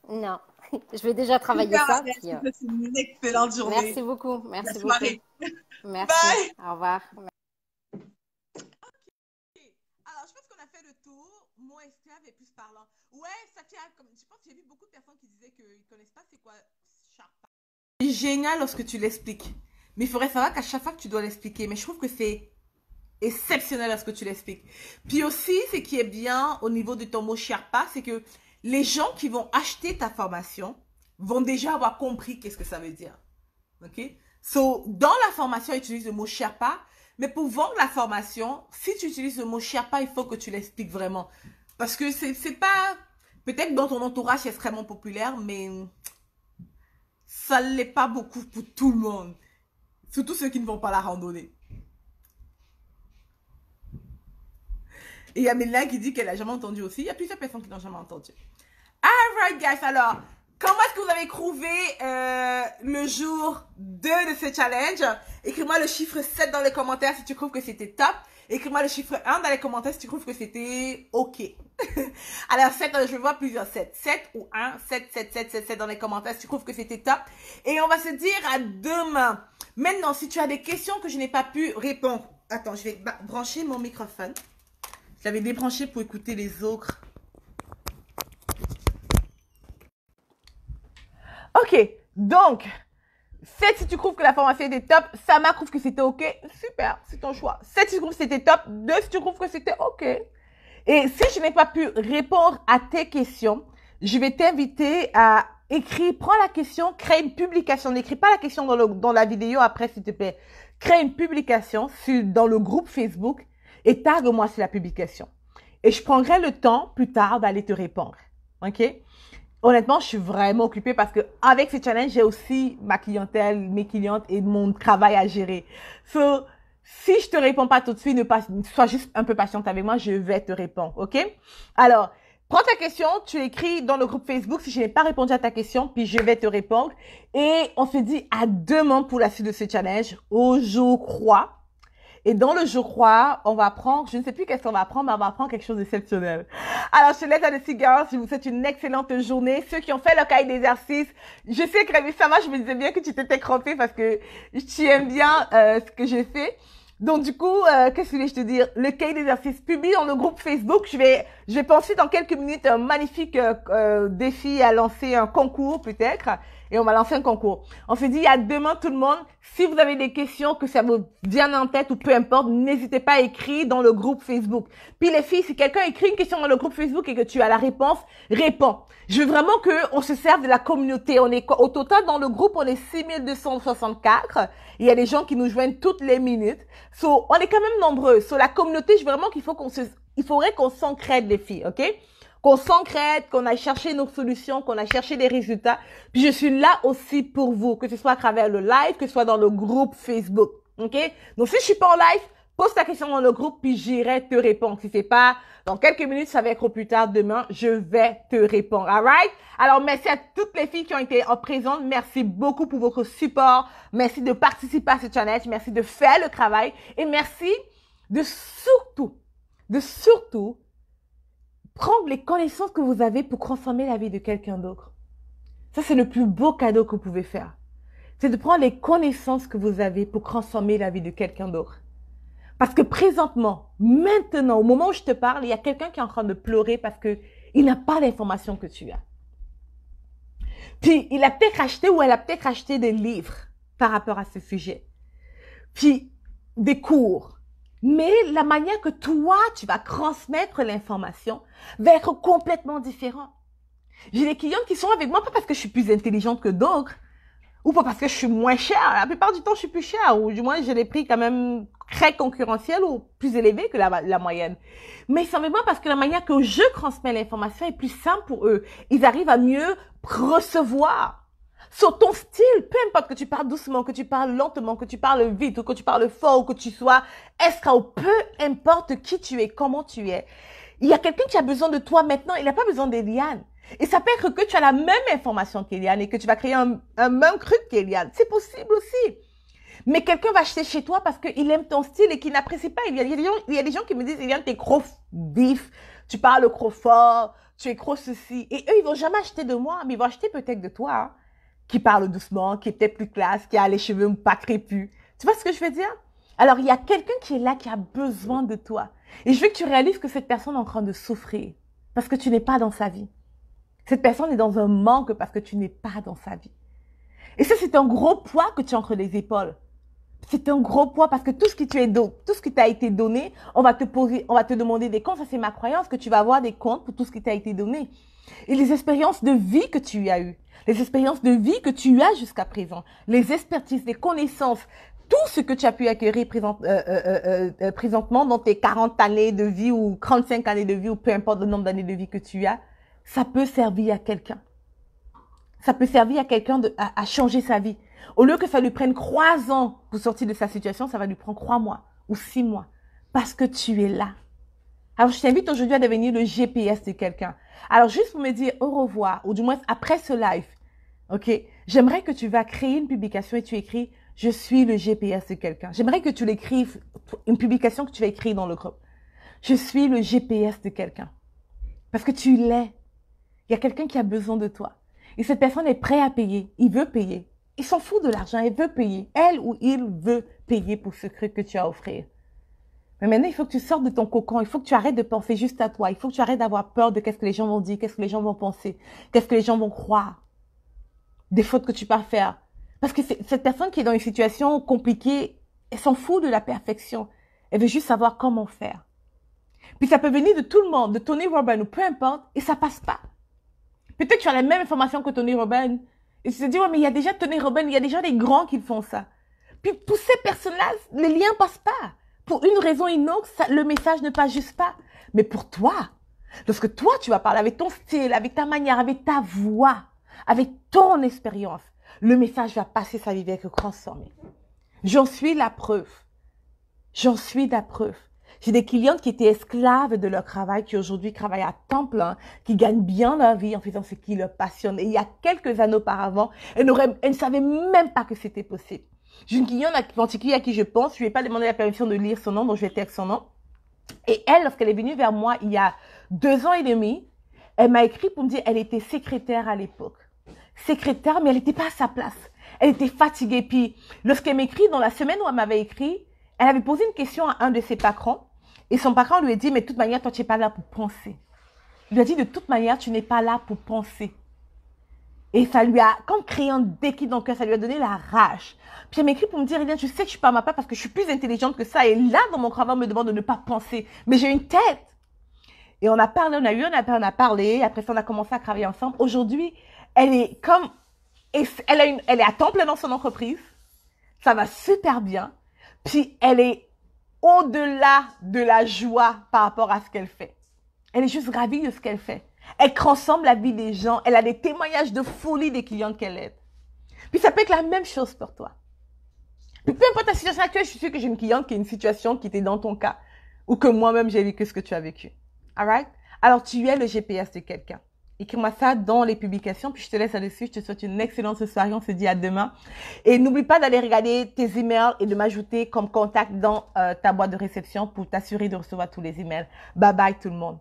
Non. Je vais déjà travailler ça. C'est une excellente journée. Merci beaucoup. Merci beaucoup. Soirée. Merci. Bye. Au revoir. Alors, je pense qu'on a fait le tour. Mot esclave est plus parlant. Ouais, Satya, je pense que j'ai vu beaucoup de personnes qui disaient qu'ils ne connaissent pas c'est quoi Sherpa. C'est génial lorsque tu l'expliques. Mais il faudrait savoir qu'à chaque fois que tu dois l'expliquer. Mais je trouve que c'est exceptionnel lorsque tu l'expliques. Puis aussi, ce qui est bien au niveau de ton mot Sherpa, c'est que les gens qui vont acheter ta formation vont déjà avoir compris qu'est-ce que ça veut dire. OK? So, dans la formation, utilise le mot Sherpa. Mais pour vendre la formation, si tu utilises le mot Sherpa, il faut que tu l'expliques vraiment. Parce que c'est pas... Peut-être dans ton entourage, c'est extrêmement populaire, mais ça ne l'est pas beaucoup pour tout le monde. Surtout ceux qui ne vont pas la randonnée. Et il y a Mélina qui dit qu'elle n'a jamais entendu aussi. Il y a plusieurs personnes qui n'ont jamais entendu. Alright, guys. Alors, comment est-ce que vous avez trouvé le jour 2 de ce challenge? Écris-moi le chiffre 7 dans les commentaires si tu trouves que c'était top. Écris-moi le chiffre 1 dans les commentaires si tu trouves que c'était OK. Alors, 7, je vais voir plusieurs 7. 7 ou 1, 7, 7, 7, 7, 7 dans les commentaires si tu trouves que c'était top. Et on va se dire à demain. Maintenant, si tu as des questions que je n'ai pas pu répondre. Attends, je vais brancher mon microphone. Je l'avais débranché pour écouter les autres. Ok, donc, 7 si tu trouves que la formation était top, Sama trouve que c'était ok, super, c'est ton choix. 7 si tu trouves que c'était top, 2 si tu trouves que c'était ok. Et si je n'ai pas pu répondre à tes questions, je vais t'inviter à écrire, prends la question, crée une publication. N'écris pas la question dans la vidéo après, s'il te plaît. Crée une publication dans le groupe Facebook et tag-moi sur la publication. Et je prendrai le temps plus tard d'aller te répondre. Ok? Honnêtement, je suis vraiment occupée parce que avec ce challenge, j'ai aussi ma clientèle, mes clientes et mon travail à gérer. So, si je te réponds pas tout de suite, sois juste un peu patiente avec moi, je vais te répondre, ok? Alors, prends ta question, tu écris dans le groupe Facebook si je n'ai pas répondu à ta question, puis je vais te répondre. Et on se dit à demain pour la suite de ce challenge, au jour croix. Et dans le je crois, on va apprendre, je ne sais plus qu'est-ce qu'on va apprendre, mais on va apprendre quelque chose d'exceptionnel. Alors, je te laisse à The Girls, je vous souhaite une excellente journée. Ceux qui ont fait leur cahier d'exercice, je sais que Rémi Sama, je me disais bien que tu t'étais crampée parce que tu aimes bien ce que j'ai fait. Donc, du coup, qu'est-ce que je te dire? Le cahier d'exercice publié dans le groupe Facebook. Je vais penser dans quelques minutes un magnifique défi à lancer un concours peut-être. Et on va lancer un concours. On se dit à demain tout le monde. Si vous avez des questions, que ça vous vienne en tête ou peu importe, n'hésitez pas à écrire dans le groupe Facebook. Puis les filles, si quelqu'un écrit une question dans le groupe Facebook et que tu as la réponse, réponds. Je veux vraiment qu'on se serve de la communauté. Au total, dans le groupe, on est 6264. Il y a des gens qui nous joignent toutes les minutes. So, on est quand même nombreux. So, la communauté, je veux vraiment qu'il faut il faudrait qu'on s'encrède, les filles, ok? Qu'on s'encrède, qu'on aille chercher nos solutions, qu'on aille chercher des résultats. Puis je suis là aussi pour vous, que ce soit à travers le live, que ce soit dans le groupe Facebook, ok? Donc si je suis pas en live, pose ta question dans le groupe, puis j'irai te répondre. Si c'est pas dans quelques minutes, ça va être au plus tard demain, je vais te répondre. Alright? Alors, merci à toutes les filles qui ont été en présence. Merci beaucoup pour votre support. Merci de participer à ce challenge. Merci de faire le travail. Et merci de surtout prendre les connaissances que vous avez pour transformer la vie de quelqu'un d'autre. Ça, c'est le plus beau cadeau que vous pouvez faire. C'est de prendre les connaissances que vous avez pour transformer la vie de quelqu'un d'autre. Parce que présentement, maintenant, au moment où je te parle, il y a quelqu'un qui est en train de pleurer parce que il n'a pas l'information que tu as. Puis, il a peut-être acheté ou elle a peut-être acheté des livres par rapport à ce sujet. Puis, des cours. Mais la manière que toi, tu vas transmettre l'information va être complètement différente. J'ai des clientes qui sont avec moi, pas parce que je suis plus intelligente que d'autres, ou pas parce que je suis moins chère. La plupart du temps, je suis plus chère, ou du moins, j'ai des prix quand même très concurrentiels ou plus élevés que la moyenne. Mais simplement parce que la manière que je transmets l'information est plus simple pour eux. Ils arrivent à mieux recevoir. Sur ton style, peu importe que tu parles doucement, que tu parles lentement, que tu parles vite, ou que tu parles fort, ou que tu sois escroc, ou peu importe qui tu es, comment tu es. Il y a quelqu'un qui a besoin de toi maintenant, il n'a pas besoin d'Eliane. Et ça peut être que tu as la même information qu'Eliane et que tu vas créer un même truc qu'Eliane. C'est possible aussi. Mais quelqu'un va acheter chez toi parce qu'il aime ton style et qu'il n'apprécie pas. Il y a des gens qui me disent, Eliane, t'es trop vif, tu parles trop fort, tu es trop ceci. Et eux, ils vont jamais acheter de moi, mais ils vont acheter peut-être de toi, hein, qui parle doucement, qui est peut-être plus classe, qui a les cheveux pas crépus. Tu vois ce que je veux dire? Alors, il y a quelqu'un qui est là, qui a besoin de toi. Et je veux que tu réalises que cette personne est en train de souffrir parce que tu n'es pas dans sa vie. Cette personne est dans un manque parce que tu n'es pas dans sa vie. Et ça, c'est un gros poids que tu as entre les épaules. C'est un gros poids parce que tout ce qui t'a été donné, on va te demander des comptes. Ça, c'est ma croyance, que tu vas avoir des comptes pour tout ce qui t'a été donné. Et les expériences de vie que tu as eues, les expériences de vie que tu as jusqu'à présent, les expertises, les connaissances, tout ce que tu as pu acquérir présentement dans tes 40 années de vie ou 35 années de vie ou peu importe le nombre d'années de vie que tu as, ça peut servir à quelqu'un. Ça peut servir à quelqu'un à changer sa vie. Au lieu que ça lui prenne 3 ans pour sortir de sa situation, ça va lui prendre 3 mois ou 6 mois. Parce que tu es là. Alors, je t'invite aujourd'hui à devenir le GPS de quelqu'un. Alors, juste pour me dire au revoir, ou du moins après ce live, ok, j'aimerais que tu vas créer une publication et tu écris « Je suis le GPS de quelqu'un ». J'aimerais que tu l'écrives, une publication que tu vas écrire dans le groupe. « Je suis le GPS de quelqu'un ». Parce que tu l'es. Il y a quelqu'un qui a besoin de toi. Et cette personne est prête à payer. Il veut payer. Il s'en fout de l'argent. Il veut payer. Elle ou il veut payer pour ce truc que tu as à offrir. Mais maintenant, il faut que tu sortes de ton cocon. Il faut que tu arrêtes de penser juste à toi. Il faut que tu arrêtes d'avoir peur de qu'est-ce que les gens vont dire, qu'est-ce que les gens vont penser, qu'est-ce que les gens vont croire. Des fautes que tu peux faire. Parce que cette personne qui est dans une situation compliquée, elle s'en fout de la perfection. Elle veut juste savoir comment faire. Puis ça peut venir de tout le monde, de Tony Robbins ou peu importe, et ça passe pas. Peut-être que tu as la même information que Tony Robbins. Et tu te dis, ouais, mais il y a déjà Tony Robbins, il y a déjà des grands qui font ça. Puis pour ces personnes-là, les liens passent pas. Pour une raison ou une autre, le message ne passe juste pas. Mais pour toi, lorsque toi, tu vas parler avec ton style, avec ta manière, avec ta voix, avec ton expérience, le message va passer, sa vie va être transformé. J'en suis la preuve. J'en suis la preuve. J'ai des clientes qui étaient esclaves de leur travail, qui aujourd'hui travaillent à temps plein, qui gagnent bien leur vie en faisant ce qui leur passionne. Et il y a quelques années auparavant, elles ne savaient même pas que c'était possible. J'ai une cliente en particulier à qui je pense, je lui ai pas demandé la permission de lire son nom, donc je vais taire son nom. Et elle, lorsqu'elle est venue vers moi il y a 2 ans et demi, elle m'a écrit pour me dire, elle était secrétaire à l'époque. Secrétaire, mais elle n'était pas à sa place. Elle était fatiguée. Puis, lorsqu'elle m'écrit, dans la semaine où elle m'avait écrit, elle avait posé une question à un de ses patrons. Et son patron lui a dit, mais de toute manière, toi, tu n'es pas là pour penser. Il lui a dit, de toute manière, tu n'es pas là pour penser. Et ça lui a, comme créé un déclic dans le cœur, ça lui a donné la rage. Puis elle m'écrit pour me dire, je sais que je suis pas à ma place parce que je suis plus intelligente que ça. Et là, dans mon travail, on me demande de ne pas penser. Mais j'ai une tête. Et on a parlé, on a parlé. Après ça, on a commencé à travailler ensemble. Aujourd'hui, elle est comme, elle est à temps plein dans son entreprise. Ça va super bien. Puis elle est au-delà de la joie par rapport à ce qu'elle fait. Elle est juste ravie de ce qu'elle fait. Elle transforme la vie des gens. Elle a des témoignages de folie des clientes qu'elle aide. Puis ça peut être la même chose pour toi. Puis peu importe ta situation actuelle, je suis sûre que j'ai une cliente qui a une situation qui était dans ton cas ou que moi-même j'ai vécu ce que tu as vécu. Alright? Alors tu es le GPS de quelqu'un. Écris-moi ça dans les publications, puis je te laisse là-dessus. Je te souhaite une excellente soirée. On se dit à demain. Et n'oublie pas d'aller regarder tes emails et de m'ajouter comme contact dans ta boîte de réception pour t'assurer de recevoir tous les emails. Bye bye tout le monde.